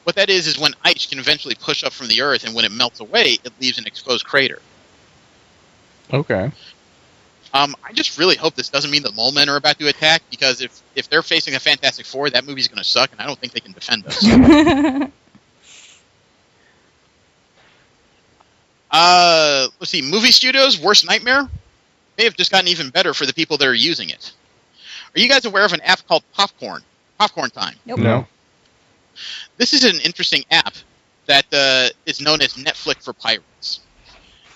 What that is when ice can eventually push up from the earth, and when it melts away, it leaves an exposed crater. Okay. I just really hope this doesn't mean the Mole Men are about to attack, because if they're facing a Fantastic Four, that movie's going to suck, and I don't think they can defend us. Let's see. Movie studios' worst nightmare may have just gotten even better for the people that are using it. Are you guys aware of an app called Popcorn? Popcorn Time. Nope. No. This is an interesting app that is known as Netflix for Pirates.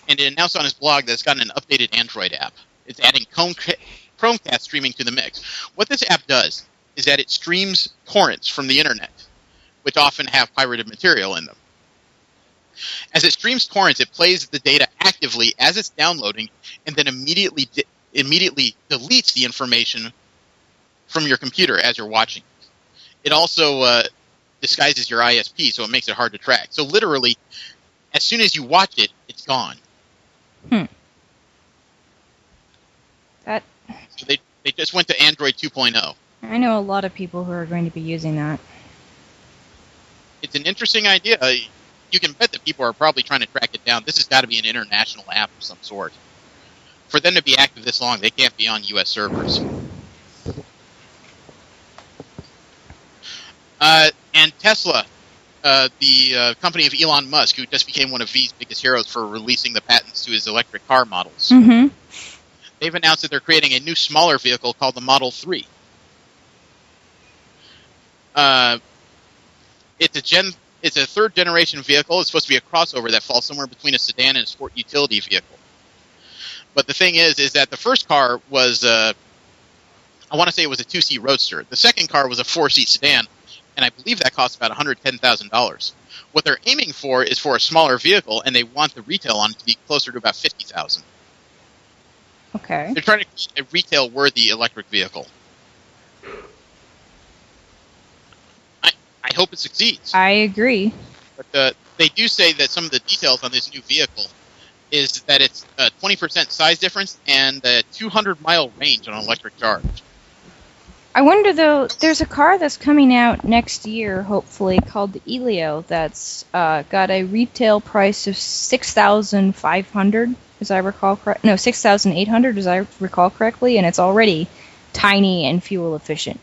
And it announced on his blog that it's got an updated Android app. It's adding Chromecast streaming to the mix. What this app does is that it streams torrents from the internet, which often have pirated material in them. As it streams torrents, it plays the data actively as it's downloading, and then immediately deletes the information from your computer as you're watching it. It also disguises your ISP, so it makes it hard to track. So literally, as soon as you watch it, it's gone. So they just went to Android 2.0. I know a lot of people who are going to be using that. It's an interesting idea. You can bet that people are probably trying to track it down. This has got to be an international app of some sort. For them to be active this long, they can't be on U.S. servers. And Tesla, the company of Elon Musk, who just became one of V's biggest heroes for releasing the patents to his electric car models. Mm-hmm. They've announced that they're creating a new, smaller vehicle called the Model 3. It's a third-generation vehicle. It's supposed to be a crossover that falls somewhere between a sedan and a sport utility vehicle. But the thing is that the first car was, I want to say it was a 2-seat roadster. The second car was a 4-seat sedan, and I believe that cost about $110,000. What they're aiming for is for a smaller vehicle, and they want the retail on it to be closer to about $50,000. Okay. They're trying to create a retail-worthy electric vehicle. I hope it succeeds. I agree. But they do say that some of the details on this new vehicle is that it's a 20% size difference and a 200-mile range on an electric charge. I wonder, though, there's a car that's coming out next year, hopefully, called the Elio that's got a retail price of $6,500, as I recall correctly. No, $6,800, as I recall correctly, and it's already tiny and fuel efficient.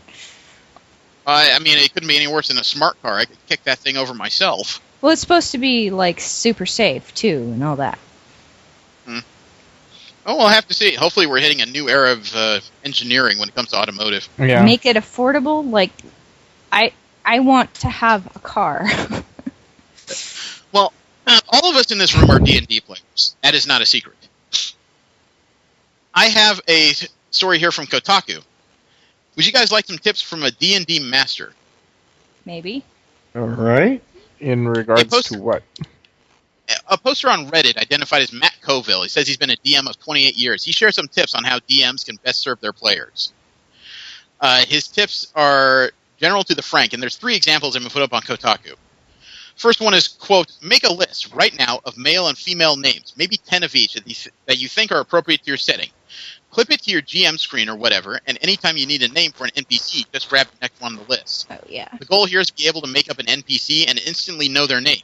I mean, it couldn't be any worse than a smart car. I could kick that thing over myself. Well, it's supposed to be, like, super safe, too, and all that. Oh, we'll have to see. Hopefully we're hitting a new era of engineering when it comes to automotive. Yeah. Make it affordable. Like, I want to have a car. Well, all of us in this room are D&D players. That is not a secret. I have a story here from Kotaku. Would you guys like some tips from a D&D master? Maybe. All right. In regards to what? A poster on Reddit identified as Matt Coville. He says he's been a DM of 28 years. He shares some tips on how DMs can best serve their players. His tips are general to the frank, and there's 3 examples I'm going to put up on Kotaku. First one is, quote, make a list right now of male and female names, maybe 10 of each that you think are appropriate to your setting. Clip it to your GM screen or whatever, and anytime you need a name for an NPC, just grab the next one on the list. Oh, yeah. The goal here is to be able to make up an NPC and instantly know their name.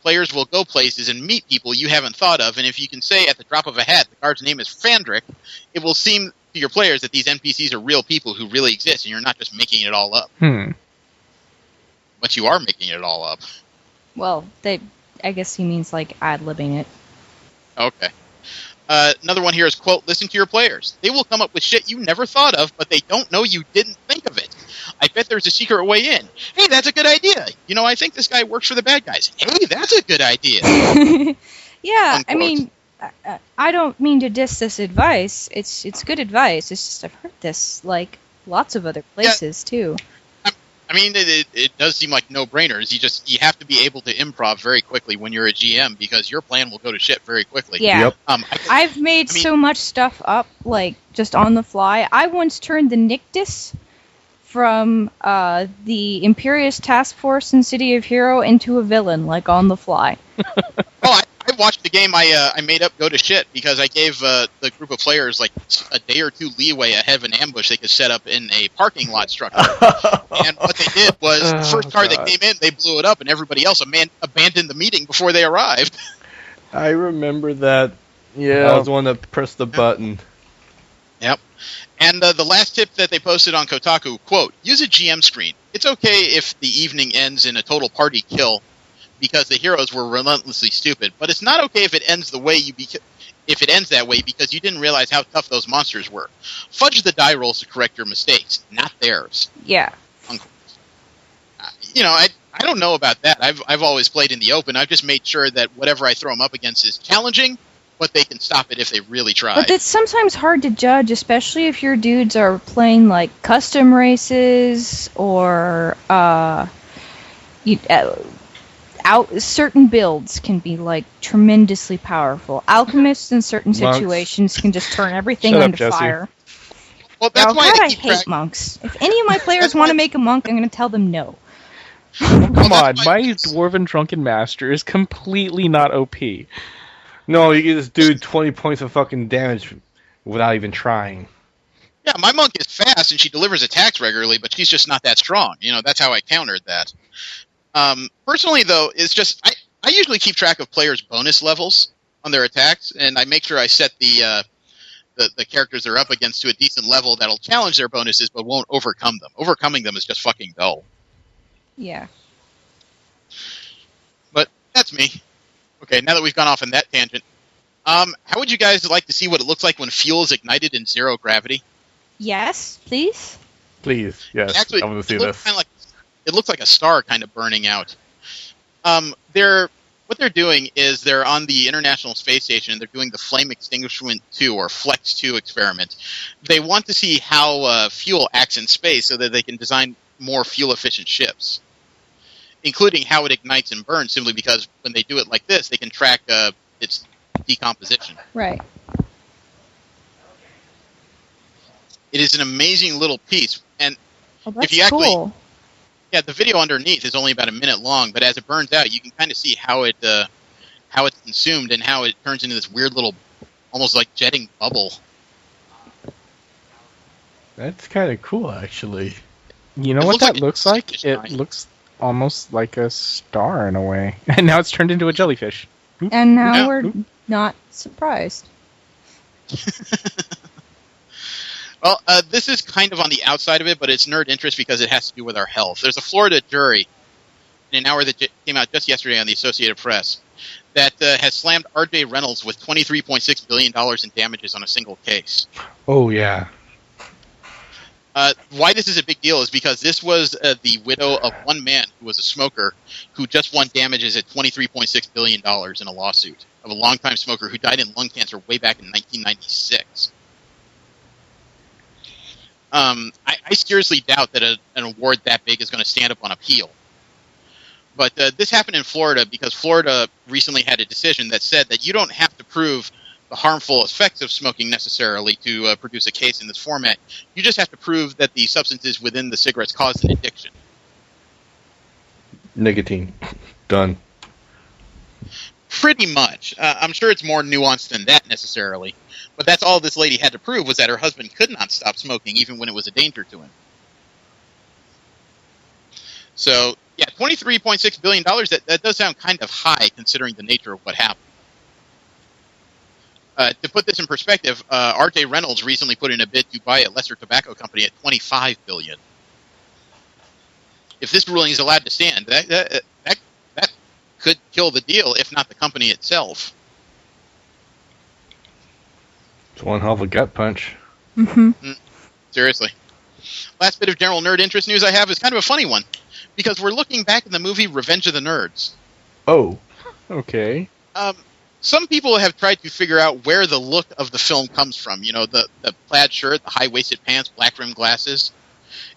Players will go places and meet people you haven't thought of, and if you can say at the drop of a hat the guard's name is Fandrick, it will seem to your players that these NPCs are real people who really exist, and you're not just making it all up. But you are making it all up. Well, I guess he means, like, ad-libbing it. Okay. Another one here is, quote, listen to your players. They will come up with shit you never thought of, but they don't know you didn't think of it. I bet there's a secret way in. Hey, that's a good idea. You know, I think this guy works for the bad guys. Hey, that's a good idea. Yeah, Unquote. I mean, I don't mean to diss this advice. It's good advice. It's just I've heard this, like, lots of other places, too. I mean, it does seem like no-brainers. You have to be able to improv very quickly when you're a GM because your plan will go to shit very quickly. Yeah. Yep. I've made so much stuff up, like, just on the fly. I once turned the Nictus from the Imperious Task Force in City of Hero into a villain, like, on the fly. I watched the game I made up go to shit because I gave the group of players like a day or two leeway ahead of an ambush they could set up in a parking lot structure. And what they did was the first car that came in, they blew it up, and everybody else abandoned the meeting before they arrived. I remember that. Yeah. I was the one that pressed the button. Yep. And the last tip that they posted on Kotaku, quote, use a GM screen. It's okay if the evening ends in a total party kill because the heroes were relentlessly stupid, but it's not okay if it ends that way because you didn't realize how tough those monsters were. Fudge the die rolls to correct your mistakes, not theirs. Yeah. You know, I don't know about that. I've always played in the open. I've just made sure that whatever I throw them up against is challenging, but they can stop it if they really try. But it's sometimes hard to judge, especially if your dudes are playing, like, custom races or certain builds can be, like, tremendously powerful. Alchemists in certain situations can just turn everything into fire. Well, that's why I hate monks. If any of my players want to make a monk, I'm going to tell them no. Come on, my Dwarven Drunken Master is completely not OP. No, you can just do 20 points of fucking damage without even trying. Yeah, my monk is fast and she delivers attacks regularly, but she's just not that strong. You know, that's how I countered that. Personally, though, it's just I usually keep track of players' bonus levels on their attacks, and I make sure I set the characters they're up against to a decent level that'll challenge their bonuses but won't overcome them. Overcoming them is just fucking dull. Yeah. But that's me. Okay, now that we've gone off on that tangent, how would you guys like to see what it looks like when fuel is ignited in zero gravity? Yes, please. Please, yes. Actually, I want to see this. It looks like a star kind of burning out. What they're doing is they're on the International Space Station and they're doing the Flame Extinguishment 2 or Flex 2 experiment. They want to see how fuel acts in space so that they can design more fuel-efficient ships, including how it ignites and burns, simply because when they do it like this, they can track its decomposition. Right. It is an amazing little piece. And that's if you actually... cool. Yeah, the video underneath is only about a minute long, but as it burns out, you can kind of see how it's consumed and how it turns into this weird little, almost like jetting bubble. That's kind of cool, actually. You know what that looks like? It looks almost like a star in a way. And now it's turned into a jellyfish. Oop. And now we're not surprised. Well, this is kind of on the outside of it, but it's nerd interest because it has to do with our health. There's a Florida jury in an hour that came out just yesterday on the Associated Press that has slammed R.J. Reynolds with $23.6 billion in damages on a single case. Oh, yeah. Why this is a big deal is because this was the widow of one man who was a smoker who just won damages at $23.6 billion in a lawsuit of a longtime smoker who died in lung cancer way back in 1996. I seriously doubt that an award that big is going to stand up on appeal. But this happened in Florida because Florida recently had a decision that said that you don't have to prove the harmful effects of smoking necessarily to produce a case in this format. You just have to prove that the substances within the cigarettes cause an addiction. Nicotine. Done. Pretty much. I'm sure it's more nuanced than that necessarily. But that's all this lady had to prove was that her husband could not stop smoking even when it was a danger to him. So, yeah, $23.6 billion, that does sound kind of high considering the nature of what happened. To put this in perspective, R.J. Reynolds recently put in a bid to buy a lesser tobacco company at $25 billion. If this ruling is allowed to stand, that could kill the deal, if not the company itself. It's one hell of a gut punch. Seriously. Last bit of general nerd interest news I have is kind of a funny one, because we're looking back in the movie Revenge of the Nerds. Oh. Okay. Some people have tried to figure out where the look of the film comes from. You know, the plaid shirt, the high-waisted pants, black-rimmed glasses.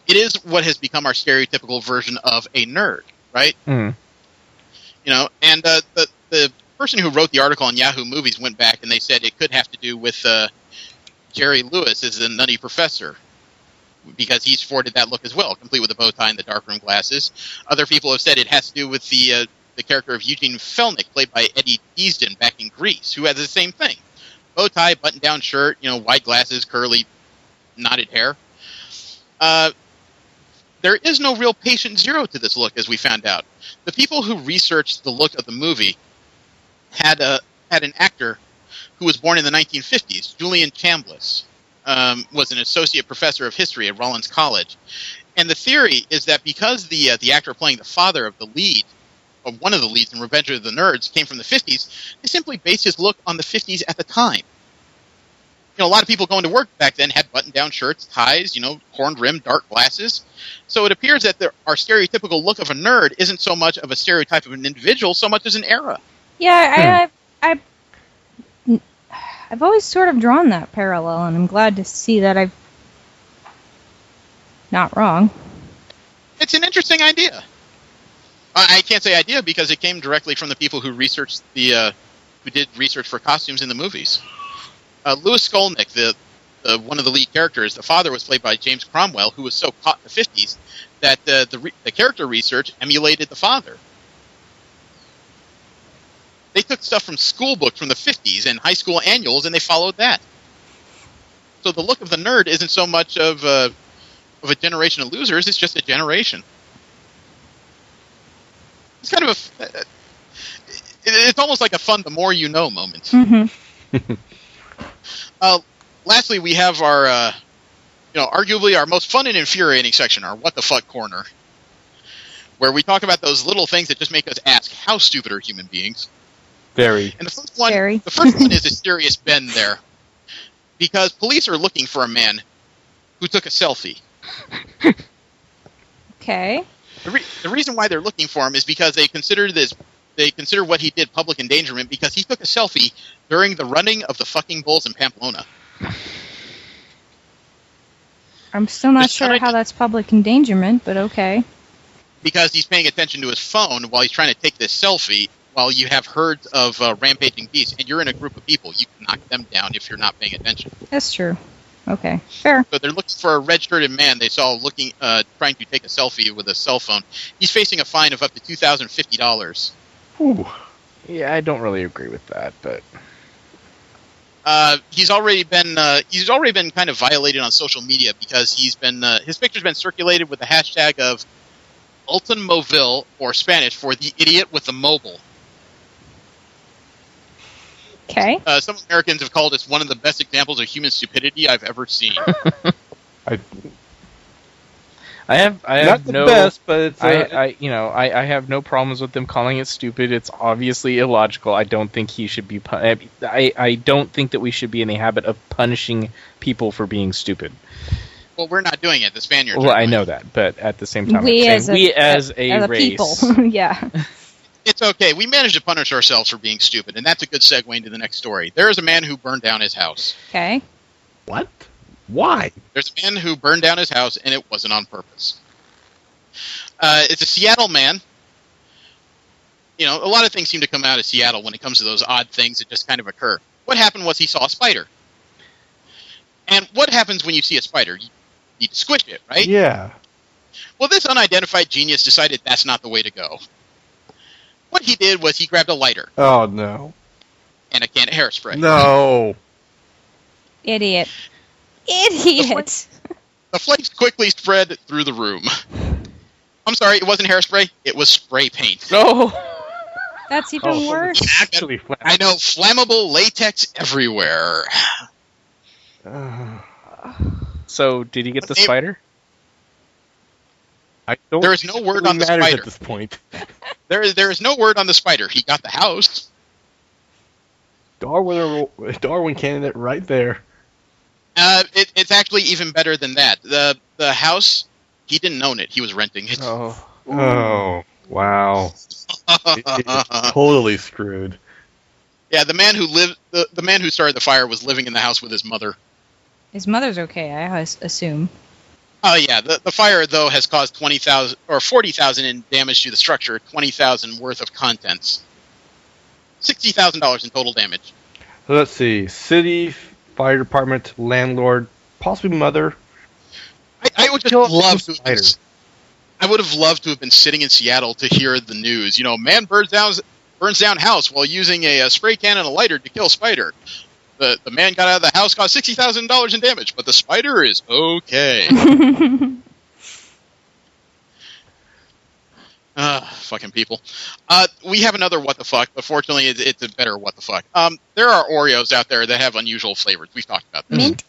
It is what has become our stereotypical version of a nerd, right? Mm. You know, and the person who wrote the article on Yahoo Movies went back and they said it could have to do with Jerry Lewis as the Nutty Professor, because he sported that look as well, complete with the bow tie and the dark-rimmed glasses. Other people have said it has to do with the character of Eugene Felnick, played by Eddie Deasden back in Grease, who has the same thing. Bow tie, button-down shirt, you know, wide glasses, curly, knotted hair. There is no real patient zero to this look, as we found out. The people who researched the look of the movie had an actor who was born in the 1950s, Julian Chambliss, was an associate professor of history at Rollins College. And the theory is that because the actor playing the father of the lead, or one of the leads in Revenge of the Nerds, came from the 50s, they simply based his look on the 50s at the time. You know, a lot of people going to work back then had button-down shirts, ties, you know, horn-rimmed, dark glasses. So it appears that our stereotypical look of a nerd isn't so much of a stereotype of an individual, so much as an era. Yeah, I've always sort of drawn that parallel, and I'm glad to see that I've not wrong. It's an interesting idea. I can't say idea because it came directly from the people who researched who did research for costumes in the movies. Louis Skolnick, one of the lead characters, the father was played by James Cromwell, who was so caught in the 50s that the character research emulated the father. They took stuff from school books from the 50s and high school annuals, and they followed that. So the look of the nerd isn't so much of a generation of losers; it's just a generation. It's kind of it's almost like a fun the more you know moment. Mm-hmm. Lastly, we have our, arguably our most fun and infuriating section, our What the Fuck Corner, where we talk about those little things that just make us ask, how stupid are human beings? Very. And the first one is a serious bend there, because police are looking for a man who took a selfie. Okay. The reason why they're looking for him is because they consider what he did public endangerment because he took a selfie during the running of the fucking bulls in Pamplona. I'm still not sure how that's public endangerment, but okay. Because he's paying attention to his phone while he's trying to take this selfie while you have herds of rampaging beasts, and you're in a group of people. You can knock them down if you're not paying attention. That's true. Okay, fair. So they're looking for a red-shirted man they saw trying to take a selfie with a cell phone. He's facing a fine of up to $2,050. Ooh. Yeah, I don't really agree with that, but he's already been kind of violated on social media because his picture's been circulated with the hashtag of Ultimovil, or Spanish for the idiot with the mobile. Okay. Some Americans have called this one of the best examples of human stupidity I've ever seen. I have not the no best, but it's I have no problems with them calling it stupid. It's obviously illogical. I don't think he should be. I don't think that we should be in the habit of punishing people for being stupid. Well, we're not doing it. The Spaniards. Well, I know that, but at the same time, we as a race, people, yeah. It's okay. We managed to punish ourselves for being stupid, and that's a good segue into the next story. There is a man who burned down his house. Okay. What? Why? There's a man who burned down his house, and it wasn't on purpose. It's a Seattle man. You know, a lot of things seem to come out of Seattle when it comes to those odd things that just kind of occur. What happened was he saw a spider. And what happens when you see a spider? You need to squish it, right? Yeah. Well, this unidentified genius decided that's not the way to go. What he did was he grabbed a lighter. Oh, no. And a can of hairspray. No. Idiot. Idiot. The flames quickly spread through the room. I'm sorry, it wasn't hairspray. It was spray paint. No. That's even worse. Actually, I know, flammable latex everywhere. So, did he get the spider? I don't. There is no word on the spider at this point. There is no word on the spider. He got the house. Darwin candidate right there. It's actually even better than that. The house, he didn't own it. He was renting it. Oh, wow. It's totally screwed. Yeah, the man who started the fire was living in the house with his mother. His mother's okay, I assume. Oh yeah, the fire though has caused 20,000 or 40,000 in damage to the structure, 20,000 worth of contents, $60,000 in total damage. So let's see: city, fire department, landlord, possibly mother. I would just love to. I would have loved to have been sitting in Seattle to hear the news. You know, man burns down house while using a spray can and a lighter to kill spider. The man got out of the house, caused $60,000 in damage, but the spider is okay. Fucking people. We have another what the fuck, but fortunately it's a better what the fuck. There are Oreos out there that have unusual flavors. We've talked about this. Mint?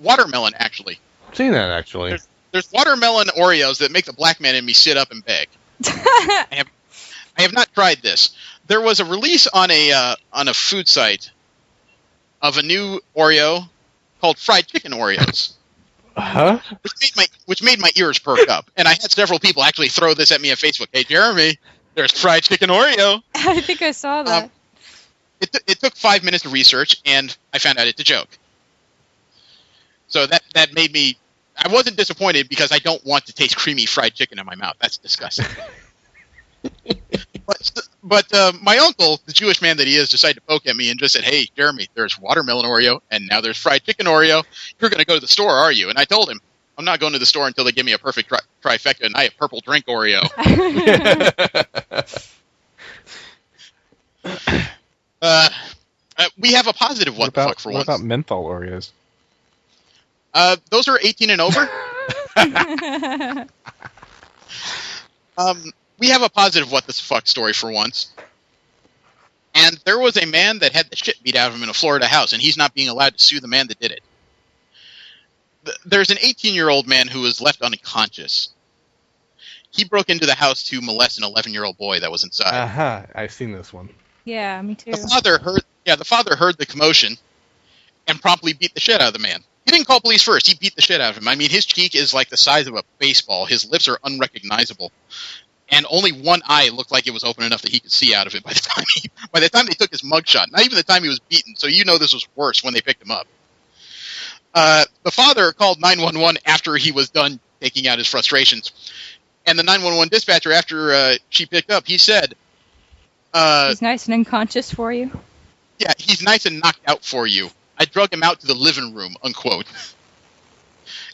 Watermelon, actually. I've seen that, actually. There's watermelon Oreos that make the black man in me sit up and beg. I have not tried this. There was a release on a food site of a new Oreo called fried chicken Oreos. Huh? Which made my ears perk up. And I had several people actually throw this at me on Facebook. Hey, Jeremy, there's fried chicken Oreo. I think I saw that. It took 5 minutes to research, and I found out it's a joke. So that made me... I wasn't disappointed because I don't want to taste creamy fried chicken in my mouth. That's disgusting. But my uncle, the Jewish man that he is, decided to poke at me and just said, hey, Jeremy, there's watermelon Oreo, and now there's fried chicken Oreo. You're going to go to the store, are you? And I told him, I'm not going to the store until they give me a perfect trifecta, and I have purple drink Oreo. We have a positive what the fuck for once. What about menthol Oreos? Those are 18 and over. We have a positive what the fuck story for once. And there was a man that had the shit beat out of him in a Florida house, and he's not being allowed to sue the man that did it. There's an 18-year-old man who was left unconscious. He broke into the house to molest an 11-year-old boy that was inside. I've seen this one. Yeah, me too. The father heard the commotion and promptly beat the shit out of the man. He didn't call police first. He beat the shit out of him. I mean, his cheek is like the size of a baseball. His lips are unrecognizable. And only one eye looked like it was open enough that he could see out of it by the time they took his mugshot. Not even the time he was beaten, so you know this was worse when they picked him up. The father called 911 after he was done taking out his frustrations. And the 911 dispatcher, after she picked up, he said... he's nice and unconscious for you? Yeah, he's nice and knocked out for you. I drug him out to the living room, unquote.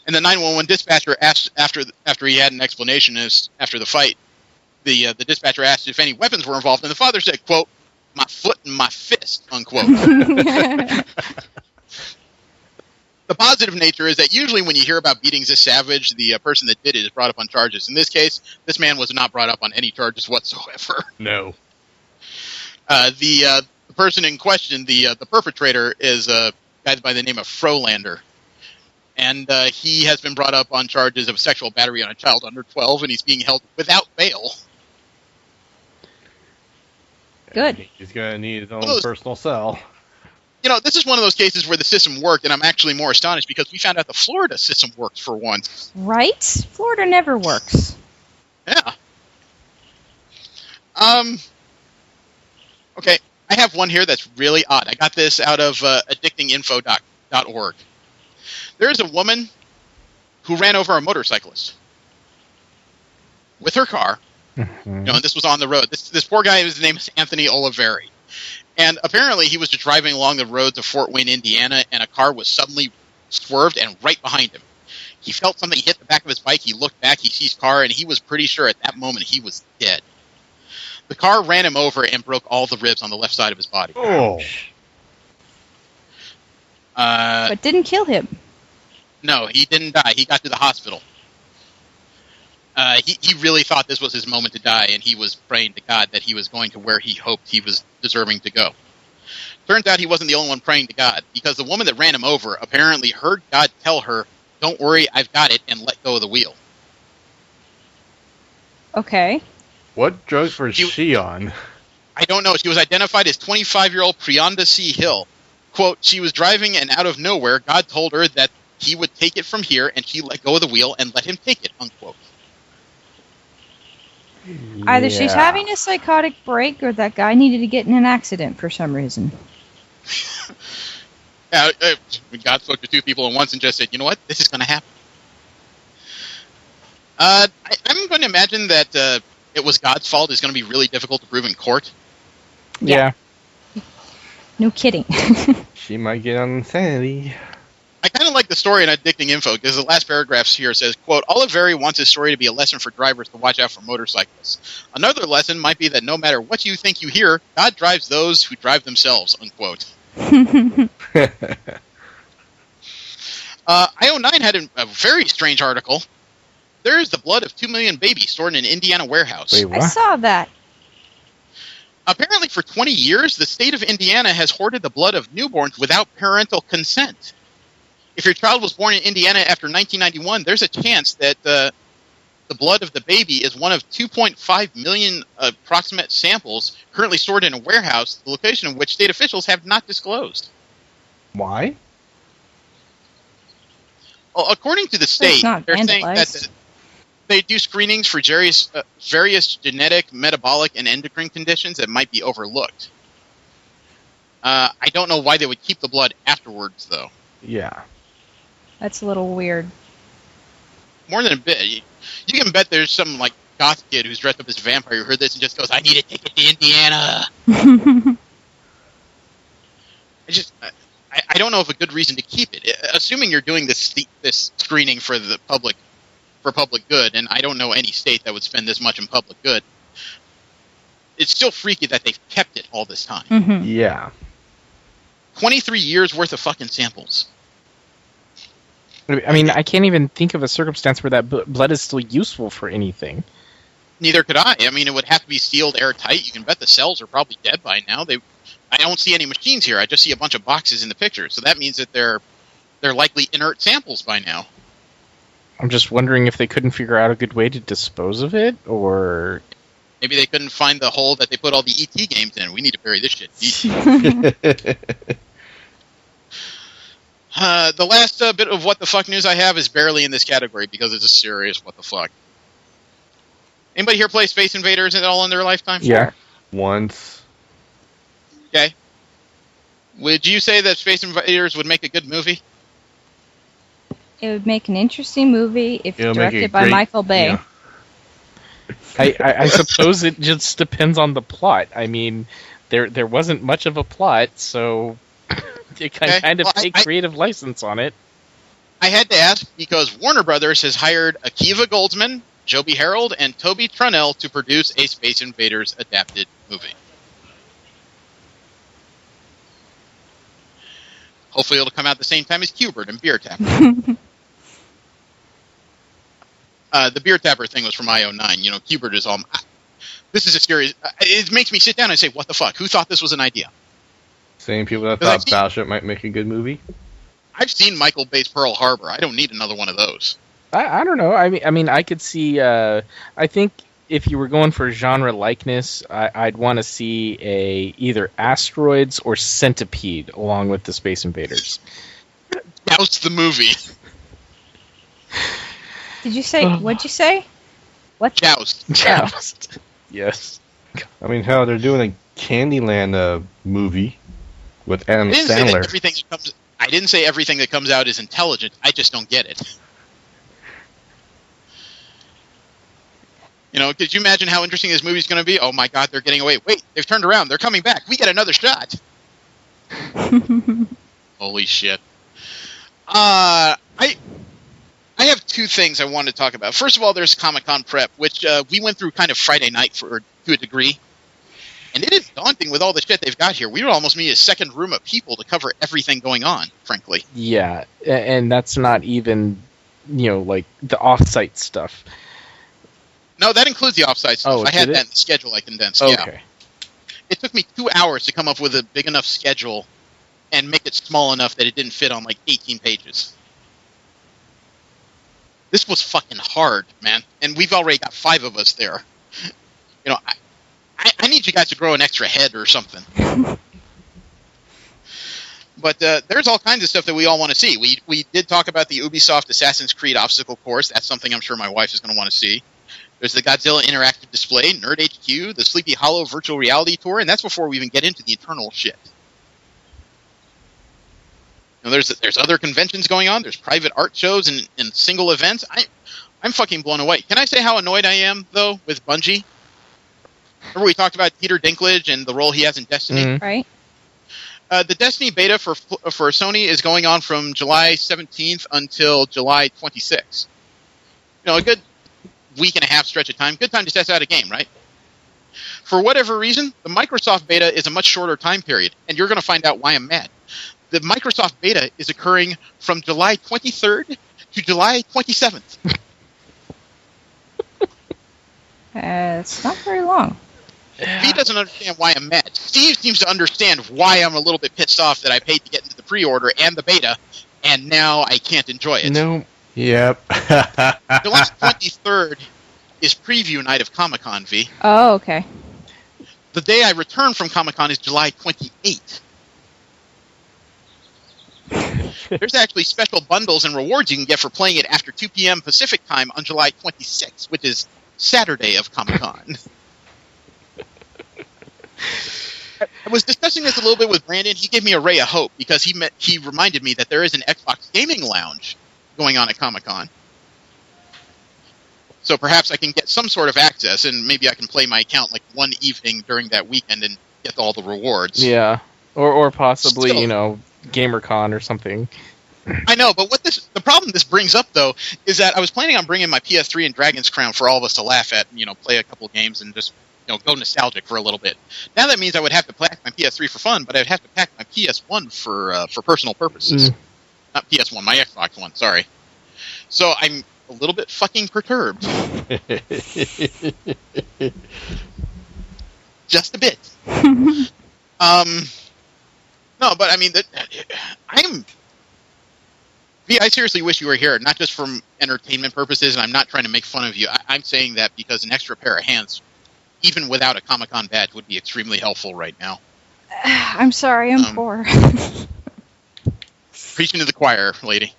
And the 911 dispatcher asked, after he had an explanation after the fight, the dispatcher asked if any weapons were involved, and the father said, quote, my foot and my fist, unquote. The positive nature is that usually when you hear about beatings this savage, the person that did it is brought up on charges. In this case, this man was not brought up on any charges whatsoever. No. The person in question, the perpetrator, is a guy by the name of Frolander. And he has been brought up on charges of sexual battery on a child under 12, and he's being held without bail. Good. He's going to need his own personal cell. You know, this is one of those cases where the system worked, and I'm actually more astonished because we found out the Florida system works for once. Right? Florida never works. Yeah. Okay, I have one here that's really odd. I got this out of addictinginfo.org. There's a woman who ran over a motorcyclist with her car. Mm-hmm. You know, and this was on the road. This poor guy, his name is Anthony Oliveri. And apparently he was just driving along the roads of Fort Wayne, Indiana, and a car was suddenly swerved and right behind him. He felt something hit the back of his bike. He looked back, he sees car, and he was pretty sure at that moment he was dead. The car ran him over and broke all the ribs on the left side of his body. Oh. But didn't kill him. No, he didn't die. He got to the hospital. He really thought this was his moment to die, and he was praying to God that he was going to where he hoped he was deserving to go. Turns out he wasn't the only one praying to God, because the woman that ran him over apparently heard God tell her, "Don't worry, I've got it," and let go of the wheel. Okay. What drugs was she on? I don't know. She was identified as 25-year-old Priyanda C. Hill. Quote, she was driving and out of nowhere, God told her that he would take it from here and he let go of the wheel and let him take it, unquote. Either she's having a psychotic break or that guy needed to get in an accident for some reason. Yeah, God spoke to two people at once and just said, you know what? This is going to happen. I'm going to imagine that it was God's fault is going to be really difficult to prove in court. Yeah. No kidding. She might get on insanity. I kind of like the story in Addicting Info because the last paragraph here says, quote, Oliveri wants his story to be a lesson for drivers to watch out for motorcyclists. Another lesson might be that no matter what you think you hear, God drives those who drive themselves, unquote. IO9 had a very strange article. There is the blood of 2 million babies stored in an Indiana warehouse. Wait, what? I saw that. Apparently for 20 years, the state of Indiana has hoarded the blood of newborns without parental consent. If your child was born in Indiana after 1991, there's a chance that the blood of the baby is one of 2.5 million approximate samples currently stored in a warehouse, the location of which state officials have not disclosed. Why? Well, according to the state, they're saying that vandalized. they do screenings for various genetic, metabolic, and endocrine conditions that might be overlooked. I don't know why they would keep the blood afterwards, though. Yeah. That's a little weird. More than a bit. You can bet there's some like goth kid who's dressed up as a vampire who heard this and just goes, I need a ticket to Indiana. I don't know of a good reason to keep it. Assuming you're doing this screening for the public, for public good, and I don't know any state that would spend this much in public good, it's still freaky that they've kept it all this time. Mm-hmm. Yeah. 23 years worth of fucking samples. I mean, I can't even think of a circumstance where that blood is still useful for anything. Neither could I. I mean, it would have to be sealed airtight. You can bet the cells are probably dead by now. I don't see any machines here. I just see a bunch of boxes in the picture. So that means that they're likely inert samples by now. I'm just wondering if they couldn't figure out a good way to dispose of it, or... Maybe they couldn't find the hole that they put all the ET games in. We need to bury this shit deep. The last bit of what the fuck news I have is barely in this category because it's a serious what the fuck. Anybody here play Space Invaders at all in their lifetime? Yeah. Once. Okay. Would you say that Space Invaders would make a good movie? It would make an interesting movie if It'll directed by Michael Bay. Yeah. I suppose it just depends on the plot. I mean, there wasn't much of a plot, so you can kind of take creative license on it. I had to ask because Warner Brothers has hired Akiva Goldsman, Joby Harold, and Toby Trunnell to produce a Space Invaders adapted movie. Hopefully it'll come out at the same time as Q*bert and Beer Tapper. The Beer Tapper thing was from IO9. You know, Q*bert is all... This is a series... It makes me sit down and say, what the fuck? Who thought this was an idea? Same people that thought Battleship might make a good movie. I've seen Michael Bay's Pearl Harbor. I don't need another one of those. I don't know. I mean, I could see... I think if you were going for genre likeness, I'd want to see either Asteroids or Centipede along with the Space Invaders. Joust the movie. Did you say... What'd you say? What? Joust. Joust. Yes. I mean, hell, they're doing a Candyland movie with Adam Sandler. I didn't say everything that comes out is intelligent. I just don't get it. You know, could you imagine how interesting this movie's going to be? Oh my god, they're getting away. Wait, they've turned around. They're coming back. We get another shot. Holy shit. I have two things I want to talk about. First of all, there's Comic-Con prep, which we went through kind of Friday night to a degree. And it is daunting with all the shit they've got here. We would almost need a second room of people to cover everything going on, frankly. Yeah, and that's not even, like the off-site stuff. No, that includes the off-site stuff. Oh, I had that in the schedule I condensed, okay. Yeah. It took me 2 hours to come up with a big enough schedule and make it small enough that it didn't fit on, 18 pages. This was fucking hard, man. And we've already got 5 of us there. You know, I need you guys to grow an extra head or something. But there's all kinds of stuff that we all want to see. We did talk about the Ubisoft Assassin's Creed obstacle course. That's something I'm sure my wife is going to want to see. There's the Godzilla Interactive Display, Nerd HQ, the Sleepy Hollow Virtual Reality Tour, and that's before we even get into the Eternal shit. You know, there's other conventions going on. There's private art shows and single events. I'm fucking blown away. Can I say how annoyed I am, though, with Bungie? Remember we talked about Peter Dinklage and the role he has in Destiny? Mm-hmm. Right. The Destiny beta for Sony is going on from July 17th until July 26th. You know, a good week and a half stretch of time. Good time to test out a game, right? For whatever reason, the Microsoft beta is a much shorter time period, and you're going to find out why I'm mad. The Microsoft beta is occurring from July 23rd to July 27th. It's not very long. He doesn't understand why I'm mad. Steve seems to understand why I'm a little bit pissed off that I paid to get into the pre-order and the beta, and now I can't enjoy it. No. Yep. July 23rd is preview night of Comic-Con, V. Oh, okay. The day I return from Comic-Con is July 28th. There's actually special bundles and rewards you can get for playing it after 2 p.m. Pacific time on July 26th, which is Saturday of Comic-Con. I was discussing this a little bit with Brandon. He gave me a ray of hope because he reminded me that there is an Xbox gaming lounge going on at Comic-Con. So perhaps I can get some sort of access, and maybe I can play my account like one evening during that weekend and get all the rewards. Yeah, or possibly, Still, you know, GamerCon or something. I know, but the problem this brings up, though, is that I was planning on bringing my PS3 and Dragon's Crown for all of us to laugh at, and, you know, play a couple games and just, you know, go nostalgic for a little bit. Now that means I would have to pack my PS3 for fun, but I'd have to pack my PS1 for personal purposes. Not PS1, my Xbox One, sorry. So I'm a little bit fucking perturbed. Just a bit. No, but I mean, I seriously wish you were here, not just from entertainment purposes, and I'm not trying to make fun of you. I'm saying that because an extra pair of hands, even without a Comic-Con badge, would be extremely helpful right now. I'm sorry, I'm poor. Preaching to the choir, lady.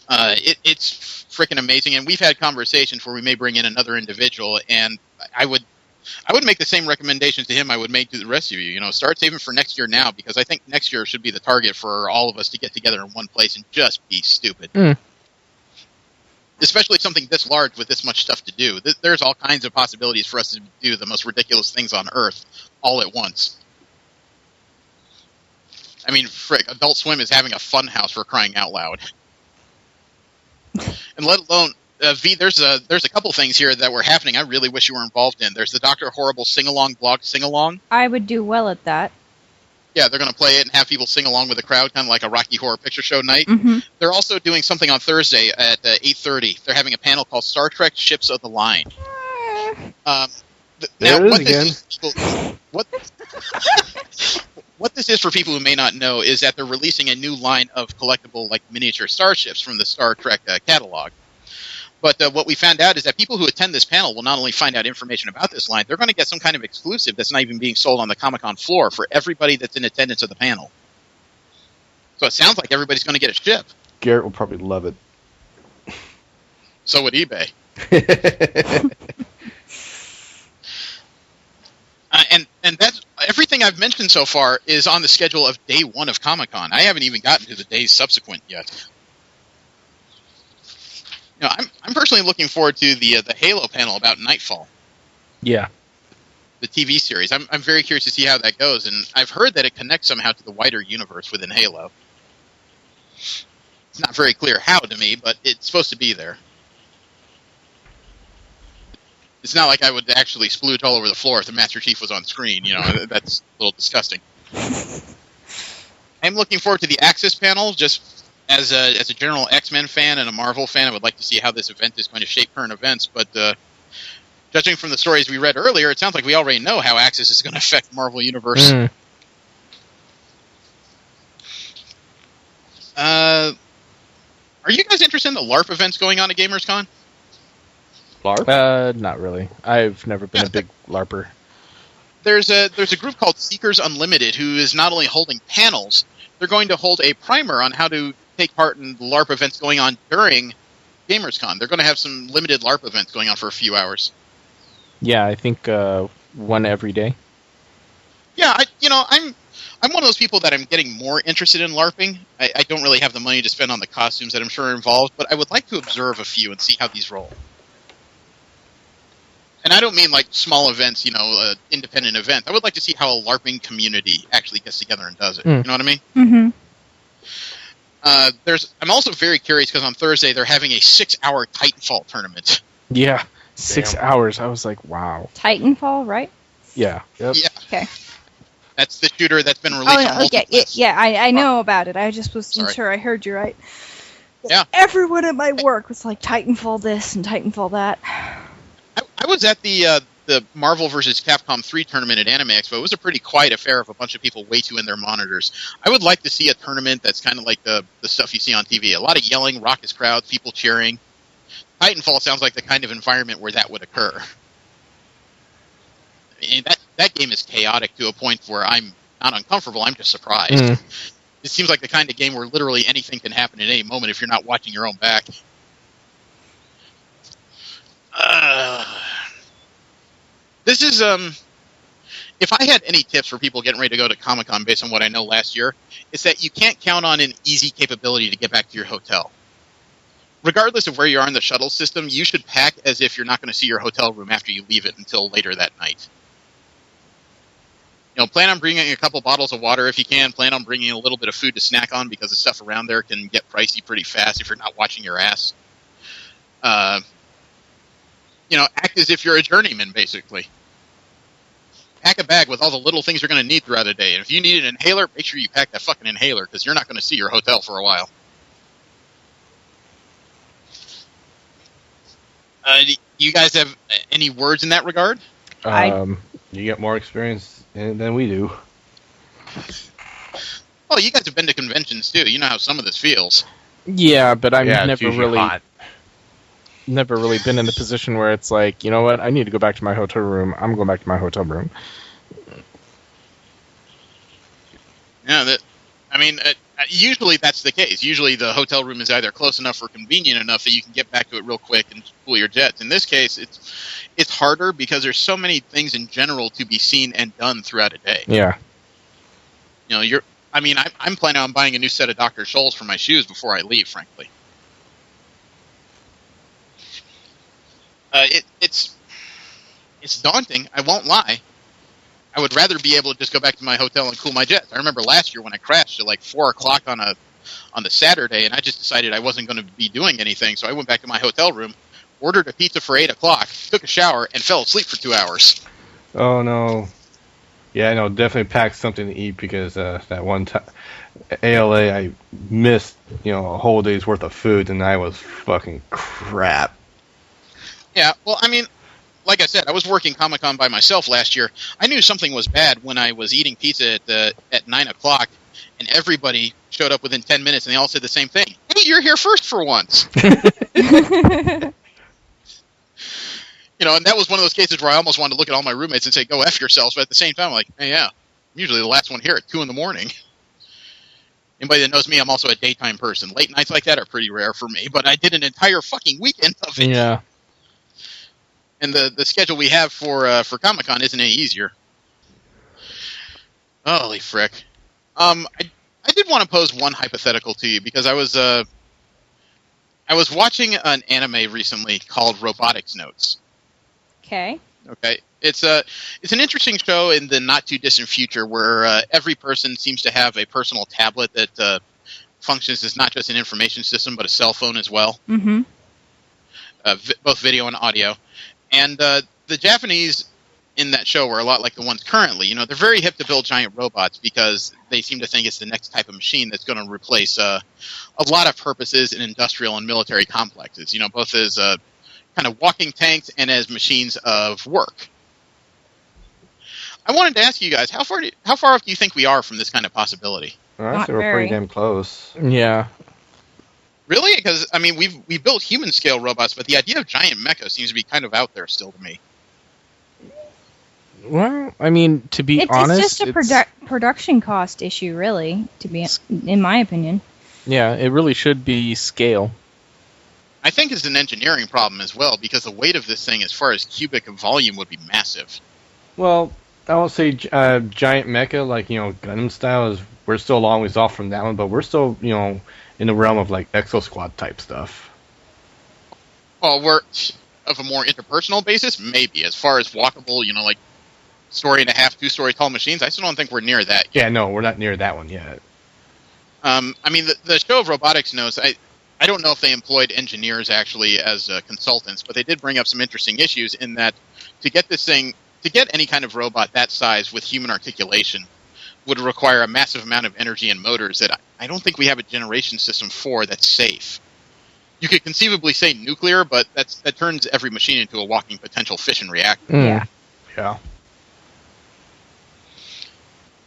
It's freaking amazing, and we've had conversations where we may bring in another individual, and I would make the same recommendations to him I would make to the rest of you. You know, start saving for next year now, because I think next year should be the target for all of us to get together in one place and just be stupid. Especially something this large with this much stuff to do. There's all kinds of possibilities for us to do the most ridiculous things on Earth all at once. I mean, frick, Adult Swim is having a fun house for crying out loud. And let alone, V, there's a couple things here that were happening I really wish you were involved in. There's the Dr. Horrible sing-along blog sing-along. I would do well at that. Yeah, they're going to play it and have people sing along with the crowd, kind of like a Rocky Horror Picture Show night. They're also doing something on Thursday at 8:30. They're having a panel called Star Trek Ships of the Line. What this is for people who may not know is that they're releasing a new line of collectible, like miniature starships from the Star Trek catalog. But what we found out is that people who attend this panel will not only find out information about this line, they're going to get some kind of exclusive that's not even being sold on the Comic-Con floor for everybody that's in attendance of the panel. So it sounds like everybody's going to get a ship. Garrett will probably love it. So would eBay. And that's everything I've mentioned so far is on the schedule of day one of Comic-Con. I haven't even gotten to the days subsequent yet. You know, I'm personally looking forward to the Halo panel about Nightfall. Yeah. The TV series. I'm very curious to see how that goes, and I've heard that it connects somehow to the wider universe within Halo. It's not very clear how to me, but it's supposed to be there. It's not like I would actually splooge all over the floor if the Master Chief was on screen. You know, that's a little disgusting. I'm looking forward to the Axis panel, just as a general X-Men fan and a Marvel fan. I would like to see how this event is going to shape current events, but judging from the stories we read earlier, it sounds like we already know how Axis is going to affect the Marvel Universe. Are you guys interested in the LARP events going on at GamersCon? LARP? Not really. I've never been a big LARPer. there's a group called Seekers Unlimited who is not only holding panels, they're going to hold a primer on how to take part in LARP events going on during GamersCon. They're going to have some limited LARP events going on for a few hours. Yeah, I think one every day. Yeah, I'm one of those people that I'm getting more interested in LARPing. I don't really have the money to spend on the costumes that I'm sure are involved, but I would like to observe a few and see how these roll. And I don't mean like small events, independent events. I would like to see how a LARPing community actually gets together and does it. You know what I mean? Mm-hmm. I'm also very curious because on Thursday they're having a 6-hour Titanfall tournament. Yeah, 6 hours. I was like, wow. Titanfall, right? Yeah. Yep. Yeah. Okay. That's the shooter that's been released on multiple I know about it. I just wasn't Sorry. sure I heard you right. Yeah. Everyone at my work was like, Titanfall this and Titanfall that. I was at the Marvel vs. Capcom 3 tournament at Anime Expo. It was a pretty quiet affair of a bunch of people way too in their monitors. I would like to see a tournament that's kind of like the stuff you see on TV. A lot of yelling, raucous crowds, people cheering. Titanfall sounds like the kind of environment where that would occur. I mean, that game is chaotic to a point where I'm not uncomfortable, I'm just surprised. It seems like the kind of game where literally anything can happen at any moment if you're not watching your own back. This is, if I had any tips for people getting ready to go to Comic-Con based on what I know last year, it's that you can't count on an easy capability to get back to your hotel. Regardless of where you are in the shuttle system, you should pack as if you're not going to see your hotel room after you leave it until later that night. Plan on bringing a couple bottles of water if you can. Plan on bringing a little bit of food to snack on because the stuff around there can get pricey pretty fast if you're not watching your ass. Act as if you're a journeyman, basically. Pack a bag with all the little things you're going to need throughout the day. And if you need an inhaler, make sure you pack that fucking inhaler because you're not going to see your hotel for a while. Do you guys have any words in that regard? You get more experience than we do. Well, you guys have been to conventions too. You know how some of this feels. Yeah, but I've Yeah, it's never usually really hot. never really been in a position where it's like, you know what, I need to go back to my hotel room. I'm going back to my hotel room. Yeah, usually that's the case. Usually the hotel room is either close enough or convenient enough that you can get back to it real quick and cool your jets. In this case, it's harder because there's so many things in general to be seen and done throughout a day. Yeah. I'm planning on buying a new set of Dr. Scholl's for my shoes before I leave, frankly. It's daunting, I won't lie. I would rather be able to just go back to my hotel and cool my jets. I remember last year when I crashed at like 4 o'clock on the Saturday, and I just decided I wasn't going to be doing anything, so I went back to my hotel room, ordered a pizza for 8 o'clock, took a shower, and fell asleep for 2 hours. Oh, no. Yeah, no, definitely pack something to eat because that one time, ALA, I missed, a whole day's worth of food, and I was fucking crap. Yeah, well, like I said, I was working Comic-Con by myself last year. I knew something was bad when I was eating pizza at 9 o'clock, and everybody showed up within 10 minutes, and they all said the same thing. Hey, you're here first for once! And that was one of those cases where I almost wanted to look at all my roommates and say, go F yourselves, but at the same time, I'm like, hey, yeah, I'm usually the last one here at 2 in the morning. Anybody that knows me, I'm also a daytime person. Late nights like that are pretty rare for me, but I did an entire fucking weekend of it. Yeah. And the schedule we have for Comic-Con isn't any easier. Holy frick. I did want to pose one hypothetical to you because I was watching an anime recently called Robotics Notes. Okay. Okay. It's an interesting show in the not too distant future where every person seems to have a personal tablet that functions as not just an information system but a cell phone as well. Mm-hmm. Both video and audio. And the Japanese in that show are a lot like the ones currently. They're very hip to build giant robots because they seem to think it's the next type of machine that's going to replace a lot of purposes in industrial and military complexes. Both as kind of walking tanks and as machines of work. I wanted to ask you guys, how far off do you think we are from this kind of possibility? I think we're pretty damn close. Yeah. Really? Because, we've built human-scale robots, but the idea of giant mecha seems to be kind of out there still to me. Well, I mean, to be honest, it's just a production cost issue, really. In my opinion. Yeah, it really should be scale. I think it's an engineering problem as well, because the weight of this thing, as far as cubic volume, would be massive. Well, I won't say giant mecha, like, Gundam style, we're still a long ways off from that one, but we're still, in the realm of, like, Exo Squad type stuff. Well, we're, of a more interpersonal basis, maybe. As far as walkable, like, story and a half, 2-story tall machines, I still don't think we're near that yet. Yeah, no, we're not near that one yet. I mean, the show of robotics knows, I don't know if they employed engineers actually as consultants, but they did bring up some interesting issues in that to get any kind of robot that size with human articulation would require a massive amount of energy and motors that I don't think we have a generation system for that's safe. You could conceivably say nuclear, but that turns every machine into a walking potential fission reactor. Yeah. Yeah.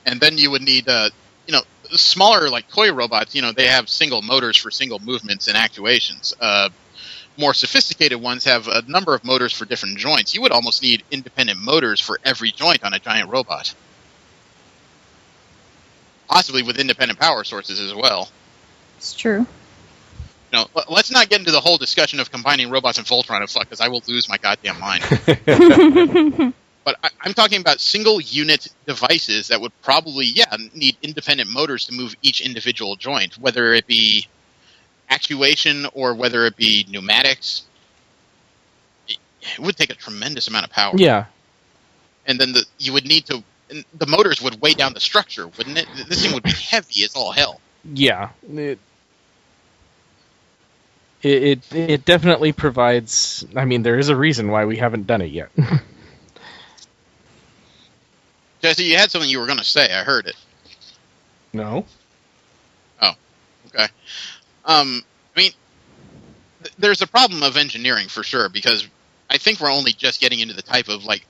And then you would need, smaller, like, toy robots, they have single motors for single movements and actuations. More sophisticated ones have a number of motors for different joints. You would almost need independent motors for every joint on a giant robot. Possibly with independent power sources as well. It's true. Let's not get into the whole discussion of combining robots and Voltron and fuck, because I will lose my goddamn mind. But I'm talking about single unit devices that would probably, need independent motors to move each individual joint, whether it be actuation or whether it be pneumatics. It would take a tremendous amount of power. Yeah. And then you would need to, the motors would weigh down the structure, wouldn't it? This thing would be heavy as all hell. Yeah. It definitely provides, I mean, there is a reason why we haven't done it yet. Jesse, you had something you were going to say. I heard it. No. Oh, okay. I mean, there's a problem of engineering for sure, because I think we're only just getting into the type of, like,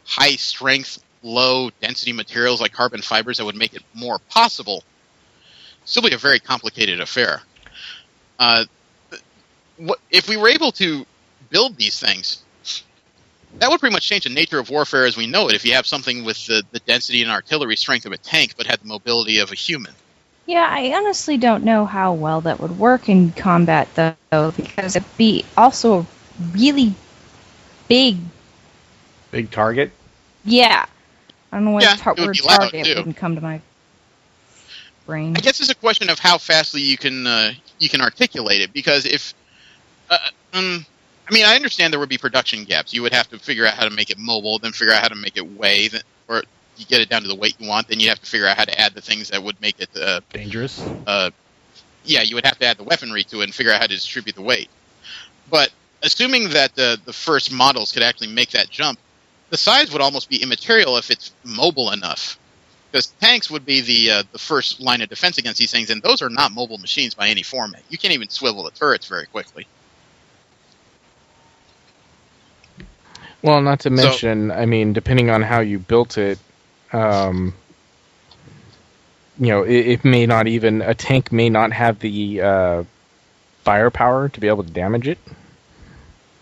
high-strength, low-density materials like carbon fibers that would make it more possible. Still be a very complicated affair. If we were able to build these things, that would pretty much change the nature of warfare as we know it if you have something with the density and artillery strength of a tank but had the mobility of a human. Yeah, I honestly don't know how well that would work in combat, though, because it'd be also a really big... Big target? Yeah. I don't know what word target too. wouldn't come to my brain. I guess it's a question of how fastly you can articulate it, because if... I mean, I understand there would be production gaps. You would have to figure out how to make it mobile, then figure out how to make it weigh, or you get it down to the weight you want, then you have to figure out how to add the things that would make it... dangerous? You would have to add the weaponry to it and figure out how to distribute the weight. But assuming that the first models could actually make that jump, the size would almost be immaterial if it's mobile enough. Because tanks would be the first line of defense against these things, and those are not mobile machines by any format. You can't even swivel the turrets very quickly. Well, not to mention, I mean, depending on how you built it, it may not even, a tank may not have the firepower to be able to damage it.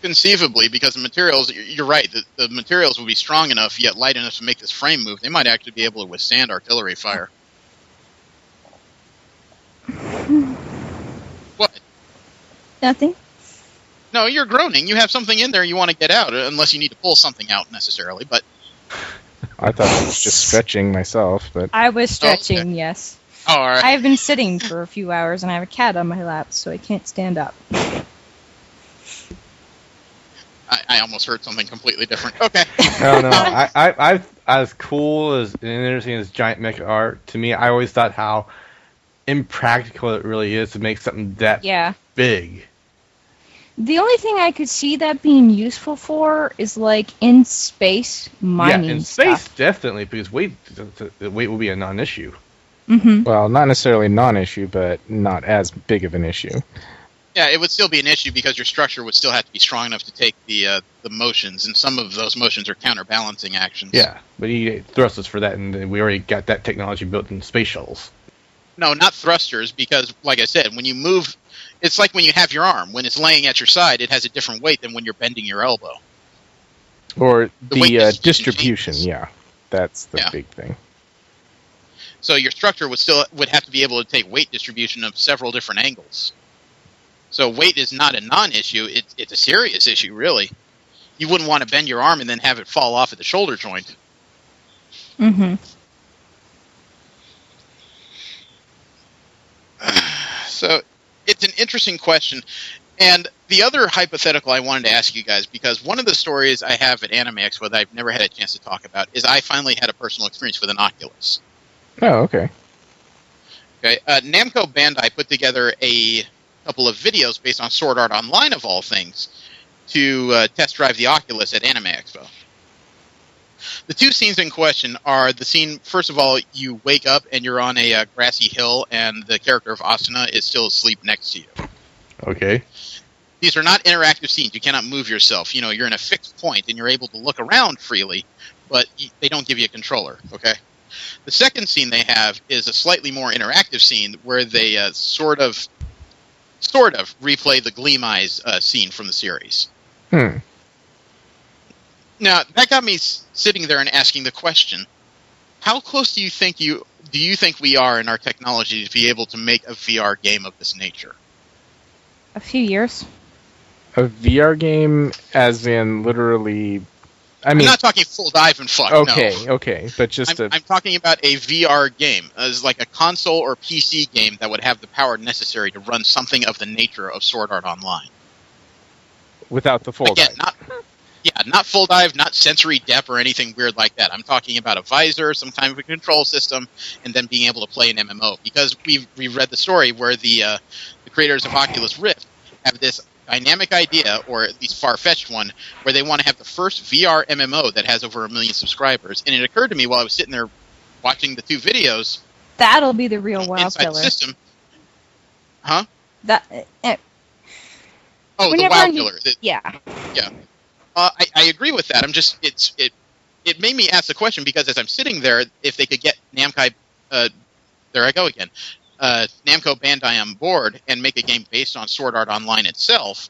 Conceivably, because the materials, you're right, the materials would be strong enough, yet light enough to make this frame move. They might actually be able to withstand artillery fire. What? Nothing. No, you're groaning. You have something in there you want to get out, unless you need to pull something out necessarily, but... I thought I was just stretching myself, but... I was stretching, yes. Oh, all right. I've been sitting for a few hours, and I have a cat on my lap, so I can't stand up. I almost heard something completely different. Okay. I don't know. I as cool as and interesting as giant mecha art, to me, I always thought how impractical it really is to make something that big. The only thing I could see that being useful for is, like, in space mining. Yeah, in space, definitely, because weight will be a non-issue. Mm-hmm. Well, not necessarily non-issue, but not as big of an issue. Yeah, it would still be an issue because your structure would still have to be strong enough to take the motions, and some of those motions are counterbalancing actions. Yeah, but he thrusters for that, and we already got that technology built in space shuttles. No, not thrusters, because, like I said, when you move... It's like when you have your arm. When it's laying at your side, it has a different weight than when you're bending your elbow. Or the weight distribution, changes. yeah. That's the big thing. So your structure would have to be able to take weight distribution of several different angles. So weight is not a non-issue, it's a serious issue, really. You wouldn't want to bend your arm and then have it fall off at the shoulder joint. Mm-hmm. So it's an interesting question. And the other hypothetical I wanted to ask you guys, because one of the stories I have at Anime Expo that I've never had a chance to talk about, is I finally had a personal experience with an Oculus. Oh, okay. Okay, Namco Bandai put together a couple of videos based on Sword Art Online, of all things, to test drive the Oculus at Anime Expo. The two scenes in question are the scene, first of all, you wake up and you're on a grassy hill and the character of Asuna is still asleep next to you. Okay. These are not interactive scenes. You cannot move yourself. You know, you're in a fixed point and you're able to look around freely, but they don't give you a controller, okay? The second scene they have is a slightly more interactive scene where they sort of replay the Gleam Eyes scene from the series. Now, that got me sitting there and asking the question, how close do you think we are in our technology to be able to make a VR game of this nature? A few years. A VR game, as in literally... I'm not talking full dive and fuck, okay, no. Okay, but just I'm talking about a VR game, as like a console or PC game that would have the power necessary to run something of the nature of Sword Art Online. Without the full dive. Not full dive, not sensory depth or anything weird like that. I'm talking about a visor, some kind of a control system, and then being able to play an MMO. Because we've read the story where the creators of Oculus Rift have this dynamic idea, or at least far-fetched one, where they want to have the first VR MMO that has over 1 million subscribers. And it occurred to me while I was sitting there watching the two videos... That'll be the real WoW inside killer. The system. Huh? The WoW killer. Yeah. Yeah. I agree with that. It made me ask the question because as I'm sitting there, if they could get Namco Bandai on board and make a game based on Sword Art Online itself,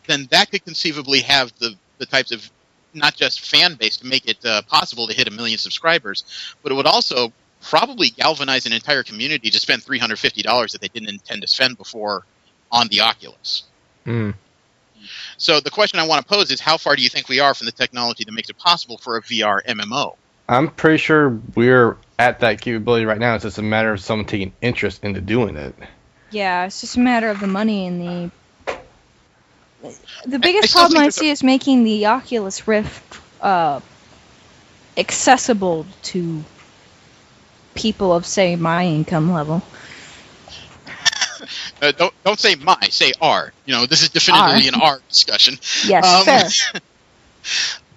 then that could conceivably have the types of not just fan base to make it possible to hit 1 million subscribers, but it would also probably galvanize an entire community to spend $350 that they didn't intend to spend before on the Oculus. So the question I want to pose is, how far do you think we are from the technology that makes it possible for a VR MMO? I'm pretty sure we're at that capability right now. It's just a matter of someone taking interest into doing it. Yeah, it's just a matter of the money and the biggest problem I see is making the Oculus Rift accessible to people of, say, my income level. Don't say my, say our. You know, this is definitively an our discussion. Yes, fair.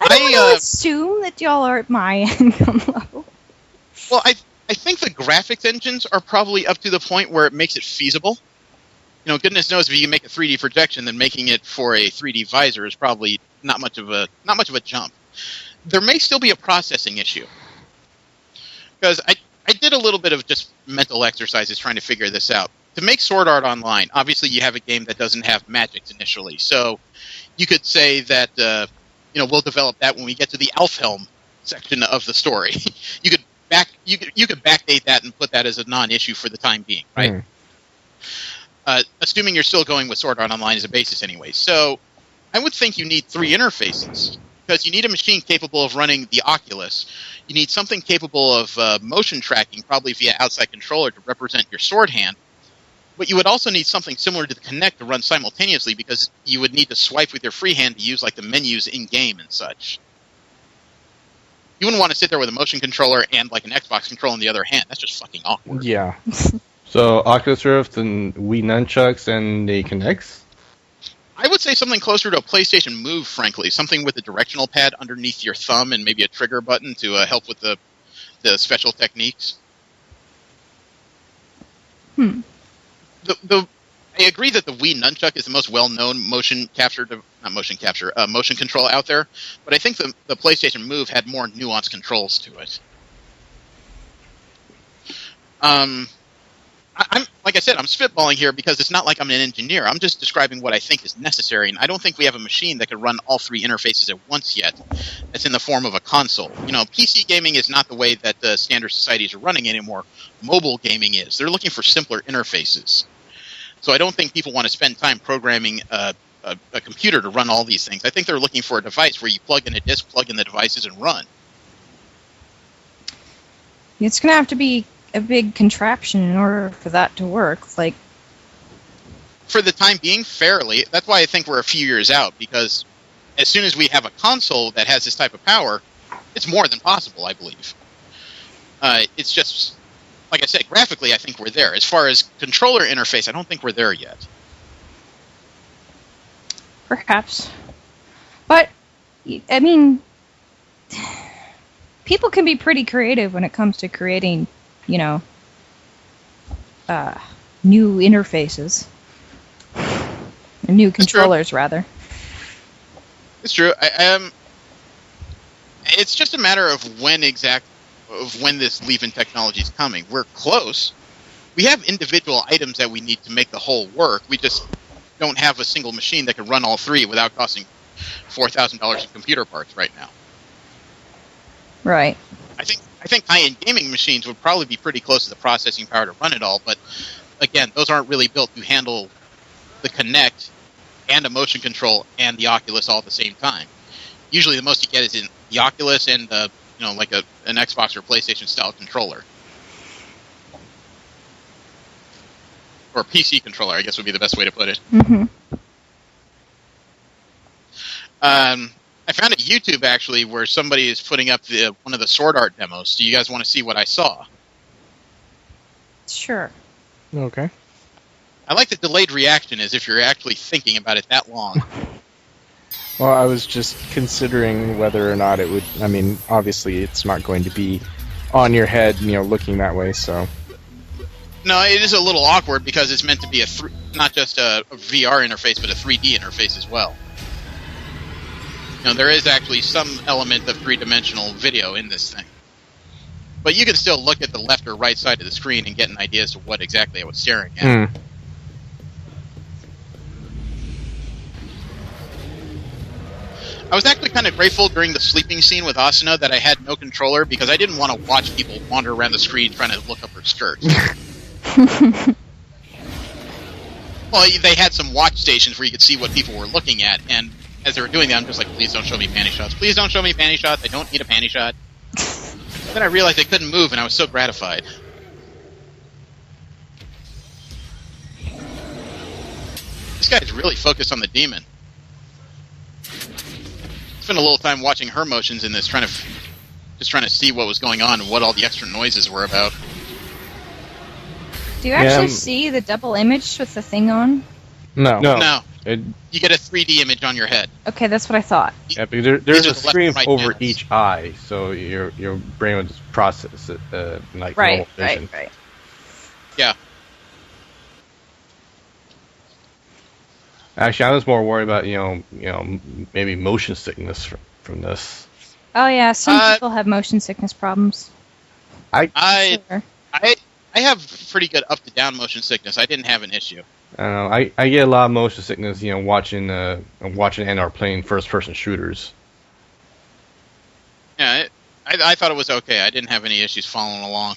I don't want to assume that y'all are at my income level. Well, I think the graphics engines are probably up to the point where it makes it feasible. You know, goodness knows if you can make a 3D projection, then making it for a 3D visor is probably not much of a jump. There may still be a processing issue. Because I did a little bit of just mental exercises trying to figure this out. To make Sword Art Online, obviously you have a game that doesn't have magics initially. So you could say that, we'll develop that when we get to the Alfhelm section of the story. You could backdate that and put that as a non-issue for the time being, right? Assuming you're still going with Sword Art Online as a basis anyway. So I would think you need 3 interfaces. Because you need a machine capable of running the Oculus. You need something capable of motion tracking, probably via outside controller, to represent your sword hand. But you would also need something similar to the Kinect to run simultaneously, because you would need to swipe with your free hand to use like the menus in-game and such. You wouldn't want to sit there with a motion controller and like an Xbox controller in the other hand. That's just fucking awkward. Yeah. So Oculus Rift and Wii Nunchucks and the Kinects? I would say something closer to a PlayStation Move, frankly. Something with a directional pad underneath your thumb and maybe a trigger button to help with the special techniques. I agree that the Wii Nunchuck is the most well-known motion control out there, but I think the PlayStation Move had more nuanced controls to it. I'm like I said, I'm spitballing here because it's not like I'm an engineer. I'm just describing what I think is necessary, and I don't think we have a machine that can run all three interfaces at once yet. That's in the form of a console. PC gaming is not the way that the standard societies are running anymore. Mobile gaming is. They're looking for simpler interfaces. So I don't think people want to spend time programming a computer to run all these things. I think they're looking for a device where you plug in a disk, plug in the devices, and run. It's going to have to be a big contraption in order for that to work. Like, for the time being, fairly. That's why I think we're a few years out, because as soon as we have a console that has this type of power, it's more than possible, I believe. It's just, like I said, graphically, I think we're there. As far as controller interface, I don't think we're there yet. perhaps. But, I mean, people can be pretty creative when it comes to creating, new interfaces. Or new controllers, rather. It's true. It's just a matter of when this leap in technology is coming. We're close. We have individual items that we need to make the whole work. We just don't have a single machine that can run all three without costing $4,000 in computer parts right now. Right. I think high-end gaming machines would probably be pretty close to the processing power to run it all, but again, those aren't really built to handle the Kinect and a motion control and the Oculus all at the same time. Usually the most you get is in the Oculus and like an Xbox or PlayStation style controller. Or PC controller, I guess would be the best way to put it. Mm-hmm. I found a YouTube actually where somebody is putting up one of the Sword Art demos. Do you guys want to see what I saw? Sure. Okay. I like the delayed reaction as if you're actually thinking about it that long. Well, I was just considering whether or not it would. I mean, obviously, it's not going to be on your head, looking that way. So. No, it is a little awkward because it's meant to be not just a VR interface, but a 3D interface as well. There is actually some element of three-dimensional video in this thing. But you can still look at the left or right side of the screen and get an idea as to what exactly I was staring at. I was actually kind of grateful during the sleeping scene with Asuna that I had no controller because I didn't want to watch people wander around the screen trying to look up her skirt. Well, they had some watch stations where you could see what people were looking at, and as they were doing that, I'm just like, please don't show me panty shots. Please don't show me panty shots. I don't need a panty shot. Then I realized they couldn't move, and I was so gratified. This guy's really focused on the demon. Spent a little time watching her motions in this, trying to see what was going on and what all the extra noises were about. Do you actually see the double image with the thing on? No. You get a 3D image on your head. Okay, that's what I thought. Yeah, because there's a screen right over panels. each eye, so your brain would just process it like normal vision. Right. Yeah. Actually, I was more worried about maybe motion sickness from this. Oh yeah, some people have motion sickness problems. I have pretty good up to down motion sickness. I didn't have an issue. I don't know. I get a lot of motion sickness, watching and or playing first person shooters. Yeah, I thought it was okay. I didn't have any issues following along.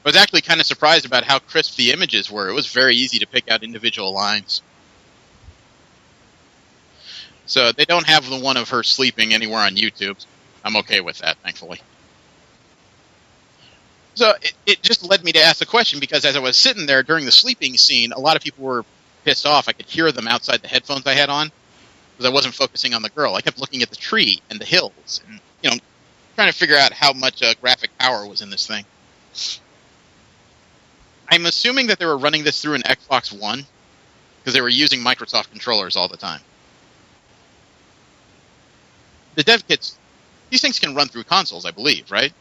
I was actually kind of surprised about how crisp the images were. It was very easy to pick out individual lines. So they don't have the one of her sleeping anywhere on YouTube. I'm okay with that, thankfully. So it just led me to ask a question, because as I was sitting there during the sleeping scene, a lot of people were pissed off. I could hear them outside the headphones I had on, because I wasn't focusing on the girl. I kept looking at the tree and the hills, and trying to figure out how much graphic power was in this thing. I'm assuming that they were running this through an Xbox One, because they were using Microsoft controllers all the time. The dev kits, these things can run through consoles, I believe, right?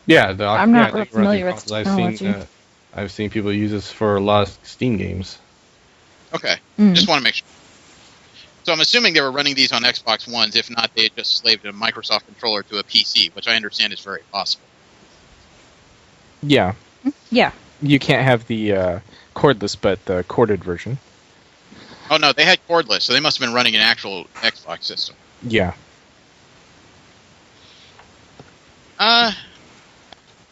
Yeah, I'm not real familiar with technology. I've seen people use this for a lot of Steam games. Okay, just want to make sure. So I'm assuming they were running these on Xbox Ones. If not, they had just slaved a Microsoft controller to a PC, which I understand is very possible. Yeah. Yeah. You can't have the cordless, but the corded version. Oh no, they had cordless, so they must have been running an actual Xbox system. Yeah. I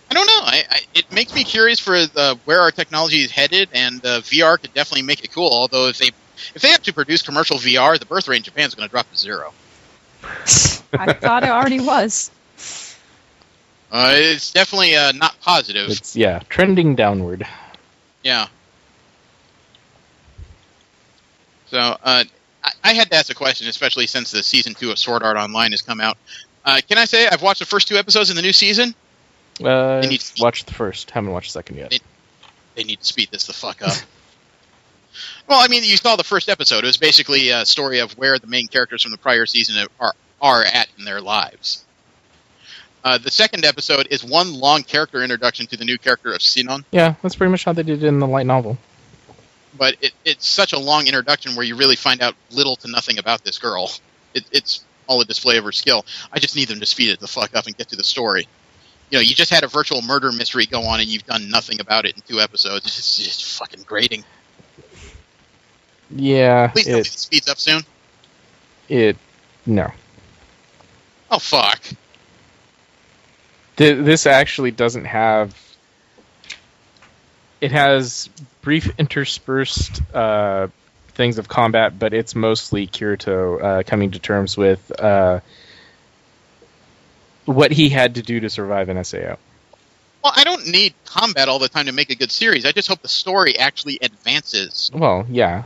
don't know. It makes me curious for where our technology is headed, and VR could definitely make it cool. Although if they actually produce commercial VR, the birth rate in Japan is going to drop to 0. I thought it already was. It's definitely not positive. It's trending downward. Yeah. So I had to ask a question, especially since the season 2 of Sword Art Online has come out. Can I say I've watched the first 2 episodes in the new season? Watched the first. Haven't watched the second yet. They need to speed this the fuck up. Well, I mean, you saw the first episode. It was basically a story of where the main characters from the prior season are at in their lives. The second episode is one long character introduction to the new character of Sinon. Yeah, that's pretty much how they did it in the light novel. But it's such a long introduction where you really find out little to nothing about this girl. It's all a display of her skill. I just need them to speed it the fuck up and get to the story. You know, you just had a virtual murder mystery go on and you've done nothing about it in 2 episodes. It's just fucking grating. Yeah. Please tell me it speeds up soon. No. Oh, fuck. This actually doesn't have... It has brief interspersed things of combat, but it's mostly Kirito coming to terms with what he had to do to survive an SAO. Well, I don't need combat all the time to make a good series. I just hope the story actually advances. Well, yeah.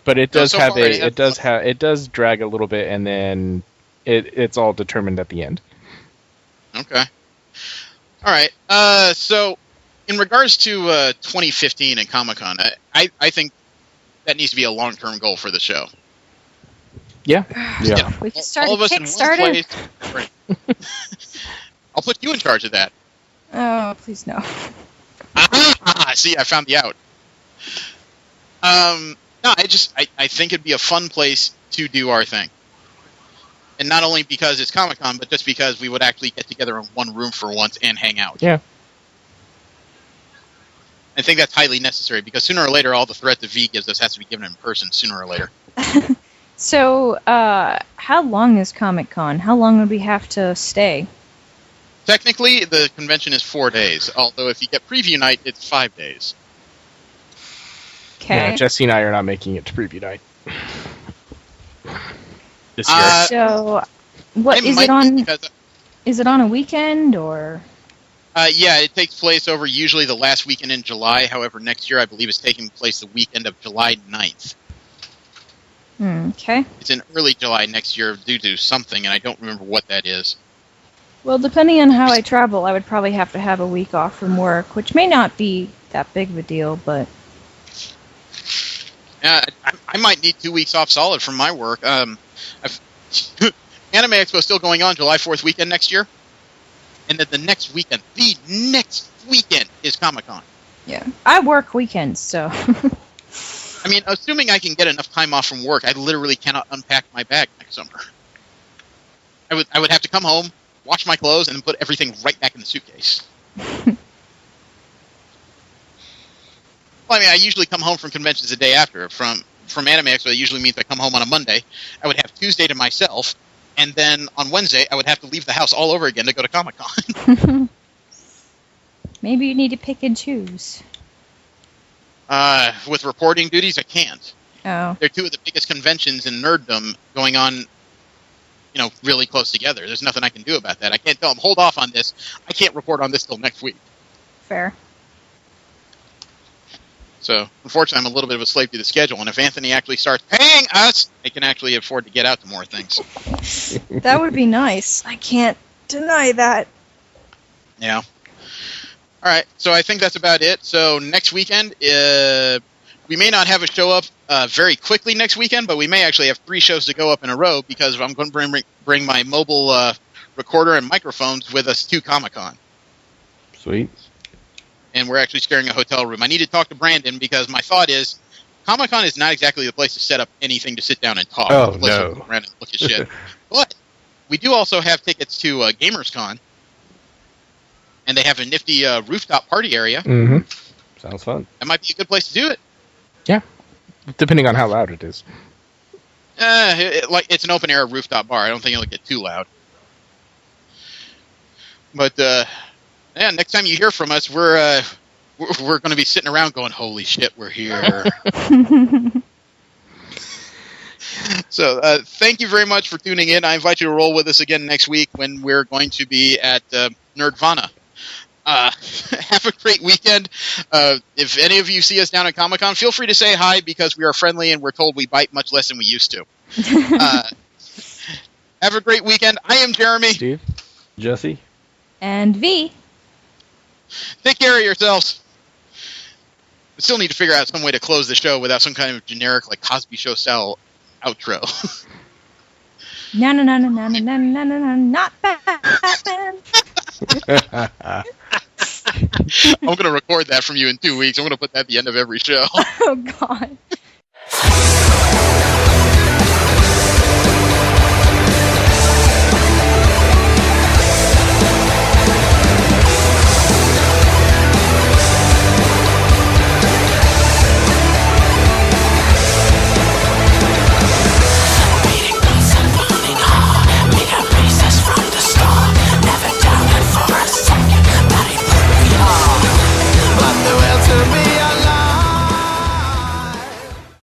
But it does it does drag a little bit, and then it's all determined at the end. Okay. All right. So, in regards to 2015 and Comic-Con, I think that needs to be a long-term goal for the show. Yeah. We can start all of a us in Kickstarter. one place. I'll put you in charge of that. Oh, please no. See, I found the out. No, I think it'd be a fun place to do our thing. And not only because it's Comic-Con, but just because we would actually get together in one room for once and hang out. Yeah. I think that's highly necessary, because sooner or later, all the threat that V gives us has to be given in person sooner or later. So, how long is Comic-Con? How long would we have to stay? Technically, the convention is 4 days, although if you get preview night, it's 5 days. Okay. Yeah, Jesse and I are not making it to preview night this year. So, what is it on? Is it on a weekend or? Yeah, it takes place over usually the last weekend in July. However, next year I believe it's taking place the weekend of July 9th. Okay. It's in early July next year due to something, and I don't remember what that is. Well, depending on how I travel, I would probably have to have a week off from work, which may not be that big of a deal, but... I might need 2 weeks off solid from my work. Anime Expo is still going on July 4th weekend next year. And then the next weekend is Comic-Con. Yeah. I work weekends, so... I mean, assuming I can get enough time off from work, I literally cannot unpack my bag next summer. I would have to come home, wash my clothes, and then put everything right back in the suitcase. Well, I mean, I usually come home from conventions the day after. From Anime Expo, it usually means I come home on a Monday. I would have Tuesday to myself, and then on Wednesday, I would have to leave the house all over again to go to Comic-Con. Maybe you need to pick and choose. With reporting duties, I can't. Oh. They're 2 of the biggest conventions in nerddom going on, really close together. There's nothing I can do about that. I can't tell them, hold off on this. I can't report on this till next week. Fair. So, unfortunately, I'm a little bit of a slave to the schedule, and if Anthony actually starts paying us, I can actually afford to get out to more things. That would be nice. I can't deny that. Yeah. All right, so I think that's about it. So next weekend, we may not have a show up very quickly next weekend, but we may actually have 3 shows to go up in a row because I'm going to bring my mobile recorder and microphones with us to Comic-Con. Sweet. And we're actually sharing a hotel room. I need to talk to Brandon because my thought is Comic-Con is not exactly the place to set up anything to sit down and talk. Oh, no. Look at shit. But we do also have tickets to GamersCon. and they have a nifty rooftop party area. Mm-hmm. Sounds fun. That might be a good place to do it. Yeah, depending on how loud it is. It's an open air rooftop bar. I don't think it'll get too loud. But next time you hear from us, we're going to be sitting around going, "Holy shit, we're here!" So, thank you very much for tuning in. I invite you to roll with us again next week when we're going to be at Nerdvana. Have a great weekend. If any of you see us down at Comic-Con, feel free to say hi because we are friendly and we're told we bite much less than we used to. Have a great weekend. I am Jeremy. Steve. Jesse. And V. Take care of yourselves. We still need to figure out some way to close the show without some kind of generic, like, Cosby Show style outro. No, not Batman. I'm going to record that from you in 2 weeks. I'm going to put that at the end of every show. Oh, God.